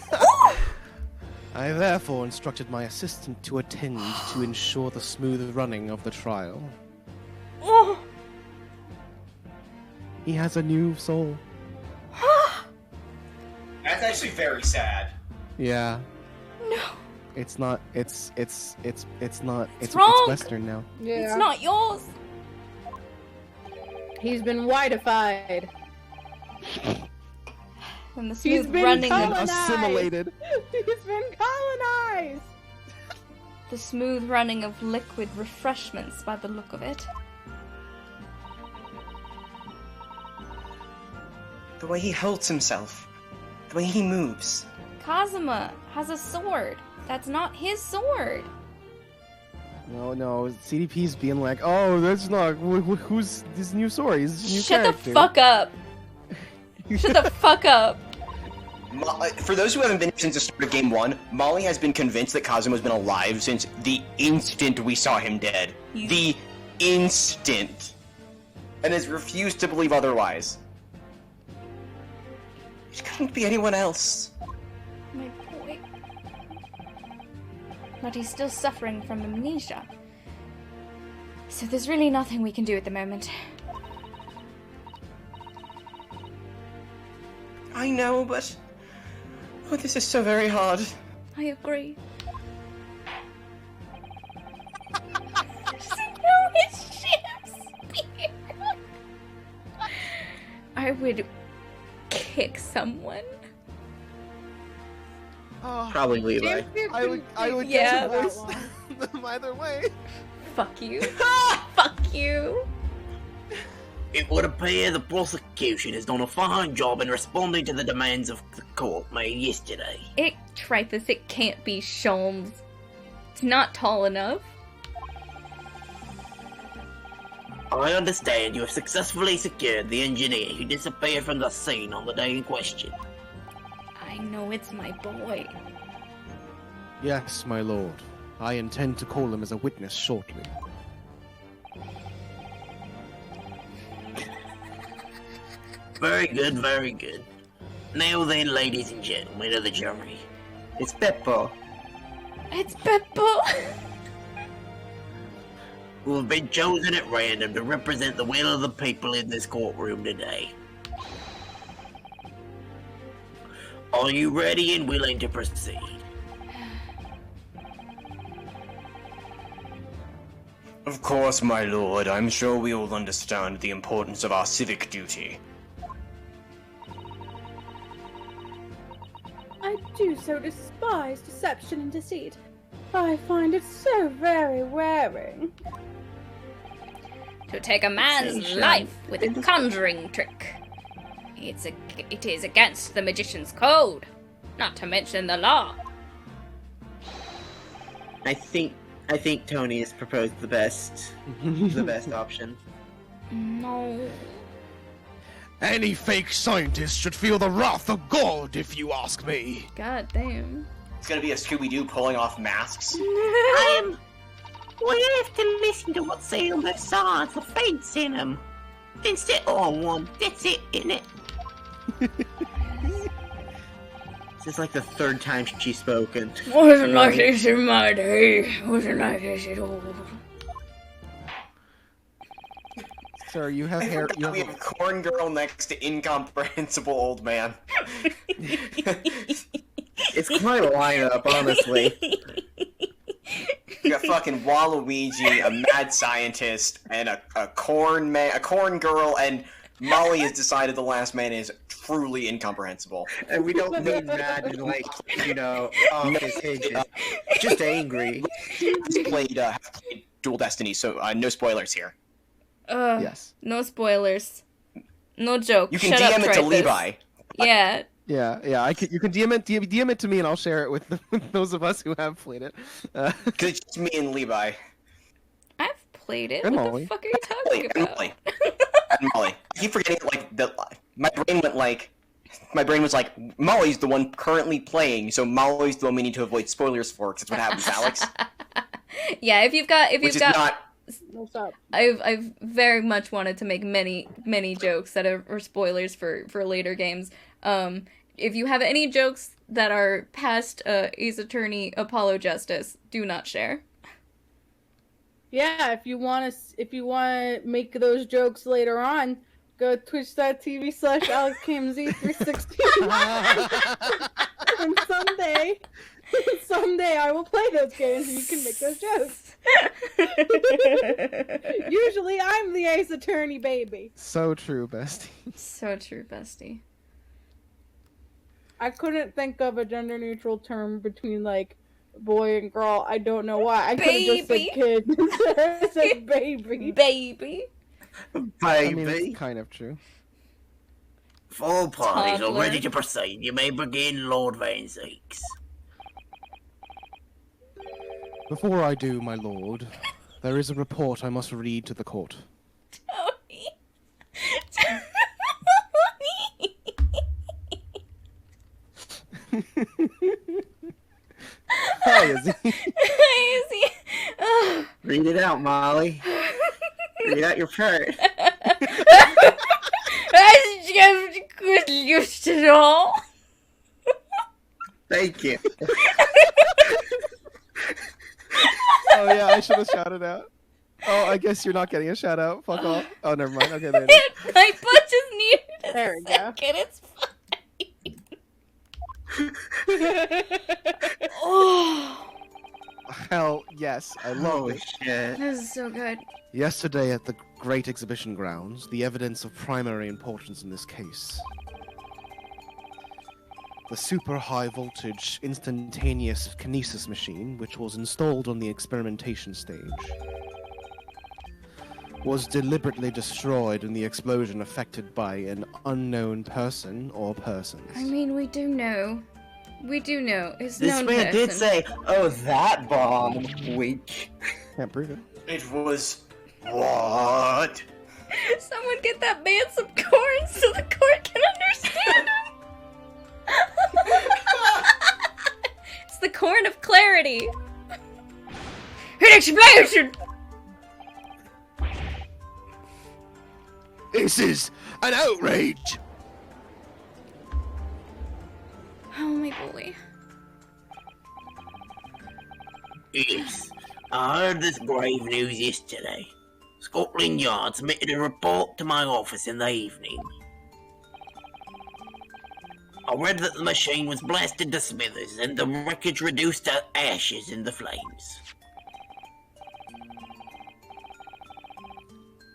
I therefore instructed my assistant to attend to ensure the smooth running of the trial. Oh! He has a new soul. That's actually very sad. Yeah. No, It's not, it's not, it's wrong. Western now. Yeah. it's not yours. He's been whiteified. And the He's smooth been running of colonized. Assimilated. He's been colonized. the smooth running of liquid refreshments by the look of it. The way he holds himself. The way he moves. Kazuma has a sword. That's not his sword. No, CDP's being like, oh, that's not, who's this new story? He's a new Shut character. the fuck up. Shut the fuck up. For those who haven't been here since the start of Game 1, Molly has been convinced that Kazuma's been alive since the instant we saw him dead. The instant. And has refused to believe otherwise. It couldn't be anyone else. My boy. But he's still suffering from amnesia. So there's really nothing we can do at the moment. I know, but... Oh, this is so very hard. I agree. No, it's Shakespeare. I would kick someone. Oh, Probably Levi. I would Yeah. get to voice them either way. Fuck you. Fuck you. It would appear the prosecution has done a fine job in responding to the demands of the court made yesterday. Trifus, it can't be Sholmes. It's not tall enough. I understand you have successfully secured the engineer who disappeared from the scene on the day in question. I I know it's my boy. Yes, my lord. I intend to call him as a witness shortly. Very good, very good. Now then, ladies and gentlemen of the jury, it's Beppo, It's Beppo. who have been chosen at random to represent the will of the people in this courtroom today. Are you ready and willing to proceed? Of course, my lord. I'm sure we all understand the importance of our civic duty. I do so despise deception and deceit. I find it so very wearing. To take a man's Sensation. life with a conjuring trick. It is against the magician's code, not to mention the law. I think Tony has proposed the best option. No. Any fake scientist should feel the wrath of God, if you ask me. God damn. It's gonna be a Scooby-Doo pulling off masks. We have to listen to what Sailor saw the fates in him. Instead, one. That's it, isn't it? This is like the third time she's spoken. Wasn't like this in my day. Wasn't like this at all. Sir, you have hair. You We have have Corn Girl next to incomprehensible old man. It's quite a lineup, honestly. You got fucking Waluigi, a mad scientist, and a corn man, a corn girl, and Molly has decided the last man is truly incomprehensible. And we don't mean mad and like, off his hinges. Just angry. Have played Dual Destiny, so no spoilers here. yes. No spoilers. No joke. You can Shut DM up, it to Tritus. Levi. Yeah. Yeah. You can DM it to me, and I'll share it with those of us who have played it. Because it's just me and Levi. I've played it. And What Molly. the fuck are you talking And about? Molly. And Molly. I keep forgetting, my brain was like, Molly's the one currently playing, so Molly's the one we need to avoid spoilers for, because that's what happens, Alex. Yeah, if you've got Which is not... What's up? I've very much wanted to make many jokes that are spoilers for later games. If you have any jokes that are past Ace Attorney Apollo Justice, do not share. Yeah, if you want to make those jokes later on, go to twitch.tv/AlexKMZ316. And someday I will play those games and you can make those jokes. Usually I'm the Ace Attorney baby. So true, bestie. So true, bestie. I couldn't think of a gender neutral term between like boy and girl. I don't know why. I could have just said Baby. kid. I said baby. Baby. I mean, it's kind of true. If all parties are Toddler. ready to proceed, you may begin, Lord Van Zeeks. Before I do, my lord, there is a report I must read to the court. Tony. Hi, Izzy. Easy. Oh. Read it out, Molly. Read out your part. I just good used to it all. Thank you. Oh yeah, I should have shouted out. Oh, I guess you're not getting a shout out. Fuck off. Oh, never mind. Okay, there it is. My butt just needed a There we go. second. It's fine. Oh, Hell yes, I love Holy it. shit. this is so good. Yesterday at the Great Exhibition Grounds, the evidence of primary importance in this case. The super high voltage instantaneous kinesis machine, which was installed on the experimentation stage, was deliberately destroyed in the explosion affected by an unknown person or persons. I mean, we do know. We do know. It's This known man did person. say, oh, that bomb. Weak. Can't prove it. It was... What? Someone get that man some corn so the court can understand him. It's the corn of clarity. An explosion! This is an outrage! Oh my boy. Yes, I heard this grave news yesterday. Scotland Yard submitted a report to my office in the evening. I read that the machine was blasted to smithers and the wreckage reduced to ashes in the flames.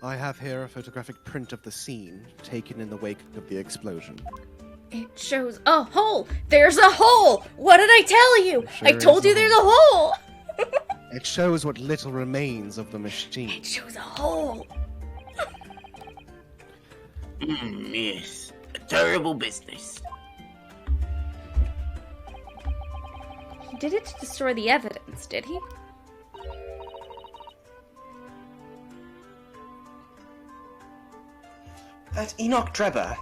I have here a photographic print of the scene taken in the wake of the explosion. It shows a hole! There's a hole! What did I tell you? Sure I told is you a there's a hole! It shows what little remains of the machine. It shows a hole! Yes. A terrible business. He did it to destroy the evidence, did he? That's Enoch Drebber.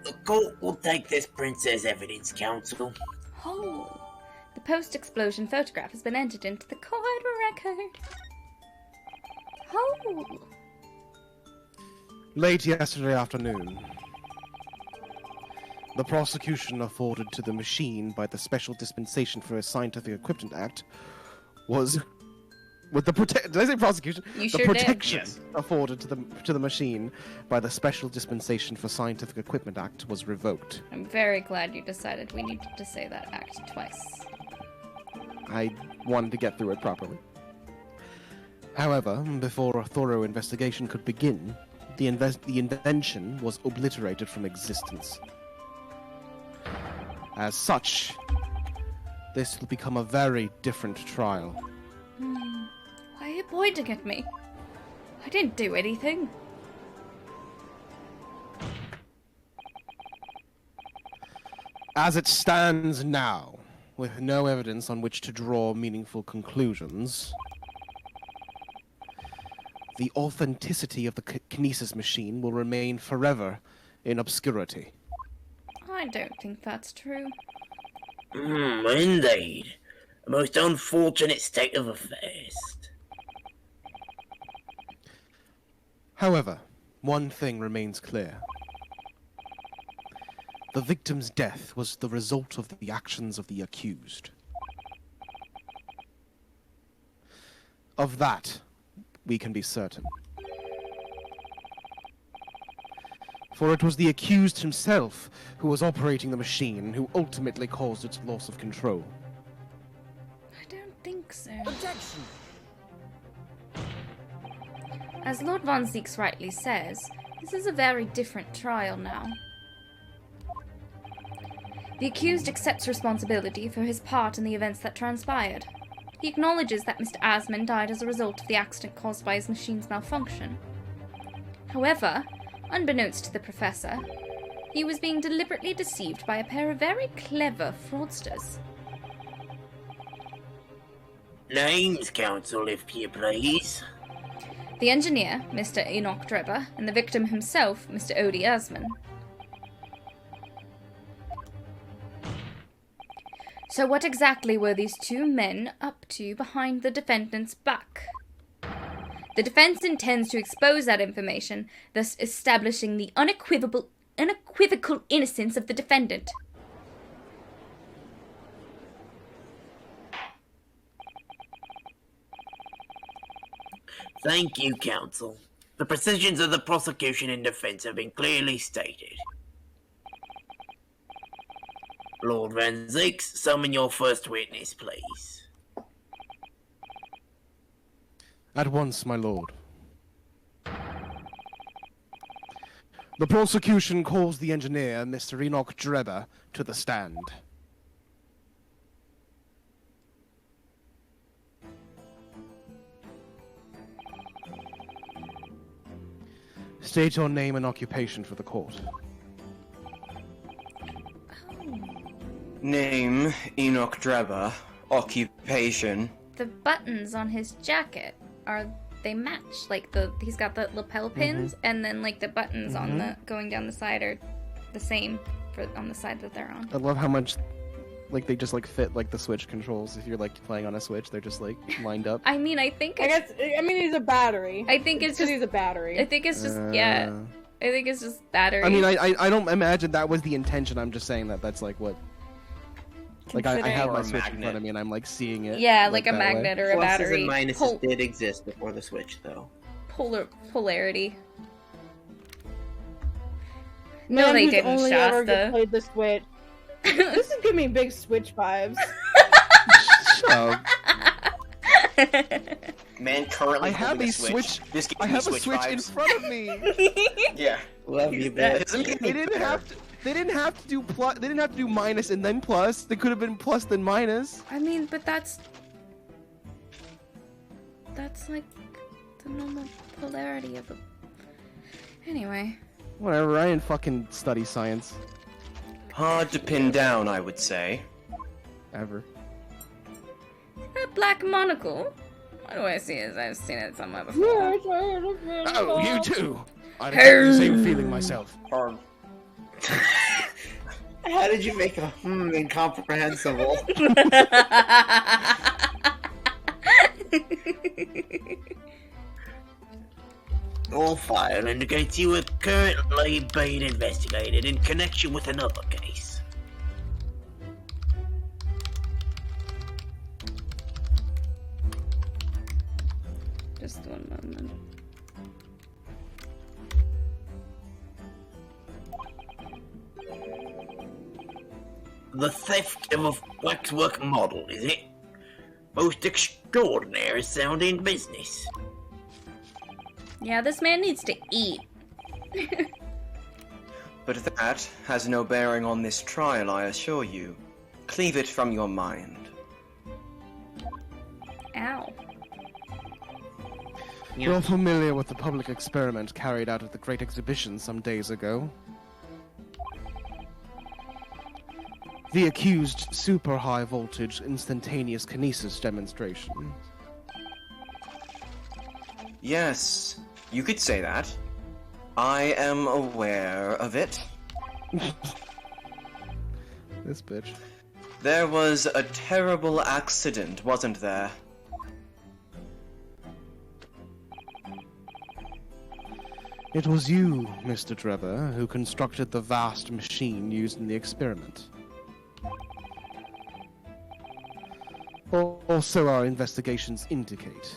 The court will take this print as evidence, counsel. Hole. The post-explosion photograph has been entered into the court record. Hole. Late yesterday afternoon, the prosecution afforded to the machine by the Special Dispensation for a Scientific Equipment Act was, with the did I say prosecution? You The sure did. protection Yes. afforded to the machine by the Special Dispensation for Scientific Equipment Act was revoked. I'm very glad you decided we needed to say that act twice. I wanted to get through it properly. However, before a thorough investigation could begin, the invention was obliterated from existence. As such, this will become a very different trial. Why are you pointing at me? I didn't do anything. As it stands now, with no evidence on which to draw meaningful conclusions, the authenticity of the kinesis machine will remain forever in obscurity. I don't think that's true. Indeed. A most unfortunate state of affairs. However, one thing remains clear. The victim's death was the result of the actions of the accused. Of that, we can be certain. For it was the accused himself who was operating the machine who ultimately caused its loss of control. I don't think so. Objection! As Lord Von Zeeks rightly says, this is a very different trial now. The accused accepts responsibility for his part in the events that transpired. He acknowledges that Mr. Asman died as a result of the accident caused by his machine's malfunction. However, unbeknownst to the Professor, he was being deliberately deceived by a pair of very clever fraudsters. Names, counsel, if you please. The engineer, Mr. Enoch Drebber, and the victim himself, Mr. Odie Asman. So what exactly were these two men up to behind the defendant's back? The defense intends to expose that information, thus establishing the unequivocal innocence of the defendant. Thank you, counsel. The positions of the prosecution and defense have been clearly stated. Lord Van Zeeks, summon your first witness, please. At once, my lord. The prosecution calls the engineer, Mr. Enoch Drebber, to the stand. State your name and occupation for the court. Name, Enoch Drebber. Occupation. The buttons on his jacket are they match. Like he's got the lapel pins, and then like the buttons on the going down the side are the same on the side that they're on. I love how much like they just like fit like the Switch controls. If you're like playing on a Switch, they're just like lined up. I mean, I think he's a battery. I think it's just he's a battery. I think it's just yeah. I think it's just battery. I mean, I don't imagine that was the intention. I'm just saying that's like what. Like I have Or my a Switch in magnet. front of me and I'm like seeing it. yeah, like a that magnet way. or a Pluses battery. and minuses did exist before the Switch, though. Polarity. Man No, they who's didn't, only ever Shasta. played the Switch. This is giving me big Switch vibes. So, Man currently I have holding a a Switch. Switch. This gives I me have a Switch Switch vibes. in front of me. Yeah. Love you, that- bitch. They didn't have to. They didn't have to do plus. They didn't have to do minus and then plus. They could have been plus then minus. I mean, but that's like the normal polarity of a. Anyway, Whatever. I didn't fucking study science Hard to pin down, I would say. ever. that black monocle. Why do I see it? I've seen it somewhere before. Oh, you too. I had the same feeling myself. Or How did you make a incomprehensible? All file indicates you are currently being investigated in connection with another case. Just one moment. The theft of a waxwork model, is it? Most extraordinary sounding business. Yeah, this man needs to eat. But that has no bearing on this trial, I assure you. Cleave it from your mind. Ow. You're familiar with the public experiment carried out at the Great Exhibition some days ago. The accused super high voltage instantaneous kinesis demonstration. Yes, you could say that. I am aware of it. This bitch. There was a terrible accident, wasn't there? It was you, Mr. Trevor, who constructed the vast machine used in the experiment. Also, our investigations indicate.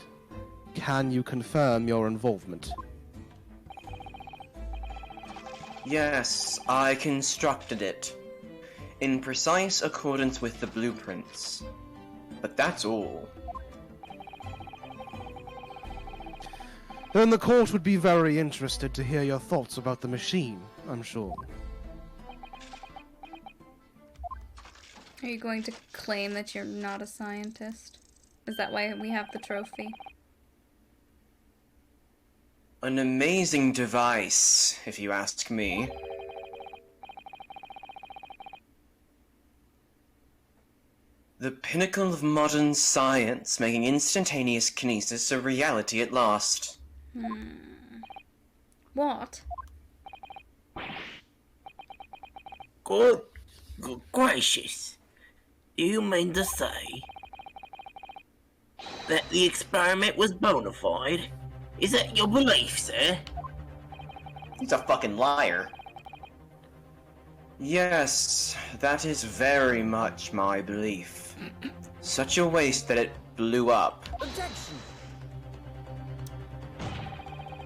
Can you confirm your involvement? Yes, I constructed it. In precise accordance with the blueprints. But that's all. Then the court would be very interested to hear your thoughts about the machine, I'm sure. Are you going to claim that you're not a scientist? Is that why we have the trophy? An amazing device, if you ask me. The pinnacle of modern science, making instantaneous kinesis a reality at last. What? Good gracious. Do you mean to say that the experiment was bona fide? Is that your belief, sir? He's a fucking liar. Yes, that is very much my belief. Such a waste that it blew up.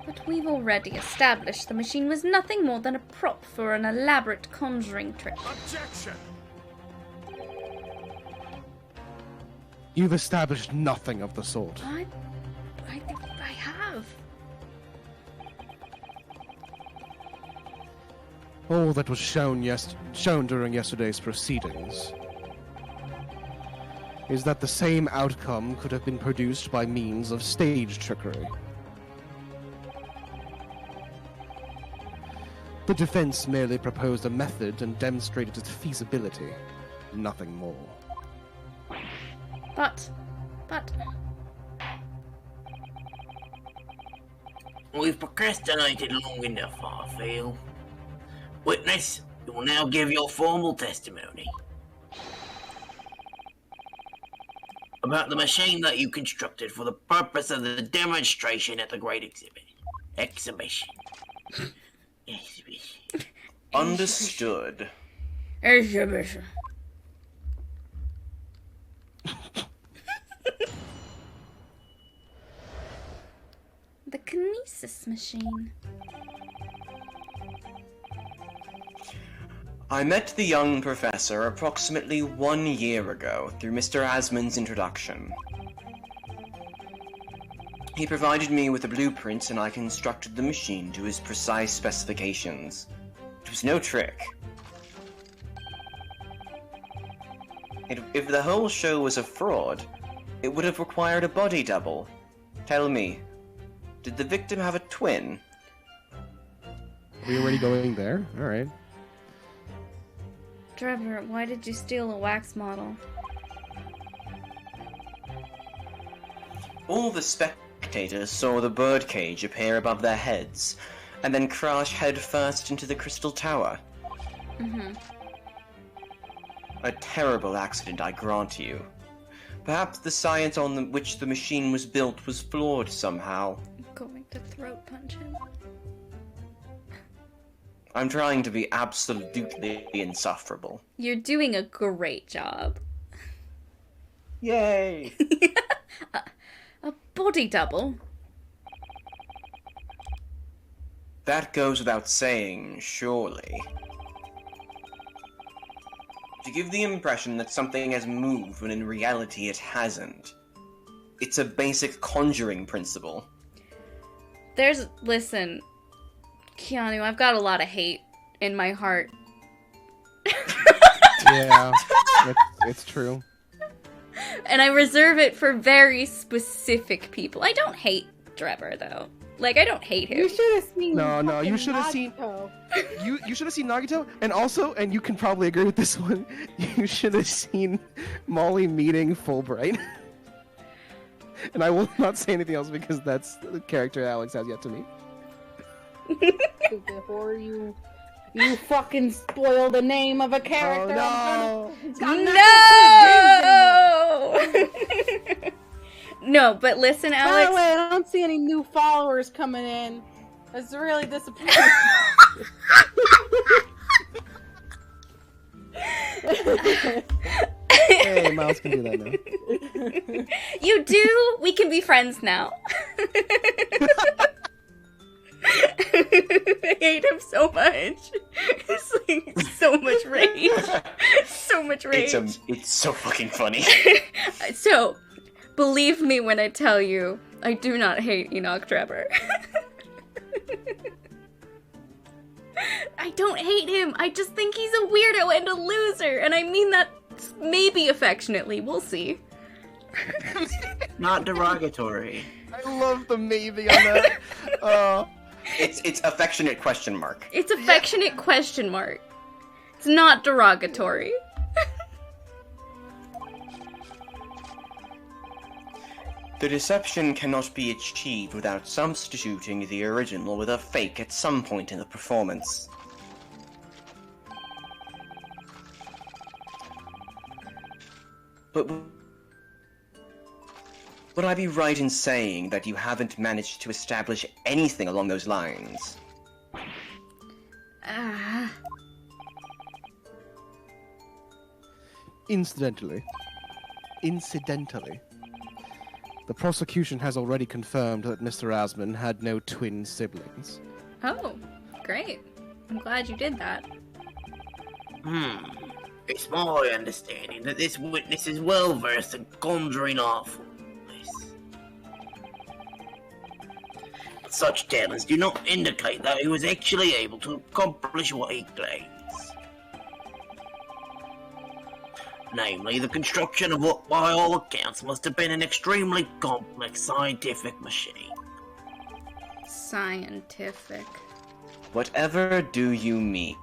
But we've already established the machine was nothing more than a prop for an elaborate conjuring trick. You've established nothing of the sort. I think I have. All that was shown during yesterday's proceedings is that the same outcome could have been produced by means of stage trickery. The defense merely proposed a method and demonstrated its feasibility, nothing more. But... We've procrastinated long enough, I feel. Witness, you will now give your formal testimony. About the machine that you constructed for the purpose of the demonstration at the Great Exhibition. Understood. Exhibition. The kinesis machine. I met the young professor approximately 1 year ago through Mr. Asmund's introduction. He provided me with a blueprint and I constructed the machine to his precise specifications. It was no trick. If the whole show was a fraud, it would have required a body double. Tell me, did the victim have a twin? Are we already going there? Alright. Trevor, why did you steal a wax model? All the spectators saw the birdcage appear above their heads, and then crash headfirst into the crystal tower. Mm-hmm. A terrible accident, I grant you. Perhaps the science on which the machine was built was flawed somehow. I'm going to throat punch him. I'm trying to be absolutely insufferable. You're doing a great job. Yay! A body double? That goes without saying, surely. To give the impression that something has moved when in reality it hasn't. It's a basic conjuring principle. Listen, Keanu, I've got a lot of hate in my heart. Yeah, it's true. And I reserve it for very specific people. I don't hate Trevor, though. Like, I don't hate him. You should have seen. No, you should have seen. Nagito. You should have seen Nagito, and also, and you can probably agree with this one, you should have seen Molly meeting Fulbright. And I will not say anything else because that's the character Alex has yet to meet. Before you fucking spoil the name of a character. Oh, No! No, but listen, By Alex. the way, I don't see any new followers coming in. That's really disappointing. Hey, Miles can do that now. You do? We can be friends now. I hate him so much. It's like so much rage. So much rage. It's so fucking funny. So, believe me when I tell you, I do not hate Enoch Trevor. I don't hate him. I just think he's a weirdo and a loser. And I mean that maybe affectionately. We'll see. Not derogatory. I love the maybe on that. It's affectionate question mark. It's affectionate question mark. It's not derogatory. The deception cannot be achieved without substituting the original with a fake at some point in the performance. But would I be right in saying that you haven't managed to establish anything along those lines? Incidentally, the prosecution has already confirmed that Mr. Asmund had no twin siblings. Oh, great. I'm glad you did that. It's my understanding that this witness is well versed in conjuring awfulness. Such talents do not indicate that he was actually able to accomplish what he claims. Namely, the construction of what, by all accounts, must have been an extremely complex scientific machine. Scientific. Whatever do you mean?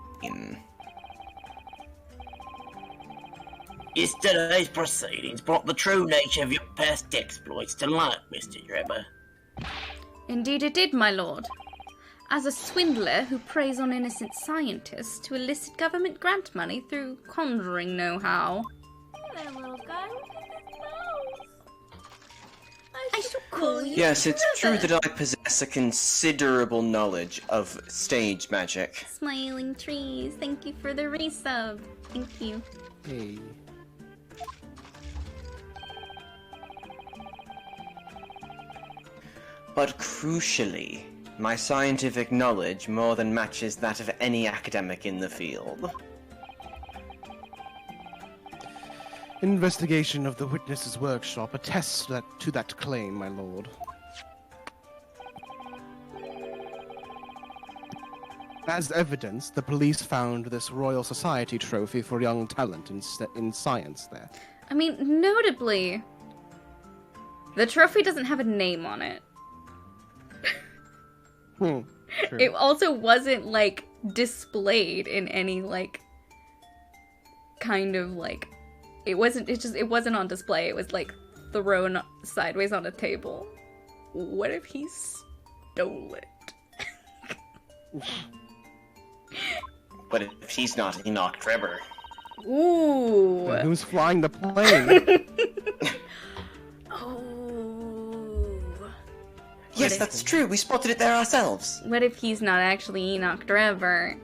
Yesterday's proceedings brought the true nature of your past exploits to light, Mr. Trevor. Indeed it did, my lord. As a swindler who preys on innocent scientists to elicit government grant money through conjuring know-how. There, little guy, look at his nose. I shall call you Yes, it's true Trevor. that I possess a considerable knowledge of stage magic. Smiling trees, thank you for the resub. Thank you. Hey. But crucially, my scientific knowledge more than matches that of any academic in the field. Investigation of the witness's workshop attests to that claim, my lord. As evidence, the police found this Royal Society trophy for young talent in science there. I mean, notably, the trophy doesn't have a name on it. True. It also wasn't, like, displayed in any, like, kind of, like... It wasn't on display. It was, like, thrown sideways on a table. What if he stole it? But if he's not Enoch Trevor. Ooh! And who's flying the plane? Oh. Yes, if- that's true. We spotted it there ourselves. What if he's not actually Enoch Trevor?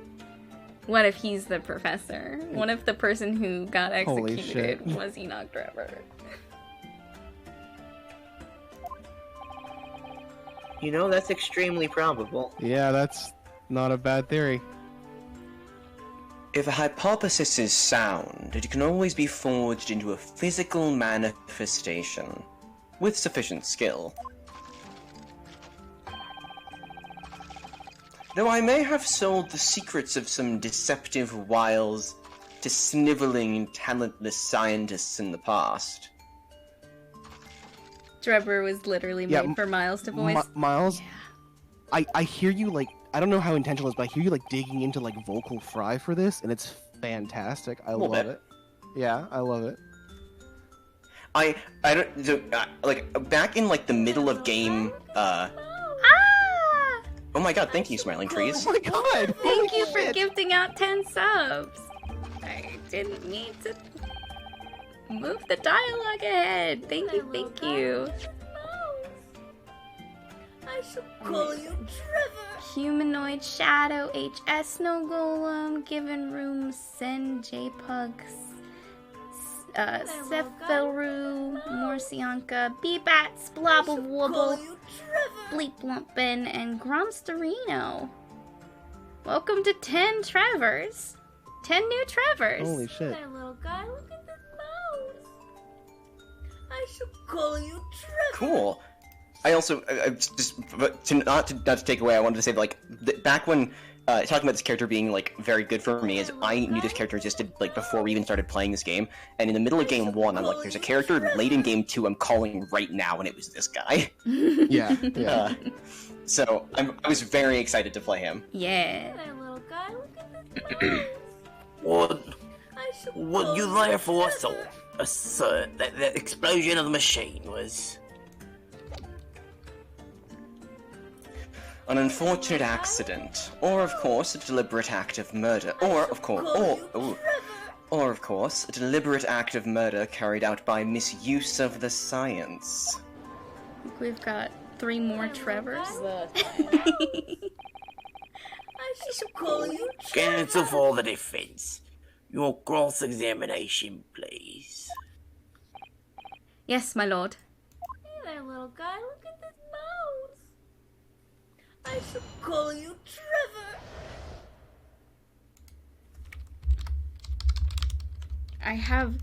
What if he's the professor? What if the person who got Holy executed shit. was Enoch Trevor? You know, that's extremely probable. Yeah, that's not a bad theory. If a hypothesis is sound, it can always be forged into a physical manifestation, with sufficient skill. Though I may have sold the secrets of some deceptive wiles to sniveling, talentless scientists in the past. Trevor was literally Yeah, made for Miles to voice. Miles, I hear you, like, I don't know how intentional it is, but I hear you, like, digging into, like, vocal fry for this, and it's fantastic. I Little love bit. it. Yeah, I love it. I don't, so, like, back in, like, the middle of game, Ah! oh my god, thank you, Smiling Trees. Oh my god! Thank you holy for shit. gifting out 10 subs. I didn't mean to move the dialogue ahead. Thank you, thank you. I shall call you Trevor. Humanoid Shadow, HS Snow Golem, Given Room, Sen JPugs, Sephiru, Morsianka, Beebats, Blobble Call Wobble, you Trevor. Bleep Lumpin, and Gromsterino. Welcome to 10 Trevors. 10 new Trevors. Holy shit. There, little guy, look at this nose. I shall call you Trevor. Cool. I also, just, but not to take away, I wanted to say, like, back when, talking about this character being, like, very good for me, is I knew this character existed, like, before we even started playing this game, and in the middle of game 1, I'm like, there's a character late in game 2 I'm calling right now, and it was this guy. Yeah, yeah. So, I was very excited to play him. Yeah. There, little guy, look at this nose. What I shall would call you therefore thought, assert that the explosion of the machine was... An unfortunate accident, or of course, a deliberate act of murder, or of course, or of course, a deliberate act of murder carried out by misuse of the science. We've got 3 more Trevors. I shall call you Trevor. Cancel for the defense. Your cross-examination, please. Yes, my lord. Hey there, little guy, look at this nose. I shall call you Trevor. I have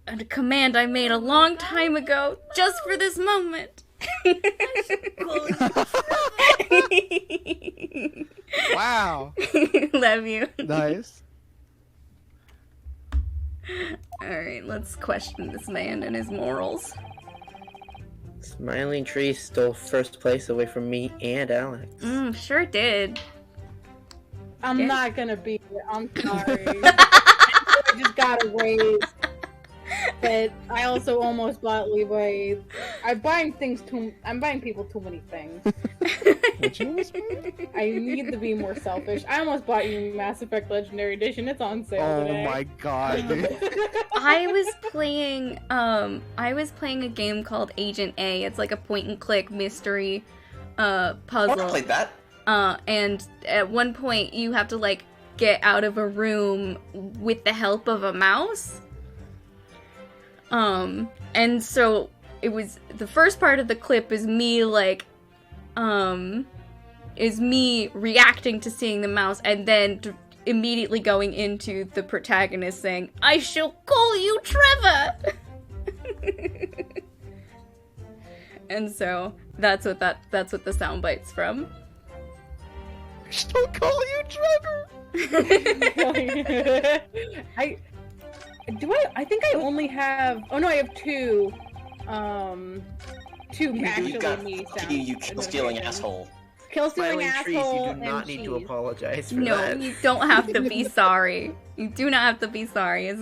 a command I made a long time ago, just for this moment. Call you Wow. Love you. Nice. Alright, let's question this man and his morals. Smiling Tree stole first place away from me and Alex. Sure did. I'm Yeah. not gonna be here. I'm sorry. I just got a raise. But I also almost bought Leeway. I'm buying people too many things. What you almost I need to be more selfish. I almost bought you Mass Effect Legendary Edition. It's on sale Oh today. my god, dude. I was playing a game called Agent A. It's like a point and click mystery Oh, puzzle. I played that. And at one point you have to like get out of a room with the help of a mouse. And so it was the first part of the clip is me like reacting to seeing the mouse and then immediately going into the protagonist saying, "I shall call you Trevor." And so that's what the soundbite's from. She'll call you Trevor. I think I only have. Oh no, I have two. Two You actually got me sounds. you kill stealing asshole. Kill stealing Smiling trees, asshole you do not and need to cheese. apologize for No, that. you don't have to be sorry. You do not have to be sorry. It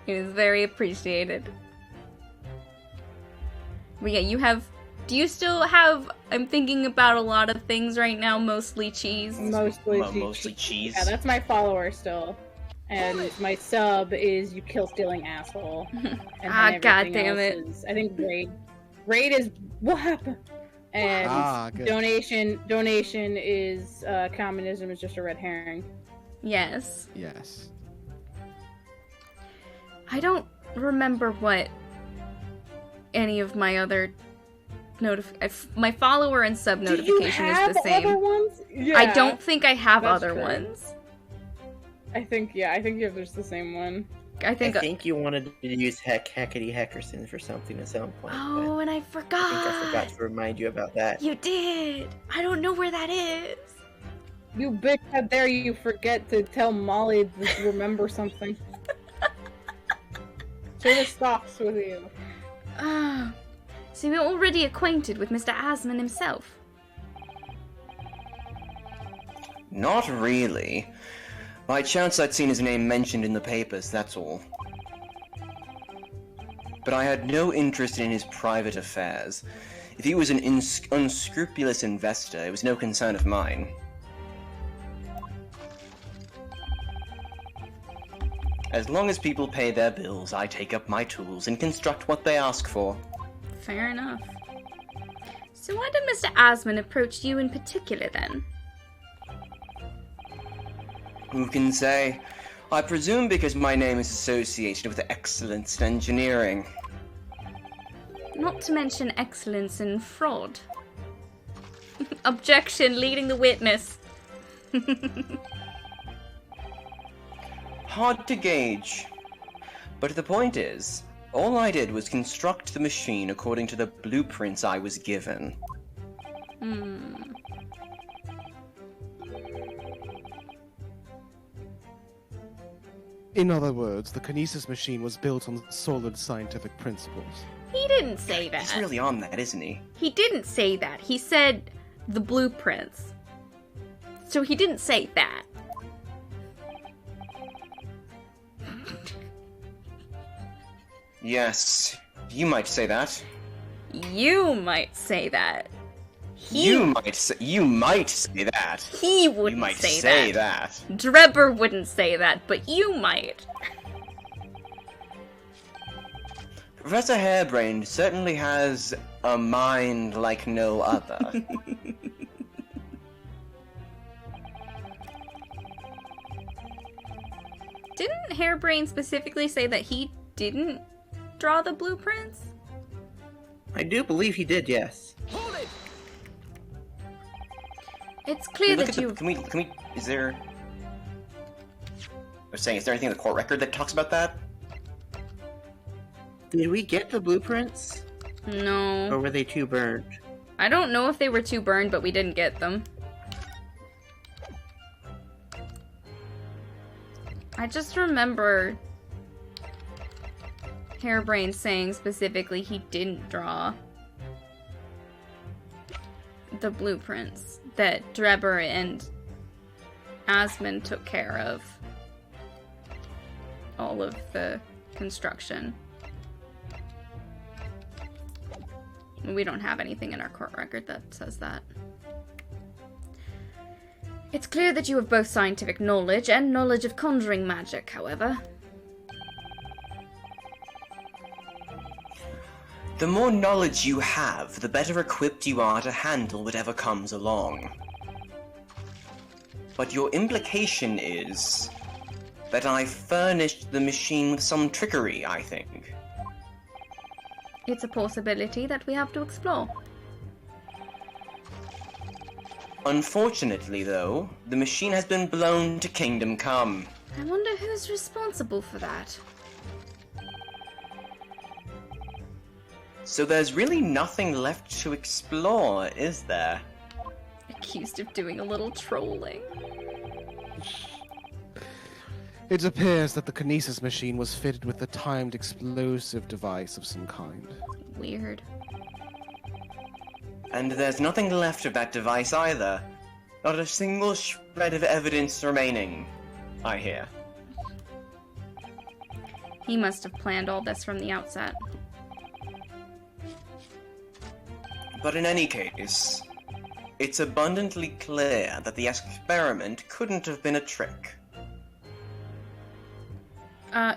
is very appreciated. But yeah, do you still have, I'm thinking about a lot of things right now, mostly cheese. Mostly cheese. Yeah, that's my follower still. And my sub is you kill stealing asshole. And then God everything damn else it. is, I think raid is what happened. And Good. donation is communism is just a red herring. Yes. Yes. I don't remember what any of my other my follower and sub notification is the same. Other ones? Yeah. I don't think I have That's other true. ones. I think you have just the same one. I I think. think you wanted to use Hackety Hackerson for something at some point. Oh, and I but forgot. I think I forgot to remind you about that. You did. I don't know where that is. You bitch, how dare you forget to tell Molly to remember something. Sort of stops with you. Ah. So you're already acquainted with Mr. Asman himself? Not really. By chance I'd seen his name mentioned in the papers, that's all. But I had no interest in his private affairs. If he was an unscrupulous investor, it was no concern of mine. As long as people pay their bills, I take up my tools and construct what they ask for. Fair enough. So why did Mr. Asman approach you in particular then? Who can say? I presume because my name is associated with excellence in engineering. Not to mention excellence in fraud. Objection, leading the witness. Hard to gauge. But the point is, all I did was construct the machine according to the blueprints I was given. In other words, the kinesis machine was built on solid scientific principles. He didn't say that. He's really on that, isn't he? He didn't say that. He said the blueprints. So he didn't say that. Yes, you might say that. You might say that. You might say that. He wouldn't You might say that. Drebber wouldn't say that, but you might. Professor Harebrained certainly has a mind like no other. Didn't Harebrain specifically say that he didn't draw the blueprints? I do believe he did, yes. It's clear Look that at you... Can we, is there... I was saying, is there anything in the court record that talks about that? Did we get the blueprints? No. Or were they too burned? I don't know if they were too burned, but we didn't get them. I just remember Harebrain saying specifically he didn't draw the blueprints, that Drebber and Asman took care of all of the construction. We don't have anything in our court record that says that. It's clear that you have both scientific knowledge and knowledge of conjuring magic, however. The more knowledge you have, the better equipped you are to handle whatever comes along. But your implication is that I furnished the machine with some trickery, I think. It's a possibility that we have to explore. Unfortunately, though, the machine has been blown to Kingdom Come. I wonder who's responsible for that. So there's really nothing left to explore, is there? Accused of doing a little trolling. It appears that the kinesis machine was fitted with a timed explosive device of some kind. Weird. And there's nothing left of that device either. Not a single shred of evidence remaining, I hear. He must have planned all this from the outset. But in any case, it's abundantly clear that the experiment couldn't have been a trick.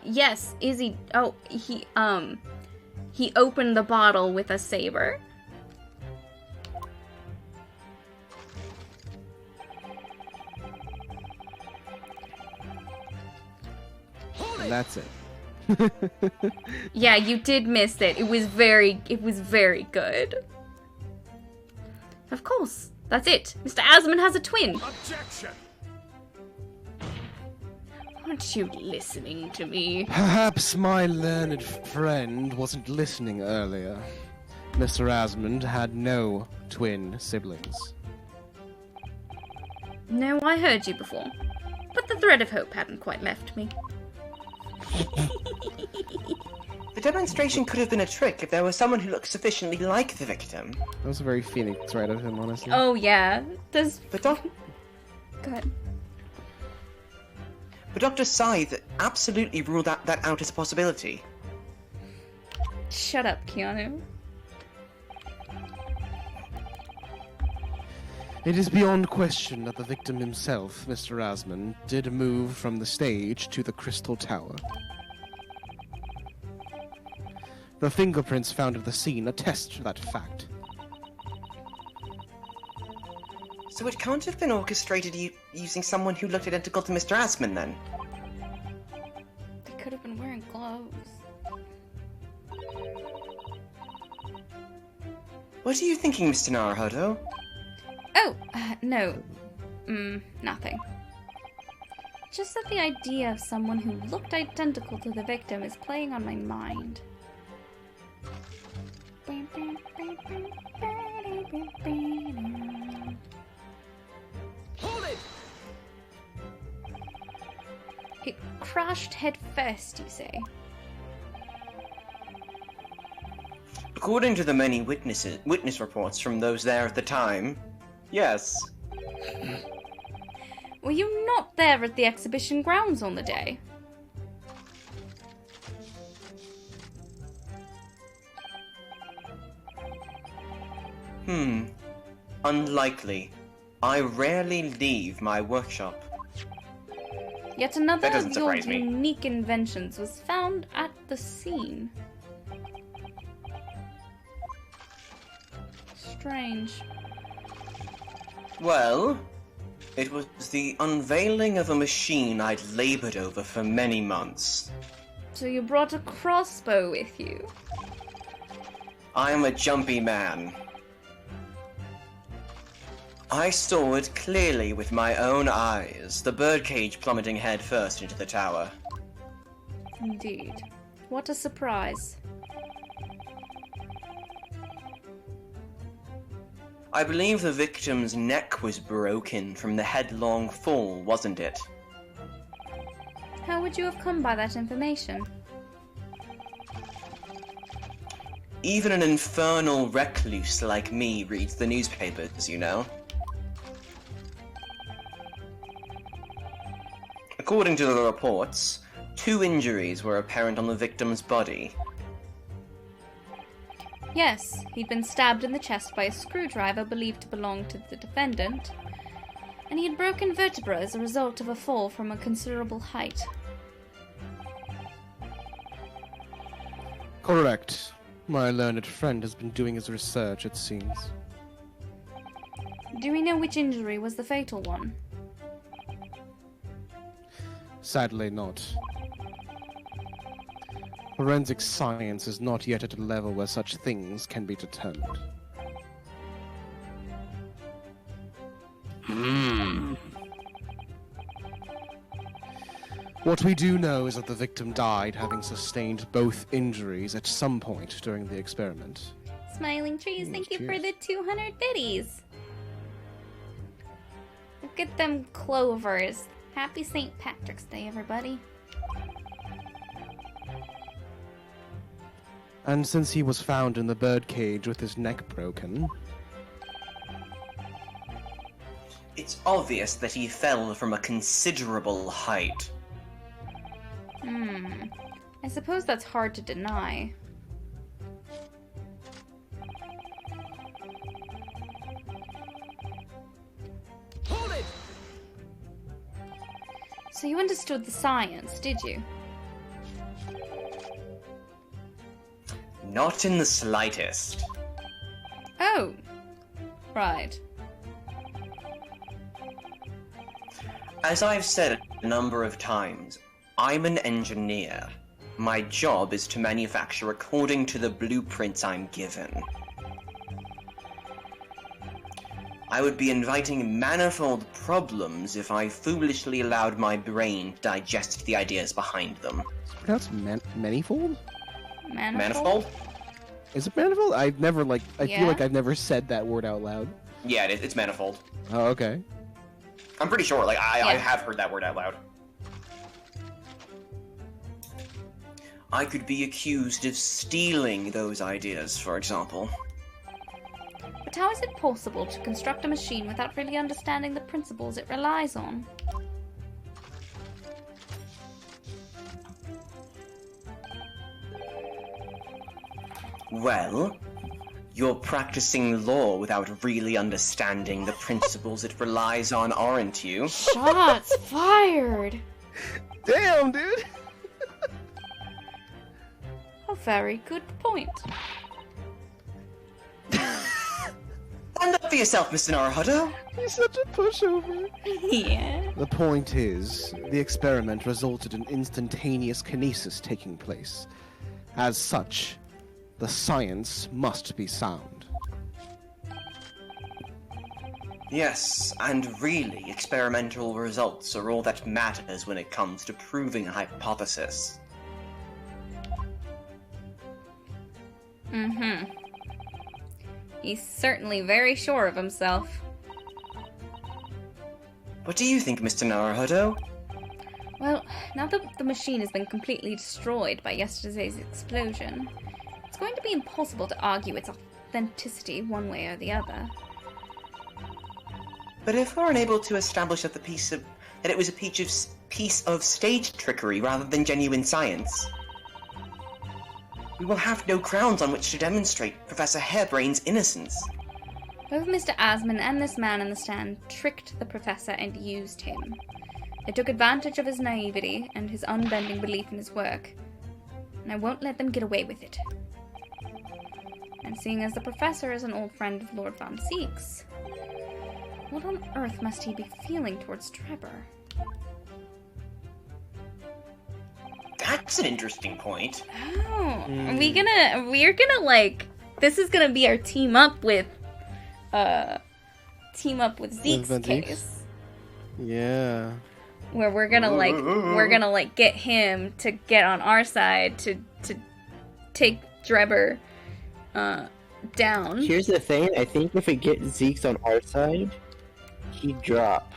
Yes, Izzy. Oh, he opened the bottle with a saber. And that's it. Yeah, you did miss it. It was very good. Of course. That's it. Mr. Asmund has a twin. Objection! Aren't you listening to me? Perhaps my learned friend wasn't listening earlier. Mr. Asmund had no twin siblings. No, I heard you before. But the thread of hope hadn't quite left me. The demonstration could have been a trick if there was someone who looked sufficiently like the victim. That was a very Phoenix right of him, honestly. Oh, yeah. Does... But Go ahead. Dr. Scythe absolutely ruled that out as a possibility. Shut up, Keanu. It is beyond question that the victim himself, Mr. Asmund, did move from the stage to the Crystal Tower. The fingerprints found at the scene attest to that fact. So it can't have been orchestrated using someone who looked identical to Mr. Asmund, then? They could have been wearing gloves. What are you thinking, Mr. Naruhodo? Oh, no. Nothing. Just that the idea of someone who looked identical to the victim is playing on my mind. Hold it! It crashed head first, you say? According to the many witness reports from those there at the time, yes. Were you not there at the exhibition grounds on the day? Unlikely. I rarely leave my workshop. Yet another That doesn't of your surprise me. unique inventions was found at the scene. Strange. Well, it was the unveiling of a machine I'd labored over for many months. So you brought a crossbow with you? I am a jumpy man. I saw it clearly with my own eyes, the birdcage plummeting headfirst into the tower. Indeed. What a surprise. I believe the victim's neck was broken from the headlong fall, wasn't it? How would you have come by that information? Even an infernal recluse like me reads the newspapers, you know. According to the reports, 2 injuries were apparent on the victim's body. Yes, he'd been stabbed in the chest by a screwdriver believed to belong to the defendant, and he had broken vertebra as a result of a fall from a considerable height. Correct. My learned friend has been doing his research, it seems. Do we know which injury was the fatal one? Sadly not. Forensic science is not yet at a level where such things can be determined. What we do know is that the victim died having sustained both injuries at some point during the experiment. Smiling trees, thank you for cheers. the 200 biddies. Look at them clovers. Happy St. Patrick's Day, everybody. And since he was found in the birdcage with his neck broken, It's obvious that he fell from a considerable height. I suppose that's hard to deny. Hold it! So you understood the science, did you? Not in the slightest. Oh. Right. As I've said a number of times, I'm an engineer. My job is to manufacture according to the blueprints I'm given. I would be inviting manifold problems if I foolishly allowed my brain to digest the ideas behind them. it's pronounced manifold? Manifold? Is it manifold? I've never, I Yeah. feel like I've never said that word out loud. Yeah, it's manifold. Oh, okay. I'm pretty sure, I Yeah. have heard that word out loud. I could be accused of stealing those ideas, for example. But how is it possible to construct a machine without really understanding the principles it relies on? Well, you're practicing law without really understanding the principles it relies on, aren't you? Shots fired! Damn, dude! A very good point. Stand up for yourself, Mr. Naruhodo! He's such a pushover. Yeah. The point is, the experiment resulted in instantaneous kinesis taking place. As such, the science must be sound. Yes, and really, experimental results are all that matters when it comes to proving a hypothesis. Mm-hmm. He's certainly very sure of himself. What do you think, Mr. Naruhodo? Well, now that the machine has been completely destroyed by yesterday's explosion, it's going to be impossible to argue its authenticity one way or the other. But if we're unable to establish that it was a piece of stage trickery rather than genuine science, we will have no grounds on which to demonstrate Professor Harebrain's innocence. Both Mr. Asman and this man in the stand tricked the professor and used him. They took advantage of his naivety and his unbending belief in his work, and I won't let them get away with it. And seeing as the professor is an old friend of Lord Von Seeks, what on earth must he be feeling towards Trevor? That's an interesting point. Oh, we're gonna this is gonna be our team up with Zeke's Von Zeke's? case. Yeah. Where we're gonna get him to get on our side to take Trevor down. Here's the thing, I think if it gets Zeke's on our side, he'd drop.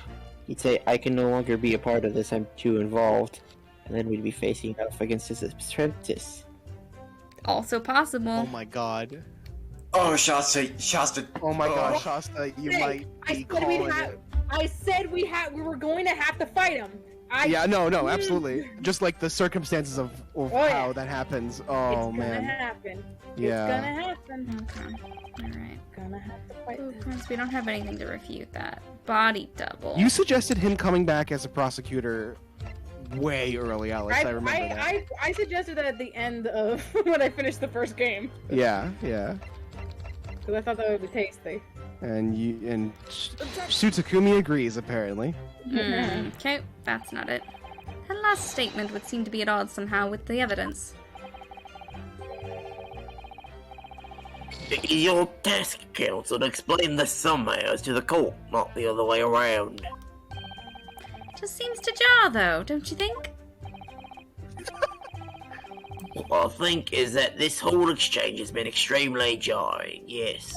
He'd say, I can no longer be a part of this, I'm too involved. And then we'd be facing off against his apprentice. Also possible. Oh my god. Oh, Shasta. Oh my god, Shasta, you Nick, might I be said we'd calling have. it. I said we were going to have to fight him. Yeah, no, absolutely. Just like the circumstances of how that happens. Oh it's man. gonna happen. Yeah. It's gonna happen. Okay. Alright. Gonna have to fight Ooh, this. Prince, we don't have anything to refute that. Body double. You suggested him coming back as a prosecutor way early, Alice. I remember that. I suggested that at the end of when I finished the first game Yeah. because I thought that would be tasty. And Tsutakumi agrees apparently. Okay, that's not it. Her last statement would seem to be at odds somehow with the evidence. It is your task, counsel, to explain the sum matters to the court, not the other way around. Just seems to jar, though, don't you think? What I think is that this whole exchange has been extremely jarring, yes.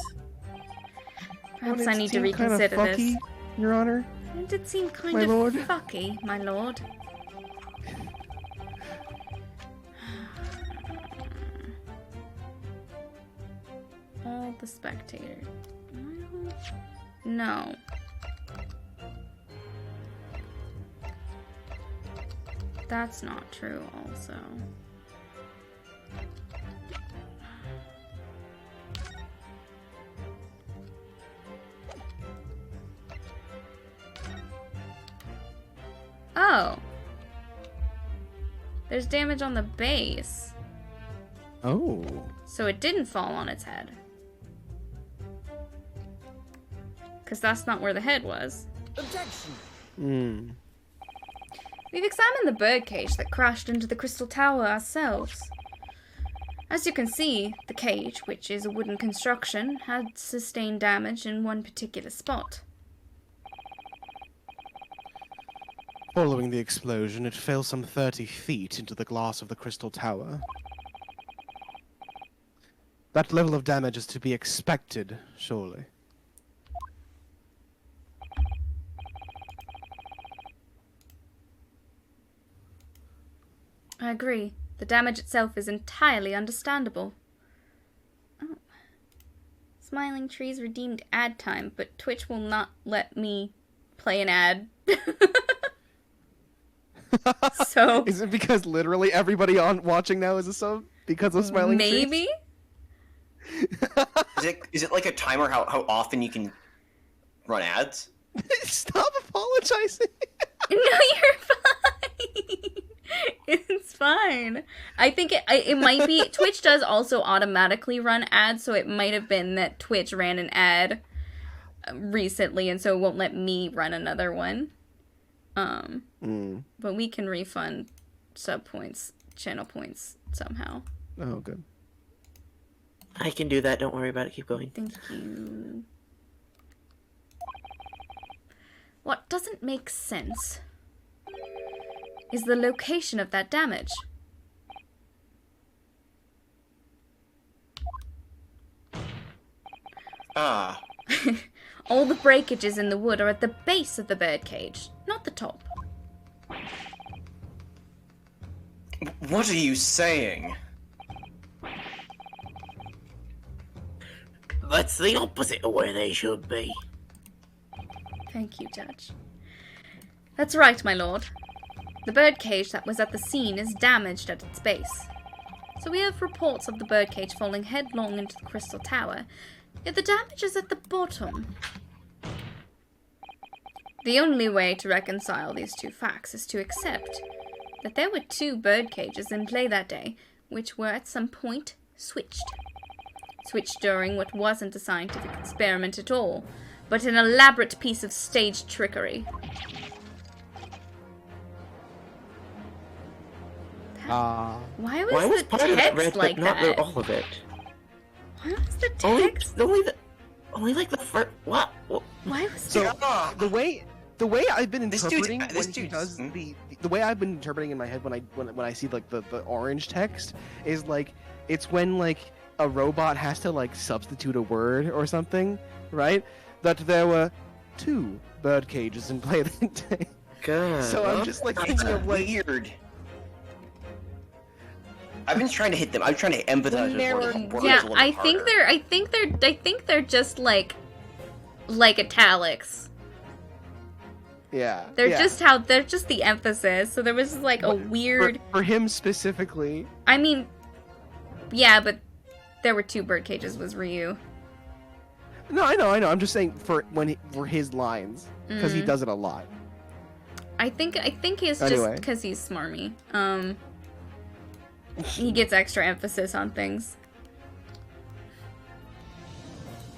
Perhaps Wouldn't I it need to seem kinda reconsider fucky, this. Your Honor? It did seem kind My of lord? fucky, my lord. All the spectators. No. That's not true, also. Oh. There's damage on the base. Oh. So it didn't fall on its head. Because that's not where the head was. Objection. Hmm. We've examined the birdcage that crashed into the crystal tower ourselves. As you can see, the cage, which is a wooden construction, had sustained damage in one particular spot. Following the explosion, it fell some 30 feet into the glass of the crystal tower. That level of damage is to be expected, surely. I agree. The damage itself is entirely understandable. Oh. Smiling Trees redeemed ad time, but Twitch will not let me play an ad. So Is it because literally everybody on watching now is a sub because of smiling trees? maybe? Is it like a timer how often you can run ads? Stop apologizing. No, you're fine. It's fine. I think it might be Twitch does also automatically run ads, so it might have been that Twitch ran an ad recently, and so it won't let me run another one. But we can refund sub points, channel points somehow. Oh, good. I can do that. Don't worry about it. Keep going. Thank you. What doesn't make sense is the location of that damage. Ah. All the breakages in the wood are at the base of the birdcage, not the top. What are you saying? That's the opposite of where they should be. Thank you, Judge. That's right, my lord. The birdcage that was at the scene is damaged at its base. So we have reports of the birdcage falling headlong into the crystal tower, yet the damage is at the bottom. The only way to reconcile these two facts is to accept that there were two birdcages in play that day, which were at some point switched. Switched during what wasn't a scientific experiment at all, but an elaborate piece of staged trickery. Why was the part of it text red, like but not that? all of it? Why was the Only, text? only like the first. What? Why was So the way I've been This dude's- interpreting this when he dude's- does the way I've been interpreting in my head when I see like the orange text is like it's when like a robot has to like substitute a word or something, right? That there were two bird cages in play that day. God. So I'm just like It's thinking of like weird. I've been trying to hit them. I'm trying to empathize with words a Yeah, little I harder. think they're just like italics. Yeah. They're yeah. they're just the emphasis. So there was like a weird. For him specifically. I mean, yeah, but there were 2 bird cages. Was Ryu? No, I know. I'm just saying for his lines because he does it a lot. I think it's Anyway. just because he's smarmy. He gets extra emphasis on things.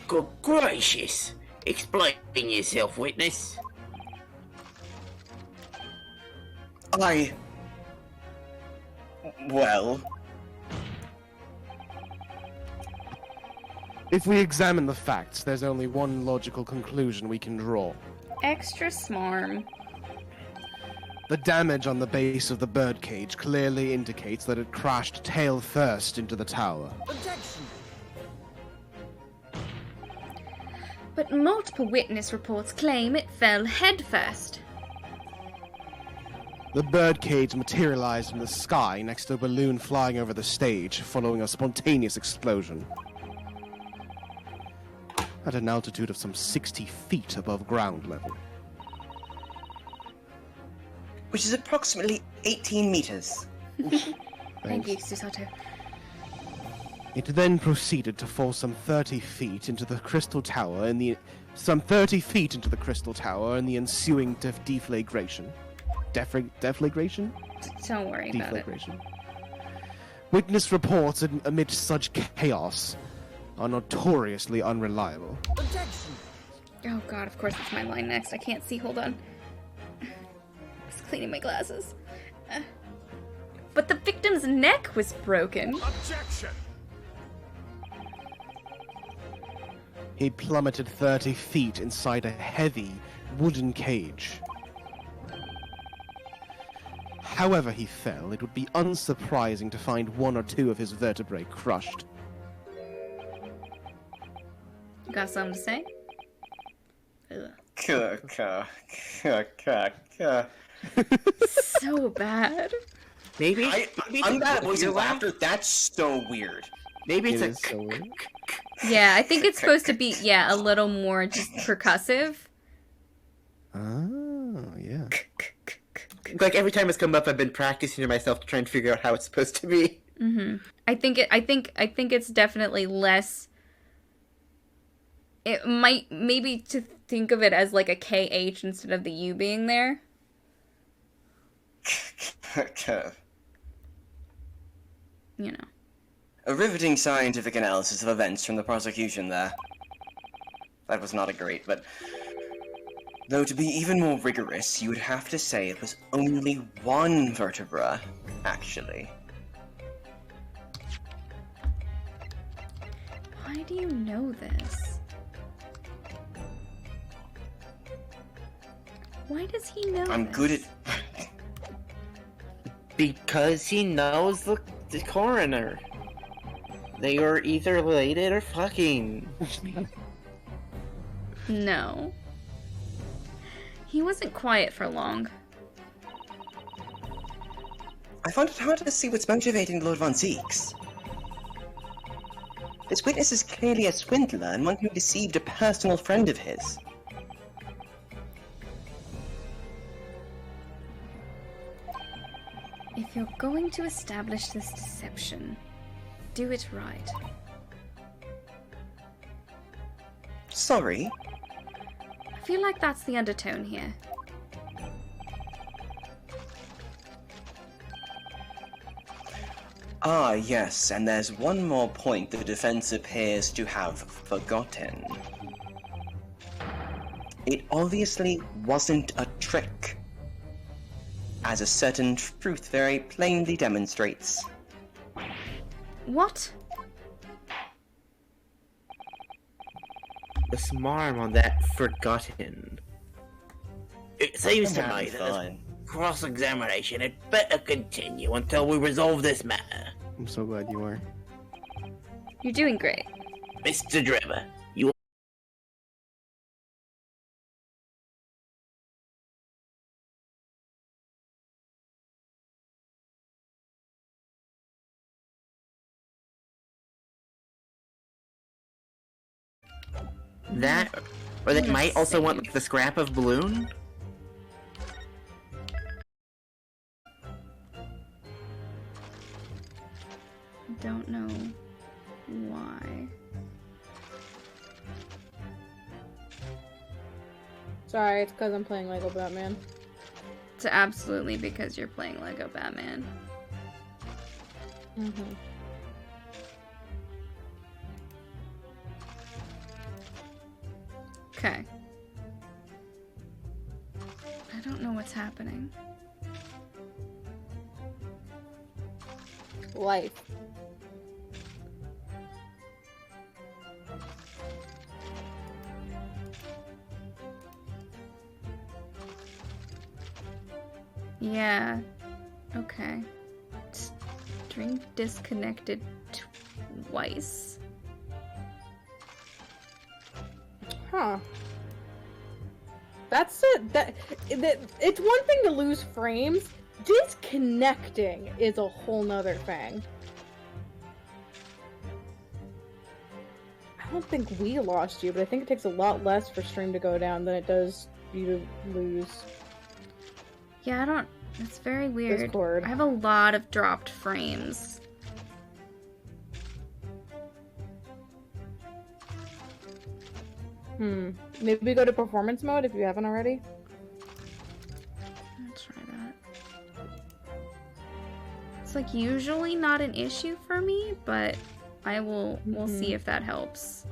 Good gracious! Explain yourself, witness. Well, If we examine the facts, there's only one logical conclusion we can draw. Extra smarm. The damage on the base of the birdcage clearly indicates that it crashed tail first into the tower. Objection. But multiple witness reports claim it fell head first. The birdcage materialized in the sky next to a balloon flying over the stage, following a spontaneous explosion. At an altitude of some 60 feet above ground level. which is approximately 18 meters. Thank you, Susato. It then proceeded to fall some 30 feet into the crystal tower and the ensuing deflagration. Deflagration? Don't worry about it. Deflagration. Witness reports amid such chaos are notoriously unreliable. Objection. Oh god, of course it's my line next. I can't see, hold on. Just cleaning my glasses. But the victim's neck was broken. Objection. He plummeted 30 feet inside a heavy wooden cage. However he fell, it would be unsurprising to find 1 or 2 of his vertebrae crushed. You got something to say? Ugh. So bad. Maybe I'm that voice of laughter. That's so weird. Maybe it's It a is so weird. Yeah, I think it's supposed to be, a little more just percussive. Oh, yeah. like every time it's come up, I've been practicing to myself to try and figure out how it's supposed to be. Mm-hmm. I think it's definitely less. It might maybe to think of it as like a KH instead of the U being there. You know. A riveting scientific analysis of events from the prosecution there. That was not a great, but... Though to be even more rigorous, you would have to say it was only 1 vertebra, actually. Why do you know this? Why does he know I'm this? good at... Because he knows the coroner. They are either related or fucking. No. He wasn't quiet for long. I find it hard to see what's motivating Lord Von Zeeks. This witness is clearly a swindler and one who deceived a personal friend of his. If you're going to establish this deception, do it right. Sorry? I feel like that's the undertone here. Ah, yes, and there's one more point the defense appears to have forgotten. It obviously wasn't a trick, as a certain truth very plainly demonstrates. What? The smarm on that forgotten. It seems to me that this cross-examination had better continue until we resolve this matter. I'm so glad you are. You're doing great. Mr. Drebber, you... That, or they might also want like, the scrap of balloon? don't know why. Sorry, it's because I'm playing Lego Batman. It's absolutely because you're playing Lego Batman. Mm-hmm. Okay. I don't know what's happening. Life. Yeah. Okay. String disconnected twice. Huh. That's it. It's one thing to lose frames. Disconnecting is a whole nother thing. I don't think we lost you, but I think it takes a lot less for stream to go down than it does you to lose. Yeah, I don't... It's very weird. Discord. I have a lot of dropped frames. Maybe go to performance mode if you haven't already. I'll try that. It's like usually not an issue for me, but we'll see if that helps.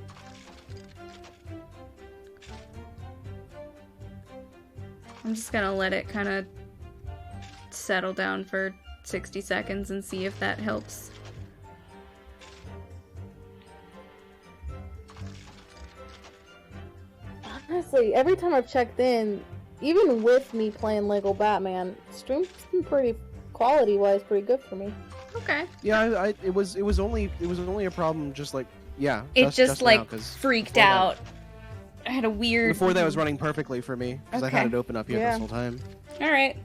I'm just gonna let it kind of settle down for 60 seconds and see if that helps. Honestly, every time I've checked in, even with me playing Lego Batman, stream's been pretty quality-wise pretty good for me. Okay. Yeah, it was only a problem just like It just like now, 'cause freaked before that- out. I had a weird. Before that was running perfectly for me because I had Okay. it open up here Yeah. this whole time. All right.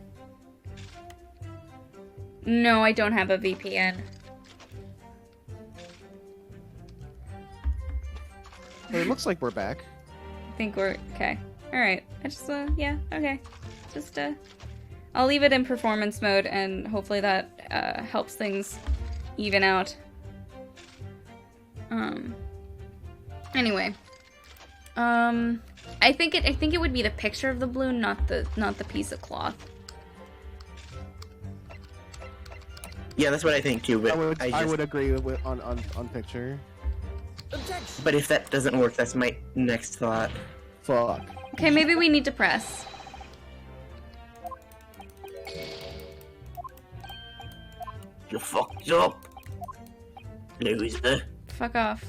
No, I don't have a VPN. But it looks like we're back. I think we're okay. All right. I just yeah, okay. Just I'll leave it in performance mode and hopefully that helps things even out. Anyway. I think it would be the picture of the balloon, not the piece of cloth. Yeah, that's what I think too. But I would agree with on picture. But if that doesn't work, that's my next thought. Fuck. Okay, maybe we need to press. You fucked up, loser. Fuck off.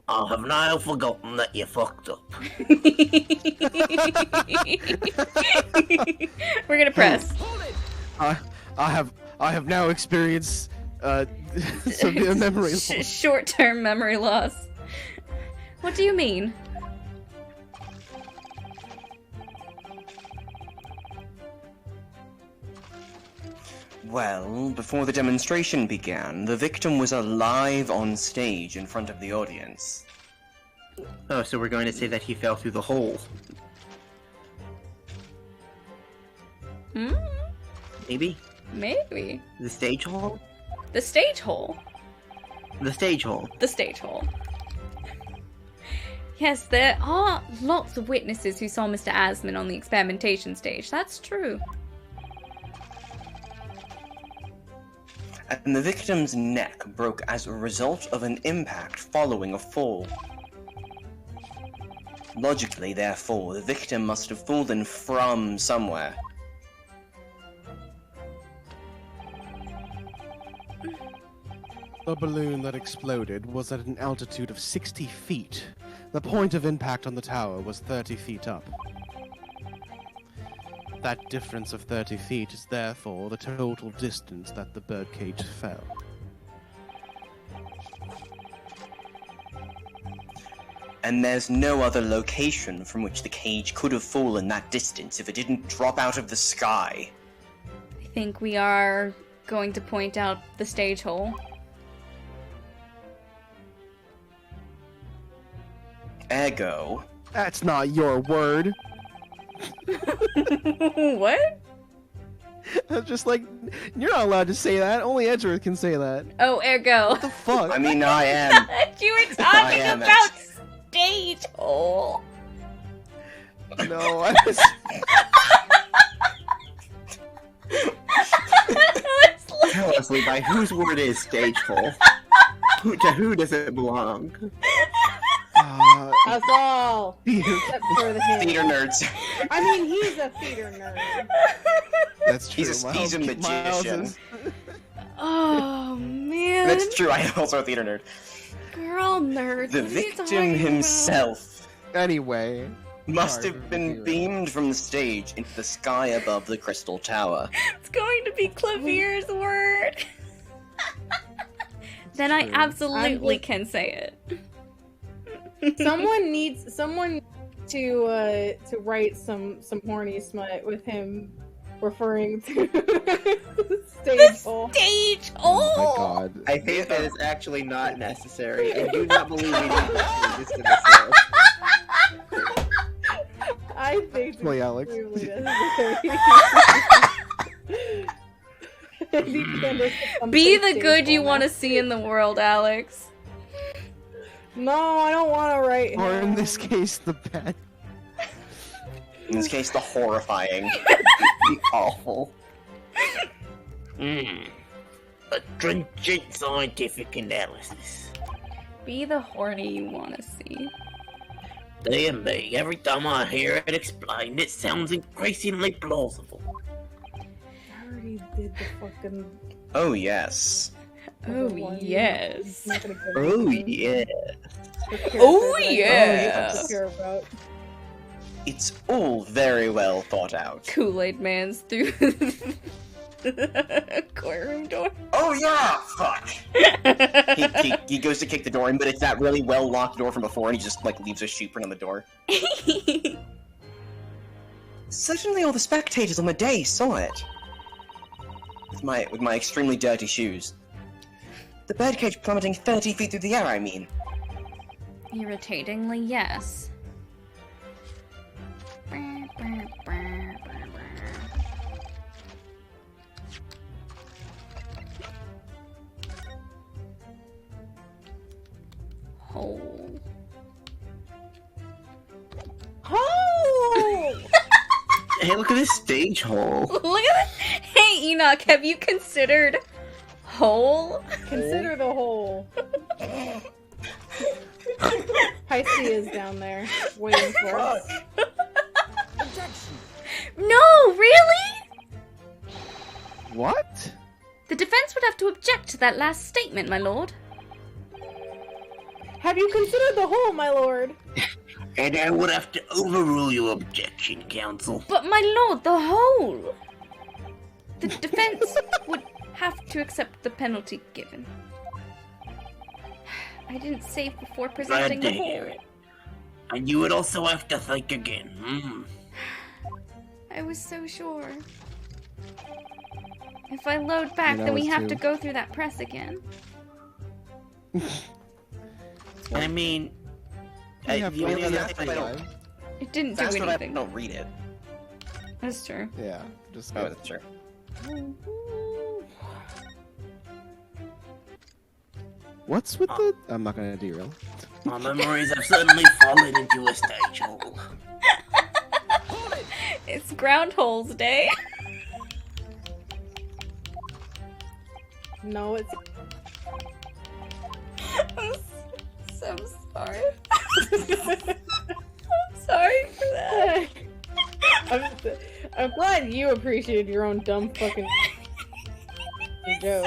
I have now forgotten that you fucked up. We're gonna press. I have now experienced some memory loss. Short-term memory loss. What do you mean? Well, before the demonstration began, the victim was alive on stage in front of the audience. Oh, so we're going to say that he fell through the hole. Hmm? Maybe? Maybe. The stage hole? The stage hole. The stage hole. The stage hole. Yes, there are lots of witnesses who saw Mr. Asman on the experimentation stage. That's true. And the victim's neck broke as a result of an impact following a fall. Logically, therefore, the victim must have fallen from somewhere. The balloon that exploded was at an altitude of 60 feet. The point of impact on the tower was 30 feet up. That difference of 30 feet is therefore the total distance that the birdcage fell. And there's no other location from which the cage could have fallen that distance if it didn't drop out of the sky. I think we are going to point out the stage hole. Ergo, That's not your word. What? I was just like, you're not allowed to say that. Only Edgeworth can say that. Oh, ergo. What the fuck? I mean, I am. You were I talking am about stage hole. No, I was... Tell us, Levi, whose word is stage hole? To who does it belong? Us all. Except for the him. Theater nerds. I mean, he's a theater nerd. That's true. He's a Miles magician. is- Oh, man. That's true. I am also a theater nerd. Girl nerds. The what are you victim talking himself Anyway. must Sorry have for been interrupting. beamed from the stage into the sky above the crystal tower. about? It's going to be Clavier's word. Then I true. absolutely can say it. Someone needs to write some horny smut with him referring to stage hole. Stage Oh my hole. god. I think that is actually not necessary. I do not believe we need to change this to the show. I think Play Alex. extremely necessary. I need to understand Be the stage good you hole want to now. see in the world, Alex. No, I don't want to write. Or in him. this case, the bad. In this case, the horrifying. The awful. A stringent scientific analysis. Be the horny you want to see. Dear me, every time I hear it explained, it sounds increasingly plausible. I already did the fucking. Oh, yes. Oh, other one. yes. It's not gonna go Oh into yeah. the character Oh, that I yeah. don't care about. It's all very well thought out. Kool-Aid Man's through the courtroom door. Oh, yeah! Fuck! He goes to kick the door in, but it's that really well locked door from before, and he just, like, leaves a shoe print on the door. Certainly all the spectators on the day saw it. With my extremely dirty shoes. The birdcage plummeting 30 feet through the air, I mean. Irritatingly, yes. Hole. Oh! Hey, look at this stage hole. Look at this. Hey, Enoch, have you considered hole? Consider the hole. Heisty is down there, waiting for us. Objection. No, really? What? The defense would have to object to that last statement, my lord. Have you considered the hole, my lord? And I would have to overrule your objection, counsel. But my lord, the hole! The defense would have to accept the penalty given. I didn't save before presenting Glad the to hear hole. it. And you would also have to think again. I was so sure. If I load back, I then we was have too. to go through that press again. I mean, We have the only fun. other that's thing- fine. Fine. It didn't Fast do when I anything. don't read it. That's true. Yeah, just Oh, that's true. What's with the? I'm not gonna derail. my memories have suddenly fallen into a stage hole. It's Groundholes Day. No, it's. I'm so sorry. I'm sorry for that. I'm glad you appreciated your own dumb fucking joke.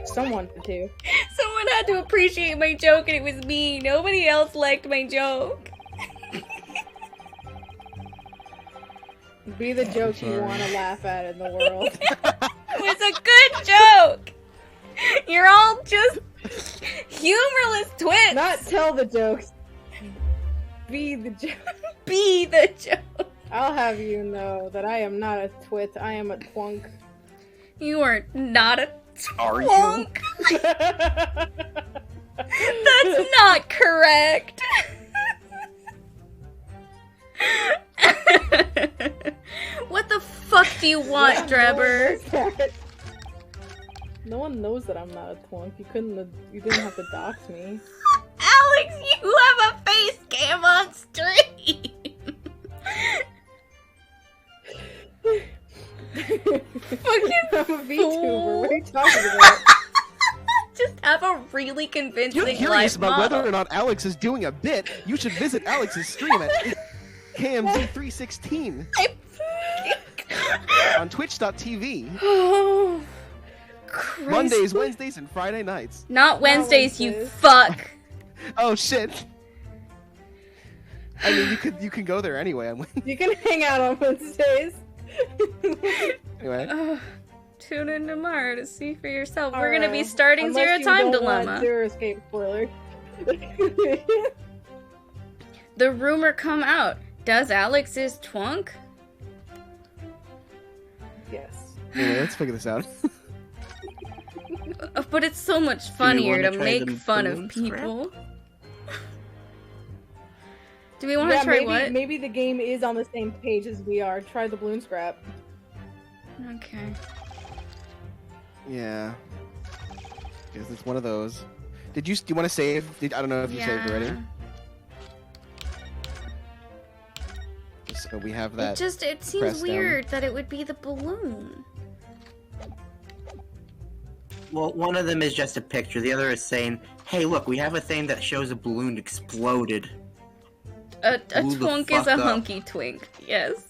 Someone did too. Someone had to appreciate my joke and it was me. Nobody else liked my joke. Be the joke you sorry. want to laugh at in the world. It was a good joke. You're all just humorless twits. Not tell the jokes. Be the joke. Be the joke. I'll have you know that I am not a twit. I am a twunk. You are not a Are you? twunk. That's not correct. What the fuck do you want, Drebber? No one knows that I'm not a twunk. You didn't have to dox me. Alex, you have a face cam on stream! Fucking I'm a VTuber. fool. What are you talking about? Just have a really If convincing you're curious life about model. whether or not Alex is doing a bit, you should visit Alex's stream at KMZ316 on twitch.tv. Oh, Christ. Mondays, Wednesdays, and Friday nights. Not Wednesdays, you Wednesdays. fuck. Oh shit. I mean, you can go there anyway. You can hang out on Wednesdays. Anyway. Tune in tomorrow to see for yourself. We're Alright. gonna be starting Unless Zero you Time don't want Dilemma. Zero Escape spoiler. The rumor come out. Does Alex is twunk? Yes. Anyway, let's figure this out. But it's so much funnier wanna to try make the fun of balloon scrap? people. Do we want to Yeah, try maybe, what? maybe the game is on the same page as we are. Try the balloon scrap. Okay. Yeah. Because it's one of those. Do you want to save? I don't know if you saved already. Just so we have that. It seems press down. weird that it would be the balloon. Well, one of them is just a picture. The other is saying, "Hey, look, we have a thing that shows a balloon exploded." A Who the twunk is fuck a up? hunky twink. Yes.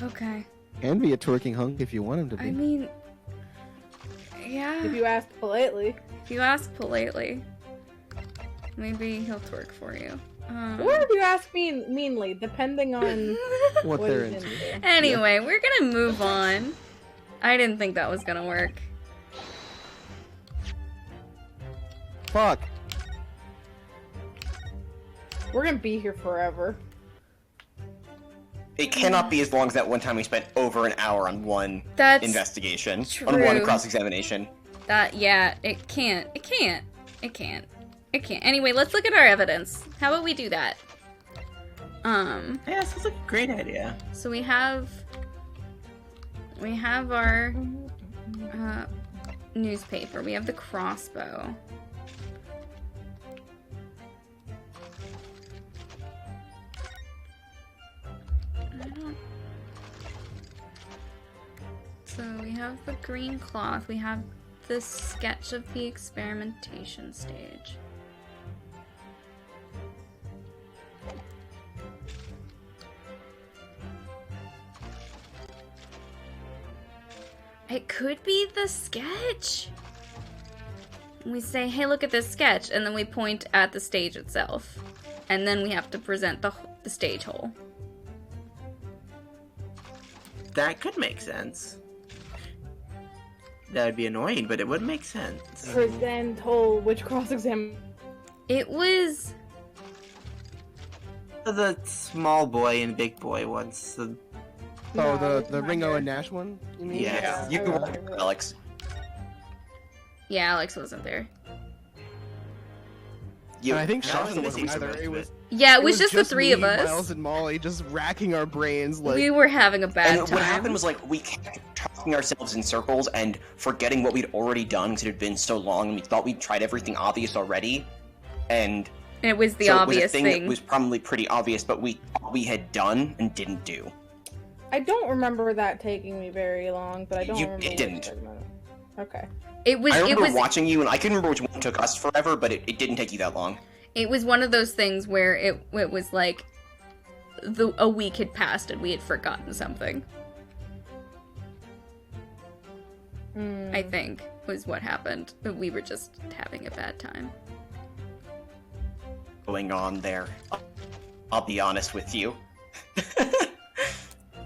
Okay. Can be a twerking hunk if you want him to be. I mean, yeah. If you ask politely. If you ask politely, maybe he'll twerk for you. Or if you ask meanly, depending on what what they're he's into. into. Anyway, we're gonna move on. I didn't think that was gonna work. Fuck. We're gonna be here forever. It cannot be as long as that one time we spent over an hour on one That's investigation, true. on one cross-examination. Yeah, it can't. Anyway, let's look at our evidence. How about we do that? Yeah, sounds like a great idea. So we have our newspaper. We have the crossbow. So we have the green cloth. We have the sketch of the experimentation stage. It could be the sketch. We say, hey, look at this sketch, and then we point at the stage itself. And then we have to present the stage hole. That could make sense. That would be annoying, but it would make sense. Present whole which cross-exam. It was... The small boy and big boy ones. Oh, No, the Ringo and Nash one? You mean? Yeah. You can work, Alex. Yeah, Alex wasn't there. You, And I think Alex Shasta was wasn't missing either. most It of was, Yeah, it was just the three me, of us. Miles and Molly just racking our brains like. We were having a bad and time. what happened was, like, we kept talking ourselves in circles and forgetting what we'd already done because it had been so long and we thought we'd tried everything obvious already. And It was the so obvious it was a thing thing. that was probably pretty obvious, but we thought we had done and didn't do. I don't remember that taking me very long, but I don't remember. It which didn't. segment. Okay. It was. I It remember was. watching you, and I can remember which one took us forever, but it didn't take you that long. It was one of those things where it was like a week had passed and we had forgotten something. I think was what happened. But we were just having a bad time. Going on there. I'll be honest with you.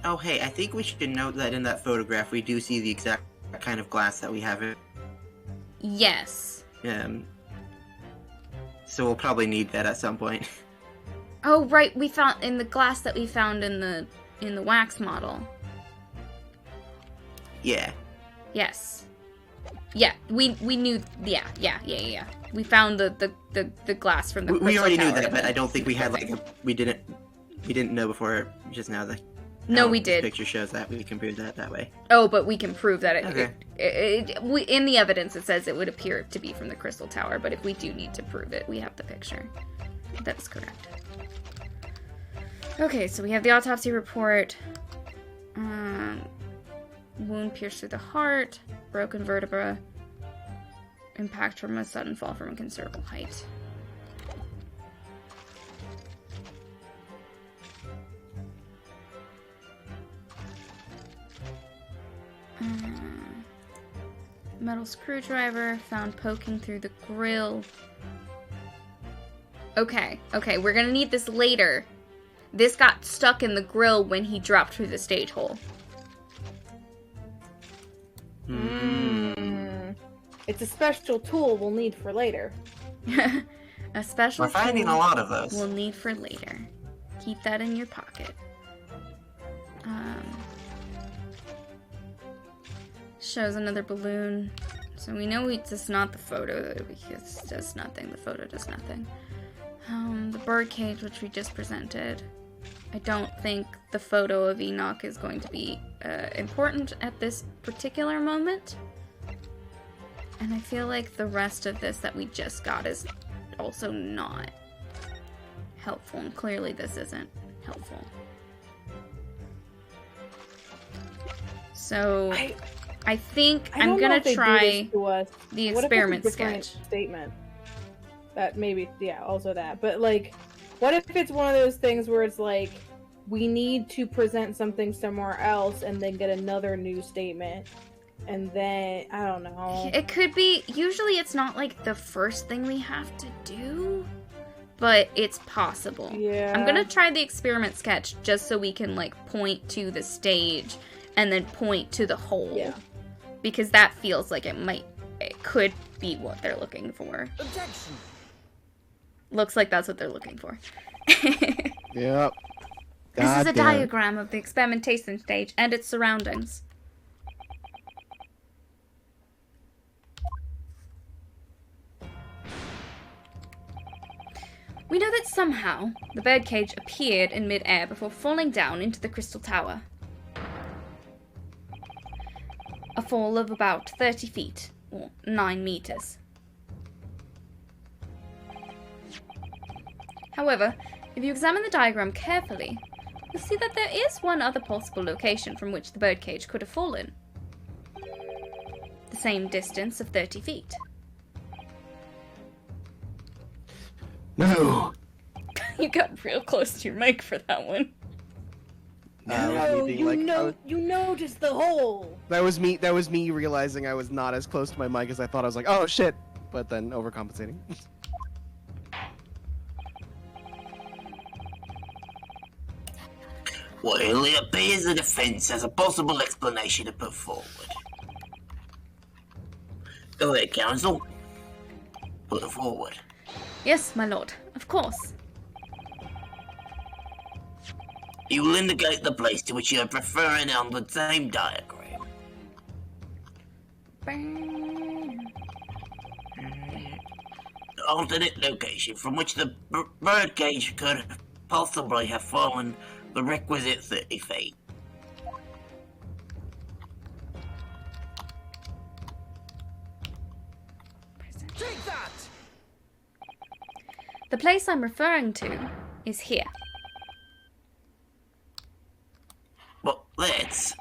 Oh, hey, I think we should note that in that photograph we do see the exact kind of glass that we have in. Yes. So we'll probably need that at some point. Oh right, we found in the glass that we found in the wax model. Yeah. Yes. Yeah, we knew. Yeah. We found the glass from the. We crystal already knew tower that, but I don't think we had we didn't We didn't know before just now that. No, how we this did. Picture shows that we can prove that way. Oh, but we can prove that Okay. in the evidence it says it would appear to be from the Crystal Tower, but if we do need to prove it, we have the picture. That is correct. Okay, so we have the autopsy report. Wound pierced through the heart, broken vertebra, impact from a sudden fall from a considerable height. Metal screwdriver found poking through the grill. Okay, we're gonna need this later. This got stuck in the grill when he dropped through the stage hole. It's a special tool we'll need for later. A special We're finding tool a lot of those. we'll need for later. Keep that in your pocket. Shows another balloon. So we know it's just not the photo because it does nothing. The photo does nothing. The bird cage, which we just presented. I don't think the photo of Enoch is going to be important at this particular moment. And I feel like the rest of this that we just got is also not helpful. And clearly this isn't helpful. So I think I don't I'm know gonna if they do try this to us. the What if it's a experiment different sketch. statement? That maybe, yeah, also that. But like, what if it's one of those things where it's like, we need to present something somewhere else and then get another new statement, and then I don't know. It could be. Usually, it's not like the first thing we have to do, but it's possible. Yeah. I'm gonna try the experiment sketch just so we can like point to the stage and then point to the hole. Yeah. Because that feels like it could be what they're looking for. Objection. Looks like that's what they're looking for. Yep. This is a Goddamn. diagram of the experimentation stage and its surroundings. We know that somehow the birdcage appeared in mid-air before falling down into the crystal tower. A fall of about 30 feet, or 9 meters. However, if you examine the diagram carefully, you'll see that there is one other possible location from which the birdcage could have fallen. The same distance of 30 feet. No. You got real close to your mic for that one. I was No, me being you like, know, you noticed the hole. that was me realizing I was not as close to my mic as I thought. I was like, oh shit, but then overcompensating. Well, it appears the defense has a possible explanation to put forward. Go ahead, counsel. Put it forward. Yes, my lord, of course. You will indicate the place to which you are referring on the same diagram. Alternate location from which the birdcage could possibly have fallen the requisite 30 feet. Take that! The place I'm referring to is here. But that's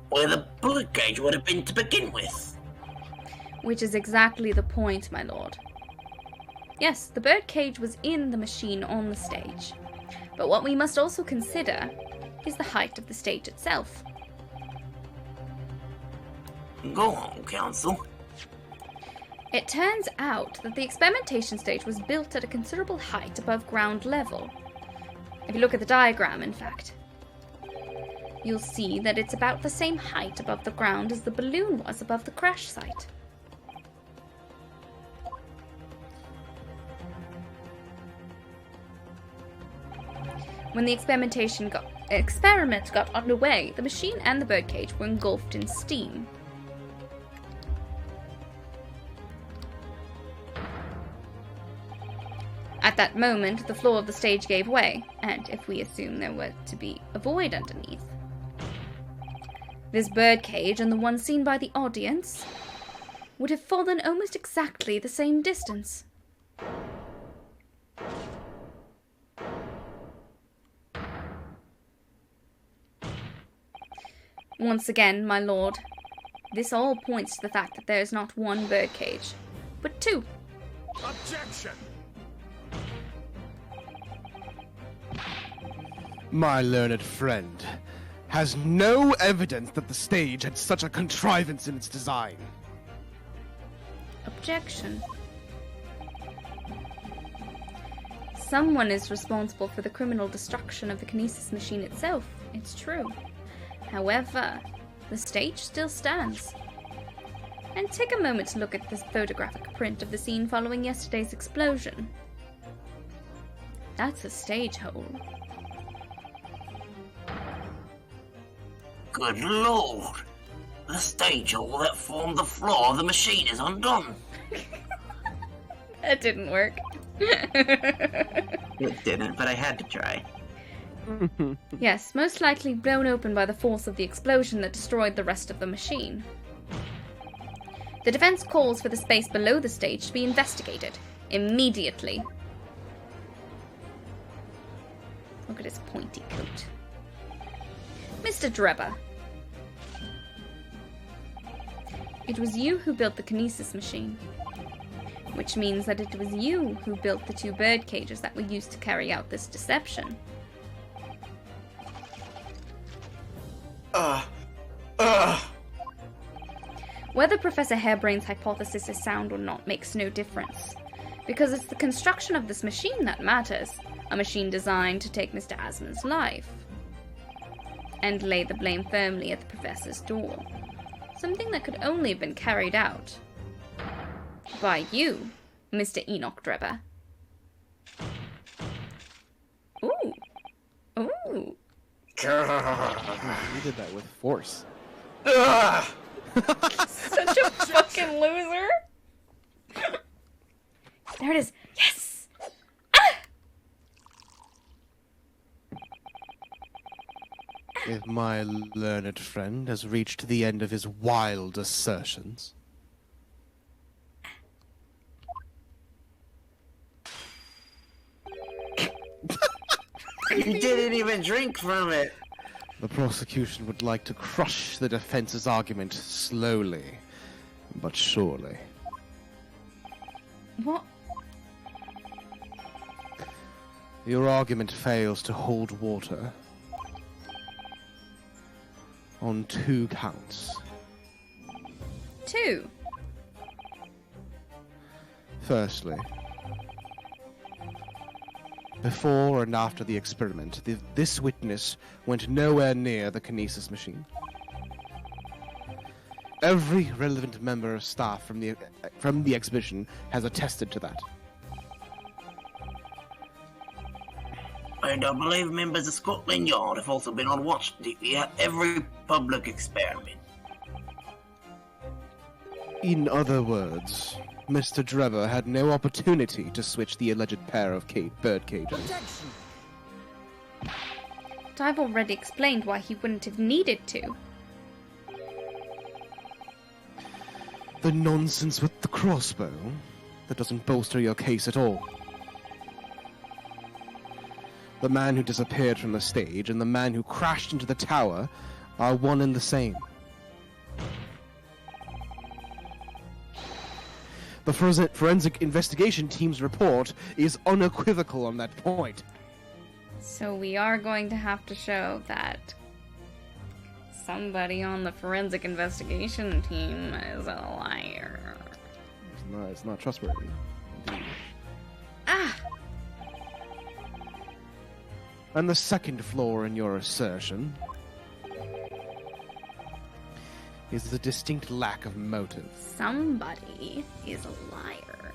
where the birdcage would have been to begin with. Which is exactly the point, my lord. Yes, the birdcage was in the machine on the stage. But what we must also consider is the height of the stage itself. Go on, counsel. It turns out that the experimentation stage was built at a considerable height above ground level. If you look at the diagram, in fact, you'll see that it's about the same height above the ground as the balloon was above the crash site. When the experiment got underway, the machine and the birdcage were engulfed in steam. At that moment, the floor of the stage gave way, and if we assume there were to be a void underneath, this birdcage and the one seen by the audience would have fallen almost exactly the same distance. Once again, my lord, this all points to the fact that there is not one birdcage, but two. Objection! My learned friend has no evidence that the stage had such a contrivance in its design. Objection. Someone is responsible for the criminal destruction of the kinesis machine itself, it's true. However, the stage still stands. And take a moment to look at this photographic print of the scene following yesterday's explosion. That's a stage hole. Good lord! The stage hole that formed the floor of the machine is undone. That didn't work. It didn't, but I had to try. Yes, most likely blown open by the force of the explosion that destroyed the rest of the machine. The defense calls for the space below the stage to be investigated immediately. Look at his pointy coat. Mr. Drebber, it was you who built the kinesis machine, which means that it was you who built the two bird cages that were used to carry out this deception. Whether Professor Harebrain's hypothesis is sound or not makes no difference, because it's the construction of this machine that matters, a machine designed to take Mr. Asman's life, and lay the blame firmly at the Professor's door, something that could only have been carried out by you, Mr. Enoch Drebber. Ooh. Ooh. You did that with force. Such a fucking loser. There it is. Yes! Ah! If my learned friend has reached the end of his wild assertions, You didn't even drink from it! the prosecution would like to crush the defense's argument slowly, but surely. What? Your argument fails to hold water on 2 counts. 2. Firstly, before and after the experiment, this witness went nowhere near the kinesis machine. Every relevant member of staff from the exhibition has attested to that. And I believe members of Scotland Yard have also been on watch duty at every public experiment. In other words, Mr. Drebber had no opportunity to switch the alleged pair of bird cages. Objection! But I've already explained why he wouldn't have needed to. The nonsense with the crossbow? That doesn't bolster your case at all. The man who disappeared from the stage and the man who crashed into the tower are one and the same. The forensic investigation team's report is unequivocal on that point. So we are going to have to show that somebody on the forensic investigation team is a liar. It's not trustworthy. Ah! And the second flaw in your assertion is the distinct lack of motive. Somebody is a liar.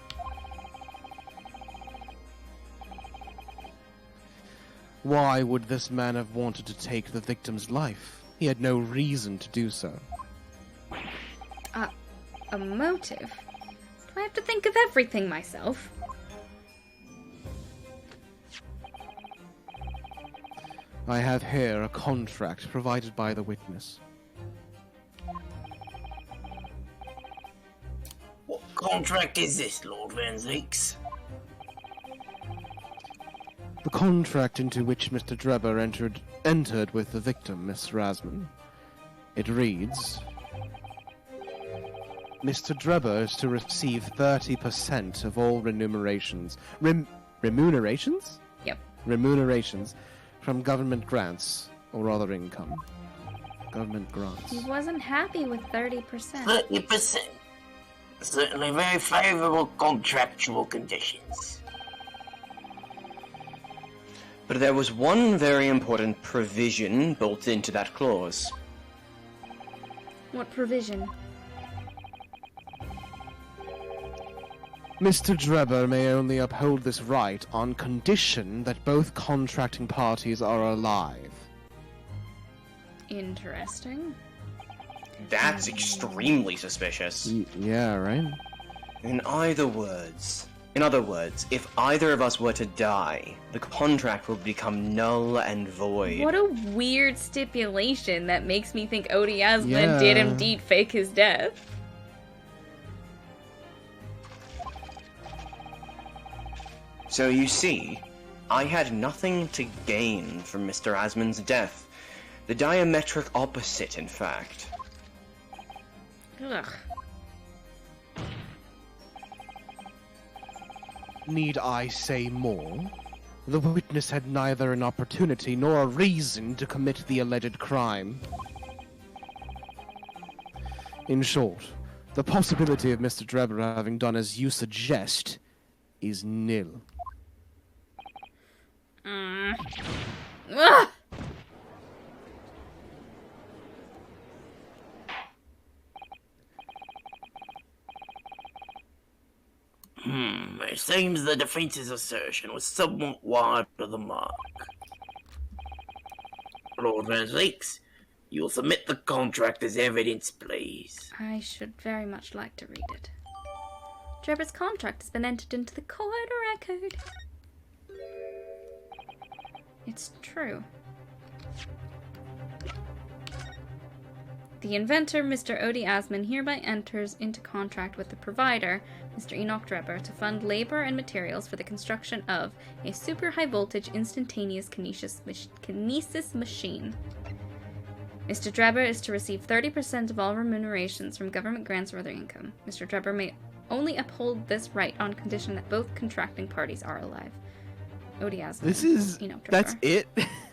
Why would this man have wanted to take the victim's life? He had no reason to do so. A motive? Do I have to think of everything myself? I have here a contract provided by the witness. What contract is this, Lord Van Zeeks? The contract into which Mr. Drebber entered with the victim, Miss Rasman. It reads, Mr. Drebber is to receive 30% of all remunerations. Remunerations? Yep. Remunerations from government grants or other income. Government grants. He wasn't happy with 30%. 30%. Certainly very favorable contractual conditions. But there was one very important provision built into that clause. What provision? Mr. Drebber may only uphold this right on condition that both contracting parties are alive. Interesting. That's extremely suspicious. Yeah, right? In other words, if either of us were to die, the contract will become null and void. What a weird stipulation that makes me think Odie Aslan Yeah. did indeed fake his death. So you see, I had nothing to gain from Mr. Asman's death. The diametric opposite, in fact. Ugh. Need I say more? The witness had neither an opportunity nor a reason to commit the alleged crime. In short, the possibility of Mr. Drebber having done as you suggest is nil. Ugh. It seems the defense's assertion was somewhat wide of the mark. Lord Van Zeeks, you will submit the contract as evidence, please. I should very much like to read it. Drebber's contract has been entered into the court record. It's true. The inventor, Mr. Odie Asman, hereby enters into contract with the provider, Mr. Enoch Drebber, to fund labor and materials for the construction of a super high voltage instantaneous kinesis machine. Mr. Drebber is to receive 30% of all remunerations from government grants or other income. Mr. Drebber may only uphold this right on condition that both contracting parties are alive. Odie Asman. This is... Enoch Drebber. That's it?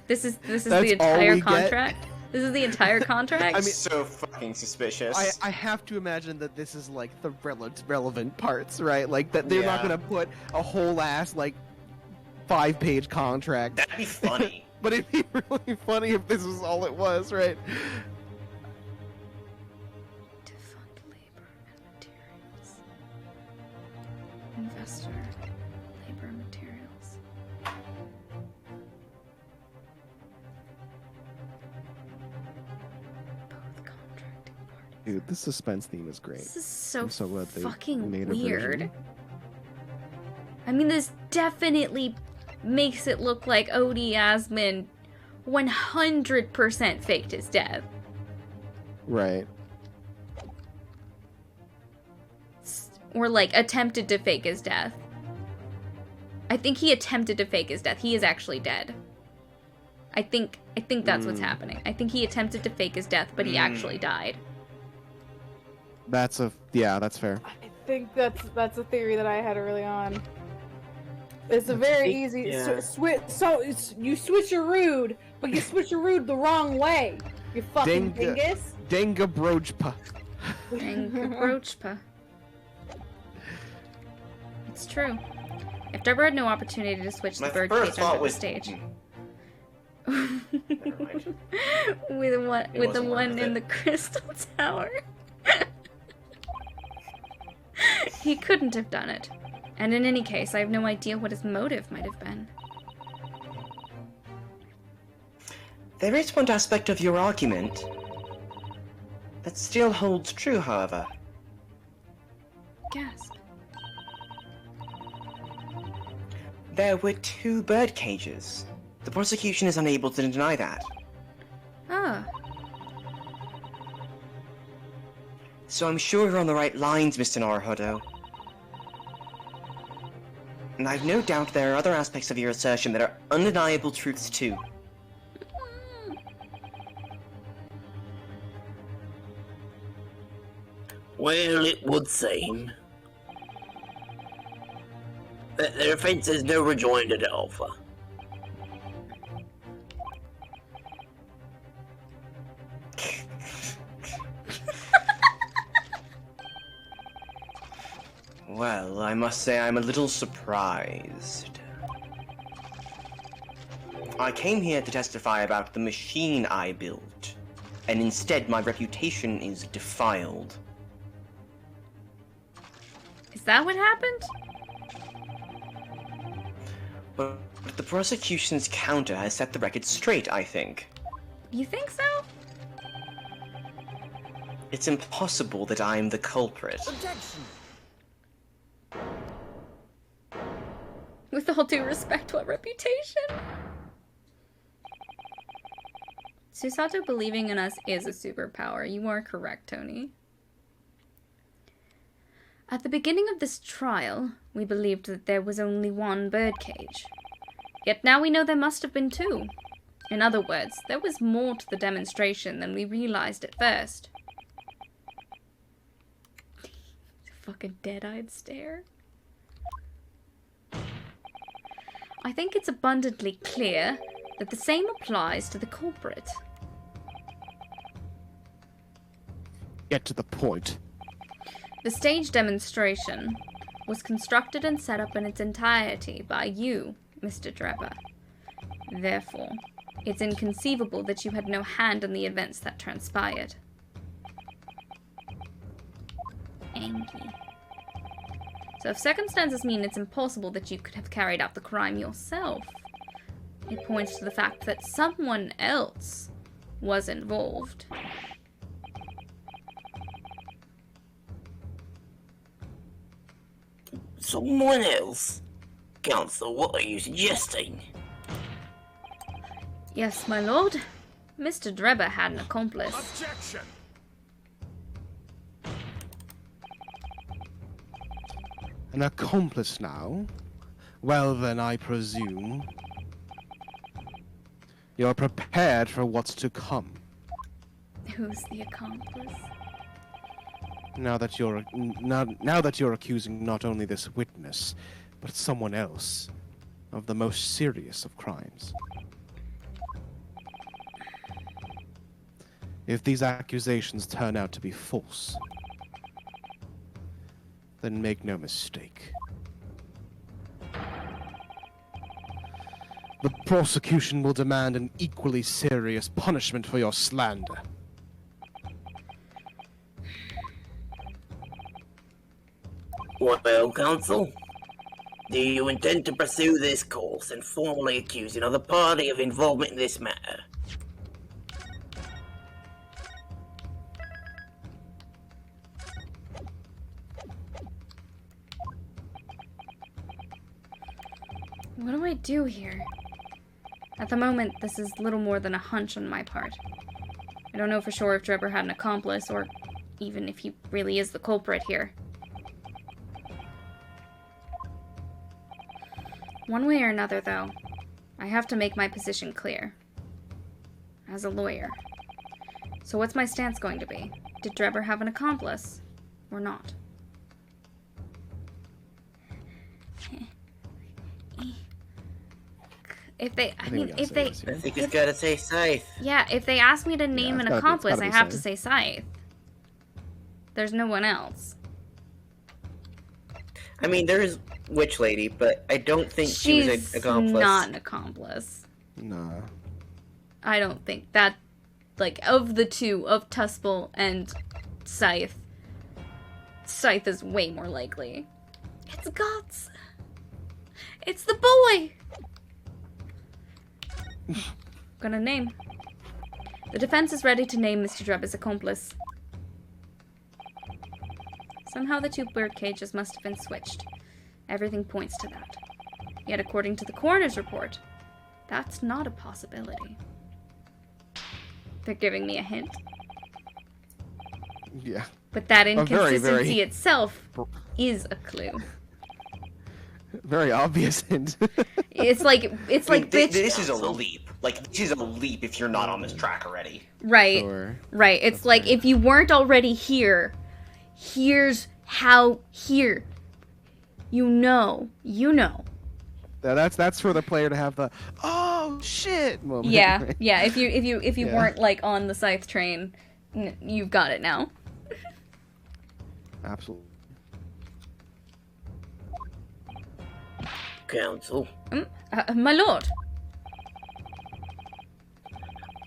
This is That's the all entire we get? contract. This is the entire contract. I mean, So fucking suspicious. I have to imagine that this is like the relevant parts, right? Like that they're not Yeah. gonna put a whole ass like 5-page contract. That'd be funny. But it'd be really funny if this was all it was, right? To fund labor and materials. Investor, labor and materials. Both contracting parties. Dude, the suspense theme is great. This is so, I'm so glad they fucking made a weird. version. I mean, this definitely makes it look like Odie Asman 100% faked his death. Right. Or, like, attempted to fake his death. I think he attempted to fake his death. He is actually dead. I think that's what's happening. I think he attempted to fake his death, but he actually died. That's fair. I think that's a theory that I had early on. It's a very easy Yeah. you switch your rude, but you switch your rude the wrong way. You fucking Dinga. dingus. Denga Brojpa. And Kabrochpa. It's true. If Drebber had no opportunity to switch My the bird first cage thought onto the was stage. Never mind. with the wasn't one worth in it. the crystal tower. He couldn't have done it. And in any case, I have no idea what his motive might have been. There is one aspect of your argument that still holds true, however. Gasp. There were 2 bird cages. The prosecution is unable to deny that. Ah. So I'm sure you're on the right lines, Mr. Naruhodo. And I've no doubt there are other aspects of your assertion that are undeniable truths too. Well, it would seem that the defense has no rejoinder to offer. Well, I must say I'm a little surprised. I came here to testify about the machine I built, and instead my reputation is defiled. Is that what happened? But the prosecution's counter has set the record straight, I think. You think so? It's impossible that I'm the culprit. Objection! With all due respect, what reputation? Susato believing in us is a superpower. You are correct, Tony. At the beginning of this trial, we believed that there was only one birdcage. Yet now we know there must have been two. In other words, there was more to the demonstration than we realized at first. Fucking dead-eyed stare. I think it's abundantly clear that the same applies to the culprit. Get to the point. The stage demonstration was constructed and set up in its entirety by you, Mr. Drebber. Therefore, it's inconceivable that you had no hand in the events that transpired. Angie. So if circumstances mean it's impossible that you could have carried out the crime yourself, it points to the fact that someone else was involved. Someone else? Counsel, what are you suggesting? Yes, my lord. Mr. Drebber had an accomplice. Objection! An accomplice now? Well then, I presume you're prepared for what's to come. Who's the accomplice? Now that you're accusing not only this witness, but someone else of the most serious of crimes. If these accusations turn out to be false, then make no mistake. The prosecution will demand an equally serious punishment for your slander. Well, counsel, do you intend to pursue this course and formally accuse another party of involvement in this matter? What do I do here? At the moment, this is little more than a hunch on my part. I don't know for sure if Drebber had an accomplice, or even if he really is the culprit here. One way or another, though, I have to make my position clear. As a lawyer. So what's my stance going to be? Did Drebber have an accomplice? Or not? If they, I mean, if they... I think it's gotta say Scythe. Yeah, if they ask me to name it's an gotta be- accomplice, I be have to Scythe. say Scythe. There's no one else. I mean, there is Witch Lady, but I don't think she was She's an accomplice. not an accomplice. Nah. I don't think that, like, of the two, of Tuspel and Scythe, Scythe is way more likely. It's Guts! It's the boy! Gonna name. The defense is ready to name Mr. Drebber's accomplice. Somehow the two bird cages must have been switched. Everything points to that. Yet according to the coroner's report, That's not a possibility. They're giving me a hint. Yeah. But that A very, inconsistency very- itself is a clue. Very obvious hint. It's like bitch. This is a leap. Like, this is a leap if you're not on this track already. Right. Sure. Right. It's That's like fair. if you weren't already here, here's how here. You know. That's for the player to have the oh shit moment. Yeah. right? Yeah. If you Yeah. weren't like on the Scythe train, you've got it now. Absolutely. Counsel, My lord.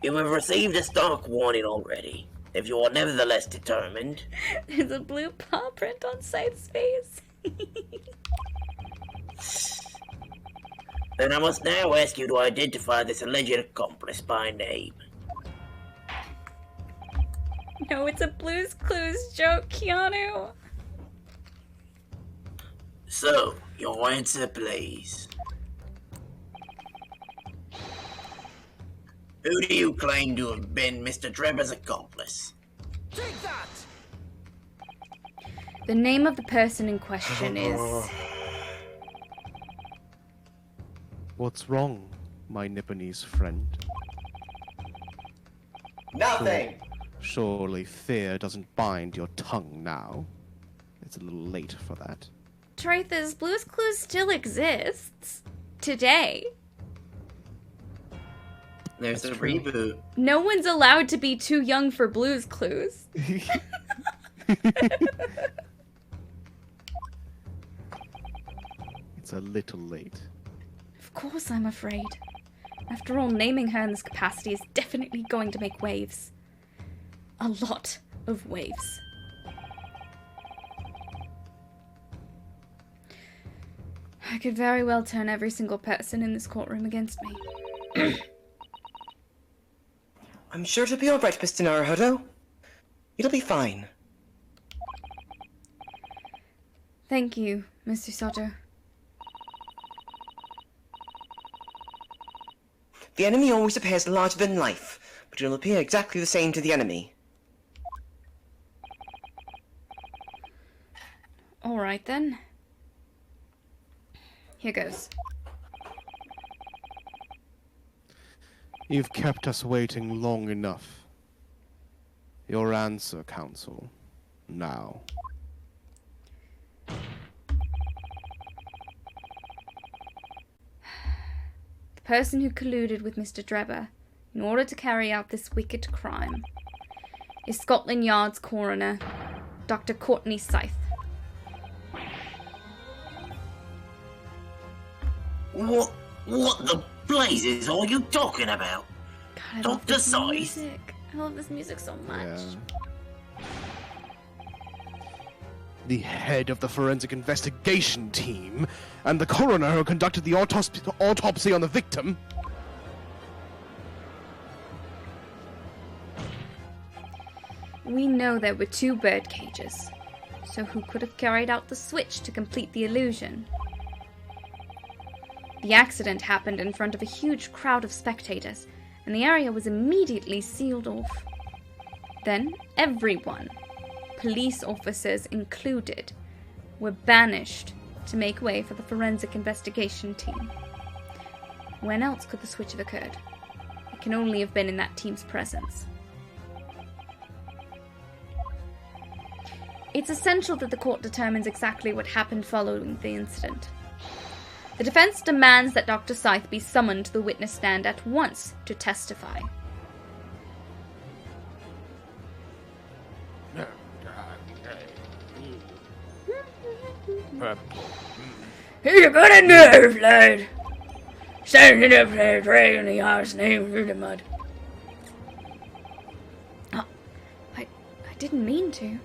you have received a stark warning already. If you are nevertheless determined, There's a blue paw print on Scythe's face. then I must now ask you to identify this alleged accomplice by name. No, it's a Blue's Clues joke, Keanu. So, your answer, please. Who do you claim to have been Mr. Trevor's accomplice? Take that! The name of the person in question is... What's wrong, my Nipponese friend? Nothing! Surely fear doesn't bind your tongue now. It's a little late for that. Truth is, Blue's Clues still exists. Today. There's That's a true. reboot. No one's allowed to be too young for Blue's Clues. It's a little late. Of course I'm afraid. After all, naming her in this capacity is definitely going to make waves. A lot of waves. I could very well turn every single person in this courtroom against me. I'm sure it'll be alright, Mr. Naruhodo. It'll be fine. Thank you, Mr. Soto. The enemy always appears larger than life, but it'll appear exactly the same to the enemy. Alright then. Here goes. You've kept us waiting long enough. Your answer, Counsel. Now. The person who colluded with Mr. Drebber in order to carry out this wicked crime is Scotland Yard's coroner, Dr. Courtney Scythe. What the blazes are you talking about? God, I love Dr. this Scythe? music. I love this music so much. Yeah. The head of the forensic investigation team and the coroner who conducted the autopsy on the victim. We know there were 2 bird cages. So who could have carried out the switch to complete the illusion? The accident happened in front of a huge crowd of spectators, and the area was immediately sealed off. Then everyone, police officers included, were banished to make way for the forensic investigation team. When else could the switch have occurred? It can only have been in that team's presence. It's essential that the court determines exactly what happened following the incident. The defense demands that Dr. Scythe be summoned to the witness stand at once to testify. You got a nerve, lad. Standing up there dragging the arse name through the mud. Oh, I didn't mean to.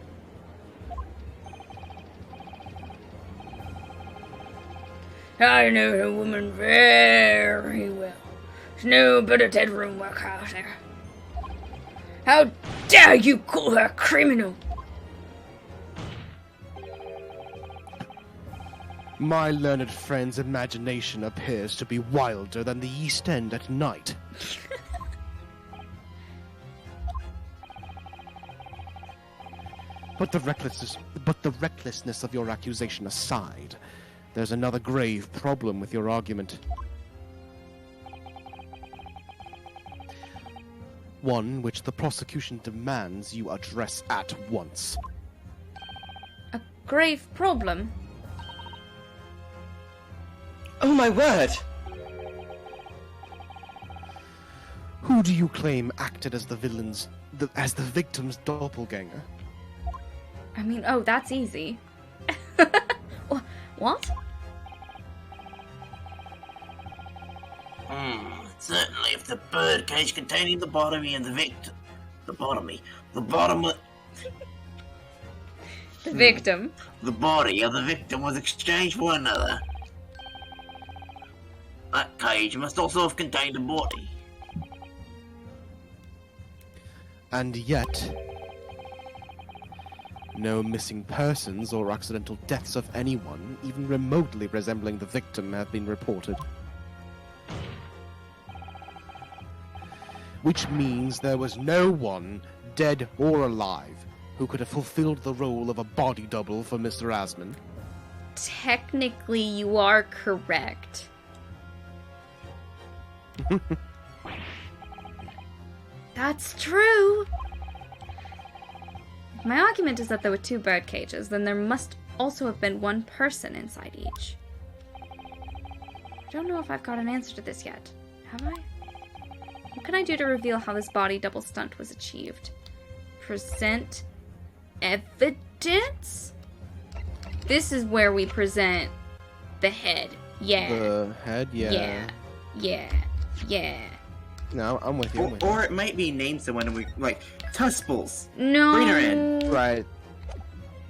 I know the woman very well. There's no better bedroom work out there. How dare you call her a criminal? My learned friend's imagination appears to be wilder than the East End at night. But the recklessness of your accusation aside, there's another grave problem with your argument. One which the prosecution demands you address at once. A grave problem? Oh my word! Who do you claim acted as the victim's doppelganger? I mean, oh, that's easy. What? Certainly, if the birdcage containing the bottomy and the victim... The bottom... The victim. The body of the victim was exchanged for another. That cage must also have contained a body. And yet, no missing persons or accidental deaths of anyone, even remotely resembling the victim, have been reported. Which means there was no one, dead or alive, who could have fulfilled the role of a body double for Mr. Asman. Technically, you are correct. That's true! If my argument is that there were 2 bird cages, then there must also have been 1 person inside each. I don't know if I've got an answer to this yet. Have I? What can I do to reveal how this body double stunt was achieved? Present evidence? This is where we present the head. Yeah. The head? Yeah. Yeah. No, I'm with you. Or it might be named someone we like Tusples. No. Bring her in. Right.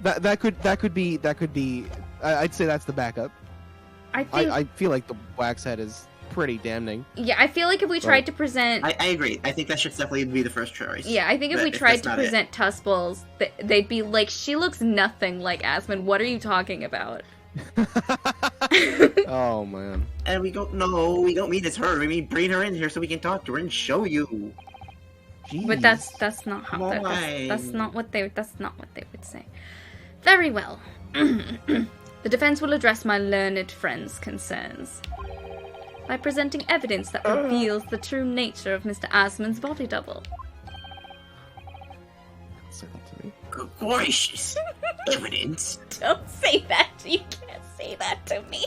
That could be. I'd say that's the backup. I feel like the wax head is pretty damning. Yeah, I feel like if we tried to present... I agree. I think that should definitely be the first choice. Yeah, I think if we tried to present Tusples, they'd be like, she looks nothing like Asman. What are you talking about? Oh, man. And we don't mean it's her. We mean bring her in here so we can talk to her and show you. Jeez. But that's not how that's not what they would say. Very well. The defense will address my learned friend's concerns by presenting evidence that reveals the true nature of Mr. Asman's body double. Say that to me. Good gracious. Evidence? Don't say that. You can't say that to me.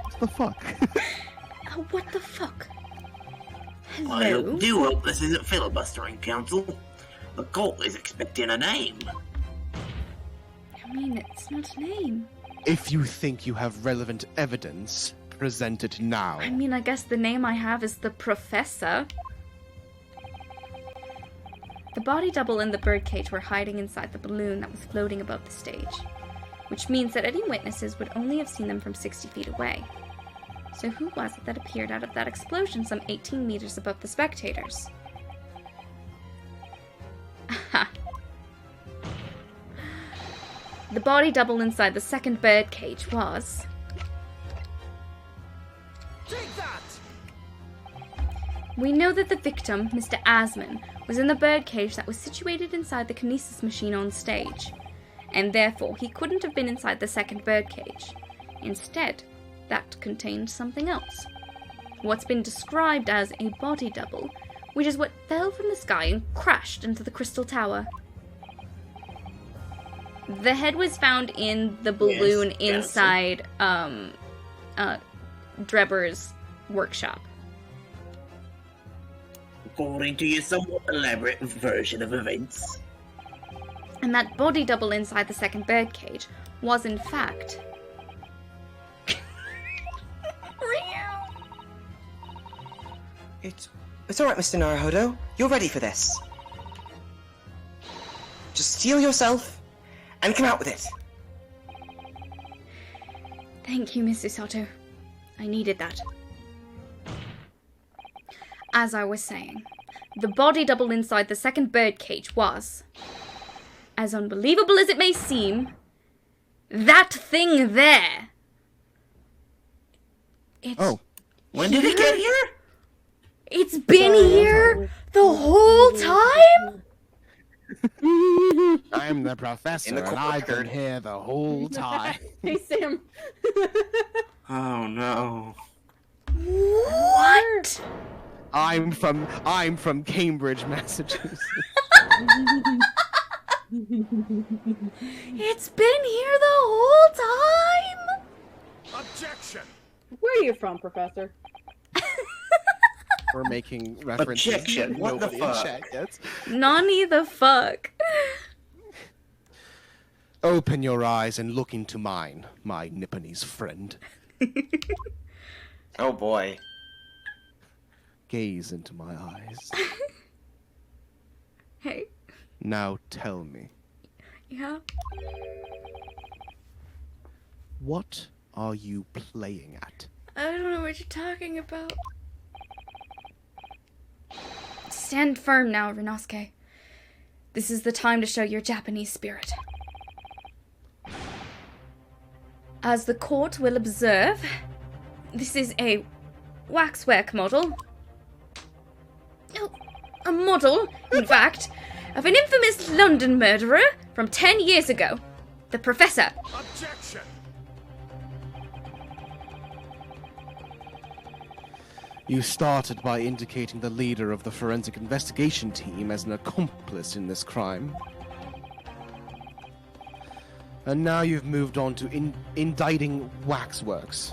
What the fuck? Oh, what the fuck? I Hello? do hope this isn't filibustering, counsel. The court is expecting a name. I mean, it's not a name. If you think you have relevant evidence, present it now. I mean, I guess the name I have is the Professor. The body double and the birdcage were hiding inside the balloon that was floating above the stage, which means that any witnesses would only have seen them from 60 feet away. So who was it that appeared out of that explosion some 18 meters above the spectators? Aha. The body double inside the second birdcage was... Take that! We know that the victim, Mr. Asman, was in the birdcage that was situated inside the kinesis machine on stage, and therefore he couldn't have been inside the second birdcage. Instead, that contained something else. What's been described as a body double, which is what fell from the sky and crashed into the crystal tower. The head was found in the balloon inside Drebber's workshop. According to your somewhat elaborate version of events. And that body double inside the second birdcage was, in fact... It's alright, Mr. Naruhodo. You're ready for this. Just steel yourself and come out with it. Thank you, Mrs. Soto. I needed that. As I was saying, the body double inside the second birdcage was, as unbelievable as it may seem, That thing there. It's, Oh. When did it get here? It's been here the whole time? I'm the professor, In the and I've been record. here the whole time. Hey, Sam. Oh no. What? I'm from Cambridge, Massachusetts. It's been here the whole time? Objection! Where are you from, Professor? We're making references Objection, that what the nobody in fuck? chat gets. Nani the fuck? Open your eyes and look into mine, my Nipponese friend. Oh boy. Gaze into my eyes. Hey, Now tell me, yeah? what are you playing at? I don't know what you're talking about. Stand firm now, Rinosuke. This is the time to show your Japanese spirit. As the court will observe, this is a waxwork model. Oh, a model, in fact, of an infamous London murderer from 10 years ago. The Professor. Objection! You started by indicating the leader of the forensic investigation team as an accomplice in this crime. And now you've moved on to indicting waxworks.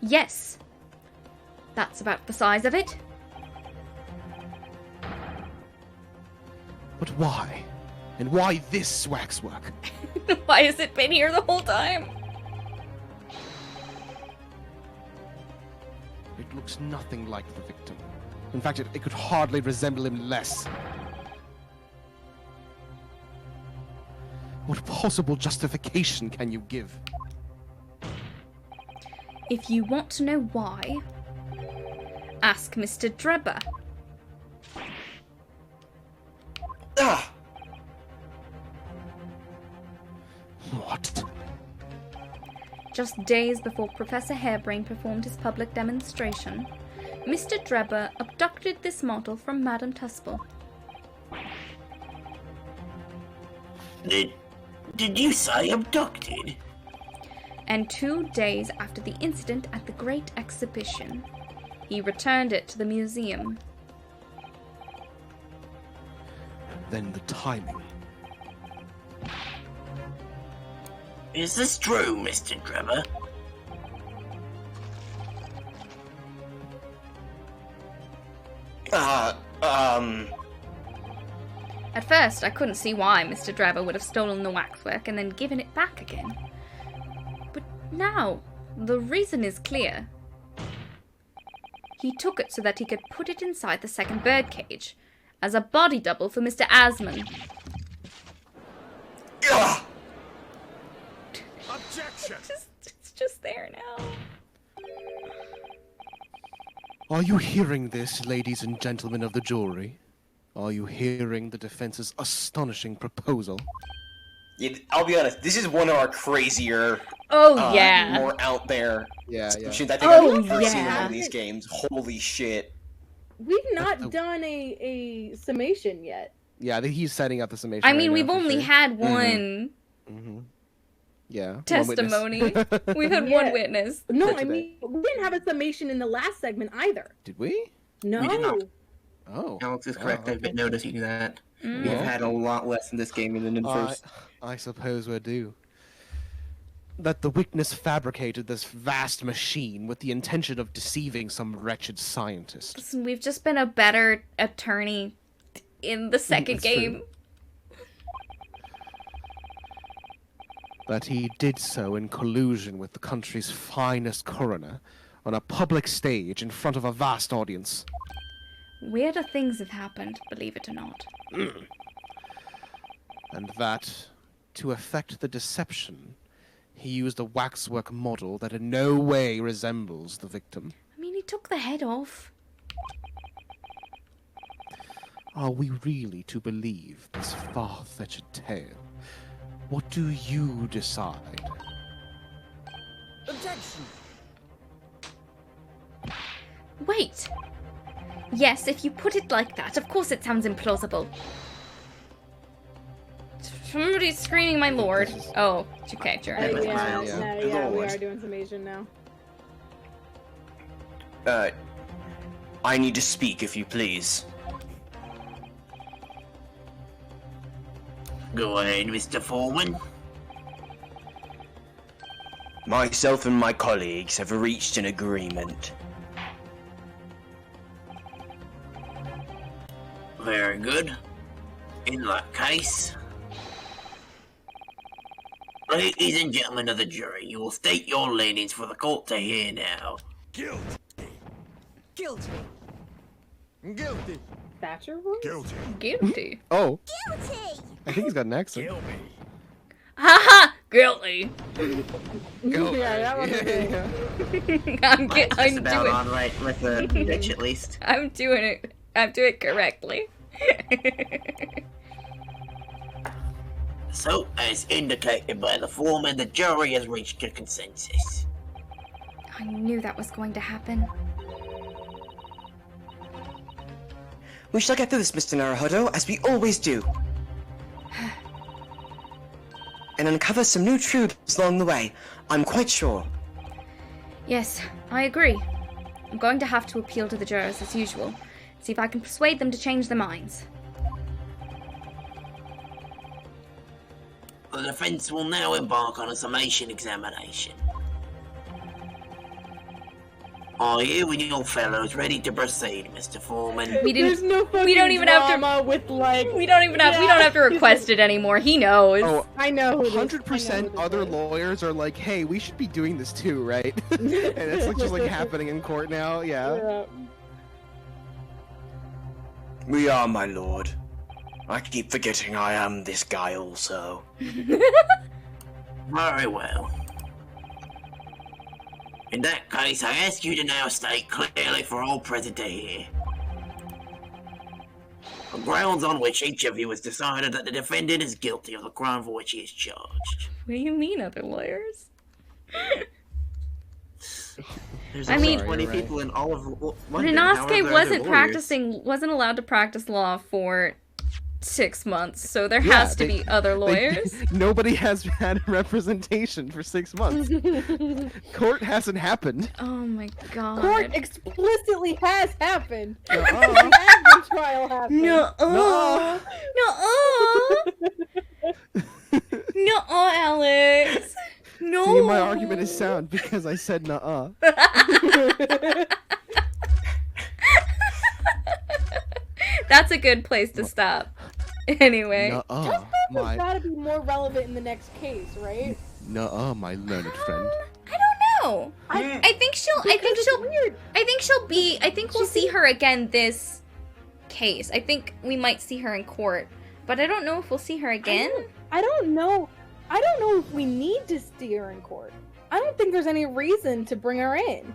Yes. That's about the size of it. But why? And why this waxwork? Why has it been here the whole time? It looks nothing like the victim. In fact, it could hardly resemble him less. What possible justification can you give? If you want to know why, ask Mr. Drebber. Ah! What? Just days before Professor Harebrain performed his public demonstration, Mr. Drebber abducted this model from Madame Tuspel. Did you say abducted? And 2 days after the incident at the Great Exhibition, he returned it to the museum. Then the timing. Is this true, Mr. Drebber? At first, I couldn't see why Mr. Drebber would have stolen the waxwork and then given it back again. But now, the reason is clear. He took it so that he could put it inside the second birdcage, as a body double for Mr. Asman. Ugh! Objection! It's just there now. Are you hearing this, ladies and gentlemen of the jury? Are you hearing the defense's astonishing proposal? Yeah, I'll be honest, this is one of our crazier, Oh, yeah. more out there Yeah, submissions I think Oh, I've ever seen in yeah. one of these games. Holy shit. We've not Oh. done a summation yet. Yeah, he's setting up the summation. I right mean, now, we've for only sure. had one Mm-hmm. Yeah. one testimony. witness. We've had Yeah. one witness. No, For I today. mean, we didn't have a summation in the last segment either. Did we? No. We did not. Oh. Alex is correct. Oh, I've been noticing that. Mm. We have had a lot less in this game than in the first. I suppose we're due. That the witness fabricated this vast machine with the intention of deceiving some wretched scientist. Listen, we've just been a better attorney in the second That's true. game. That he did so in collusion with the country's finest coroner on a public stage in front of a vast audience. Weirder things have happened, believe it or not. And that, to effect the deception, he used a waxwork model that in no way resembles the victim. I mean, he took the head off. Are we really to believe this far-fetched tale? What do you decide? Objection. Wait. Yes, if you put it like that, of course it sounds implausible. Somebody's screaming, my lord. Oh, okay, sure. Yeah, we are doing some Asian now. I need to speak, if you please. Go ahead, Mr. Foreman. Myself and my colleagues have reached an agreement. Very good. In that case, ladies and gentlemen of the jury, you will state your leanings for the court to hear now. Guilty. Guilty. Guilty. Thatcher voice? Guilty. Guilty. Oh, Guilty! I think he's got an accent. Kill me. Haha! Guilty. Go. Yeah, that was good. I'm Just about doing. on right with the pitch at least. I'm doing it. I'm doing it correctly. So, as indicated by the foreman, the jury has reached a consensus. I knew that was going to happen. We shall get through this, Mr. Naruhodo, as we always do. And uncover some new truths along the way, I'm quite sure. Yes, I agree. I'm going to have to appeal to the jurors as usual. See if I can persuade them to change their minds. The defense will now embark on a summation examination. Are you and your fellows ready to proceed, Mr. Foreman? We didn't. There's no fucking we don't even have to. drama with like. We don't even have. We don't have to request it anymore. He knows. Oh, I know who this- 100% I know who other this is. lawyers are like, hey, we should be doing this too, right? And it's like just like happening in court now, yeah. Yeah. We are, my lord. I keep forgetting I am this guy also. Very well. In that case, I ask you to now state clearly for all present to hear the grounds on which each of you has decided that the defendant is guilty of the crime for which he is charged. What do you mean, other lawyers? There's I only mean- 20 You're right. people in all of London. How are Rinosuke there wasn't other practicing. Wasn't allowed to practice law for 6 months, so there Yeah, has to be other lawyers. Nobody has had representation for 6 months. Court hasn't happened. Oh my god. Court explicitly has happened. Uh-uh. The trial happened. No. No. No, Alex. No. See, my argument is sound because I said nuh-uh. That's a good place to stop. Anyway. Nuh-uh, It's my gotta be more relevant in the next case, right? nuh-uh, my learned friend. I don't know. I think she'll. Weird. I think we'll see her again this case. I think we might see her in court, but I don't know if we'll see her again. I don't know. I don't know if we need to see her in court. I don't think there's any reason to bring her in.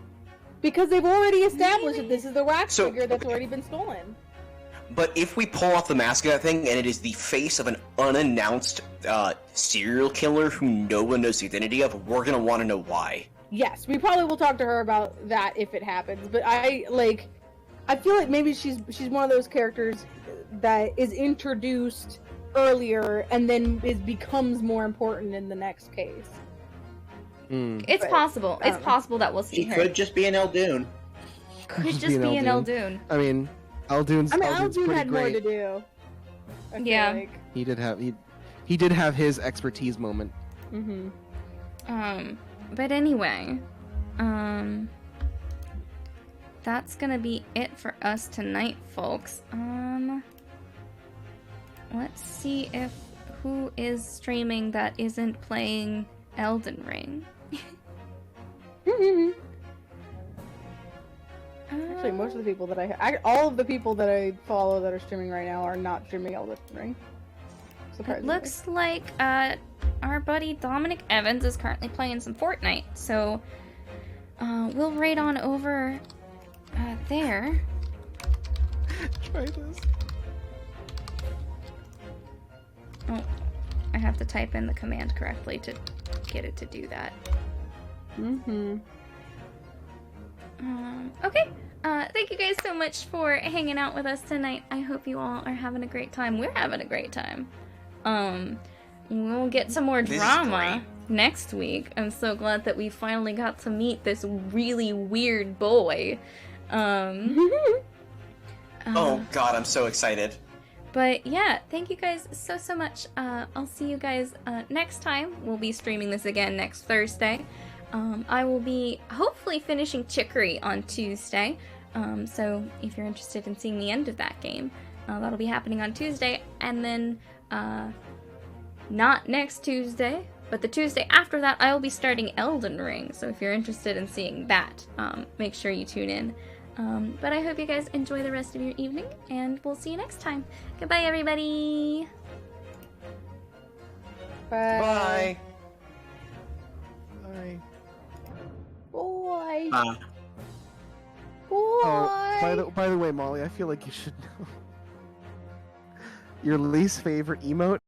Because they've already established that this is the wax So, figure that's okay. already been stolen. But if we pull off the mask of that thing and it is the face of an unannounced serial killer who no one knows the identity of, we're gonna want to know why. Yes, we probably will talk to her about that if it happens. But I feel like maybe she's one of those characters that is introduced earlier and then becomes more important in the next case. It's But, possible. It's um, possible that we'll see He her. could just be an Eldoon. Could just be an Eldoon. I mean, Eldoon's Aldoon pretty had more great. to do. I feel Yeah. like. He did have his expertise moment. Mm-hmm. But anyway, that's gonna be it for us tonight, folks. Let's see if who is streaming that isn't playing Elden Ring. Actually, most of the people that all of the people that I follow that are streaming right now are not streaming Elden Ring. It Surprisingly. looks like our buddy Dominic Evans is currently playing some Fortnite, so we'll raid on over there. Try this. Oh, I have to type in the command correctly to get it to do that. Mm-hmm. Okay. Thank you guys so much for hanging out with us tonight. I hope you all are having a great time. We're having a great time. We'll get some more This is drama next week. I'm so glad that we finally got to meet this really weird boy. Oh god, I'm so excited. But yeah, thank you guys so much. I'll see you guys next time. We'll be streaming this again next Thursday. I will be hopefully finishing Chicory on Tuesday. So if you're interested in seeing the end of that game, that'll be happening on Tuesday. And then not next Tuesday, but the Tuesday after that, I will be starting Elden Ring. So if you're interested in seeing that, make sure you tune in. But I hope you guys enjoy the rest of your evening, and we'll see you next time. Goodbye, everybody! Bye. Bye. Boy. Bye. Boy. Oh, by the way, Molly, I feel like you should know. Your least favorite emote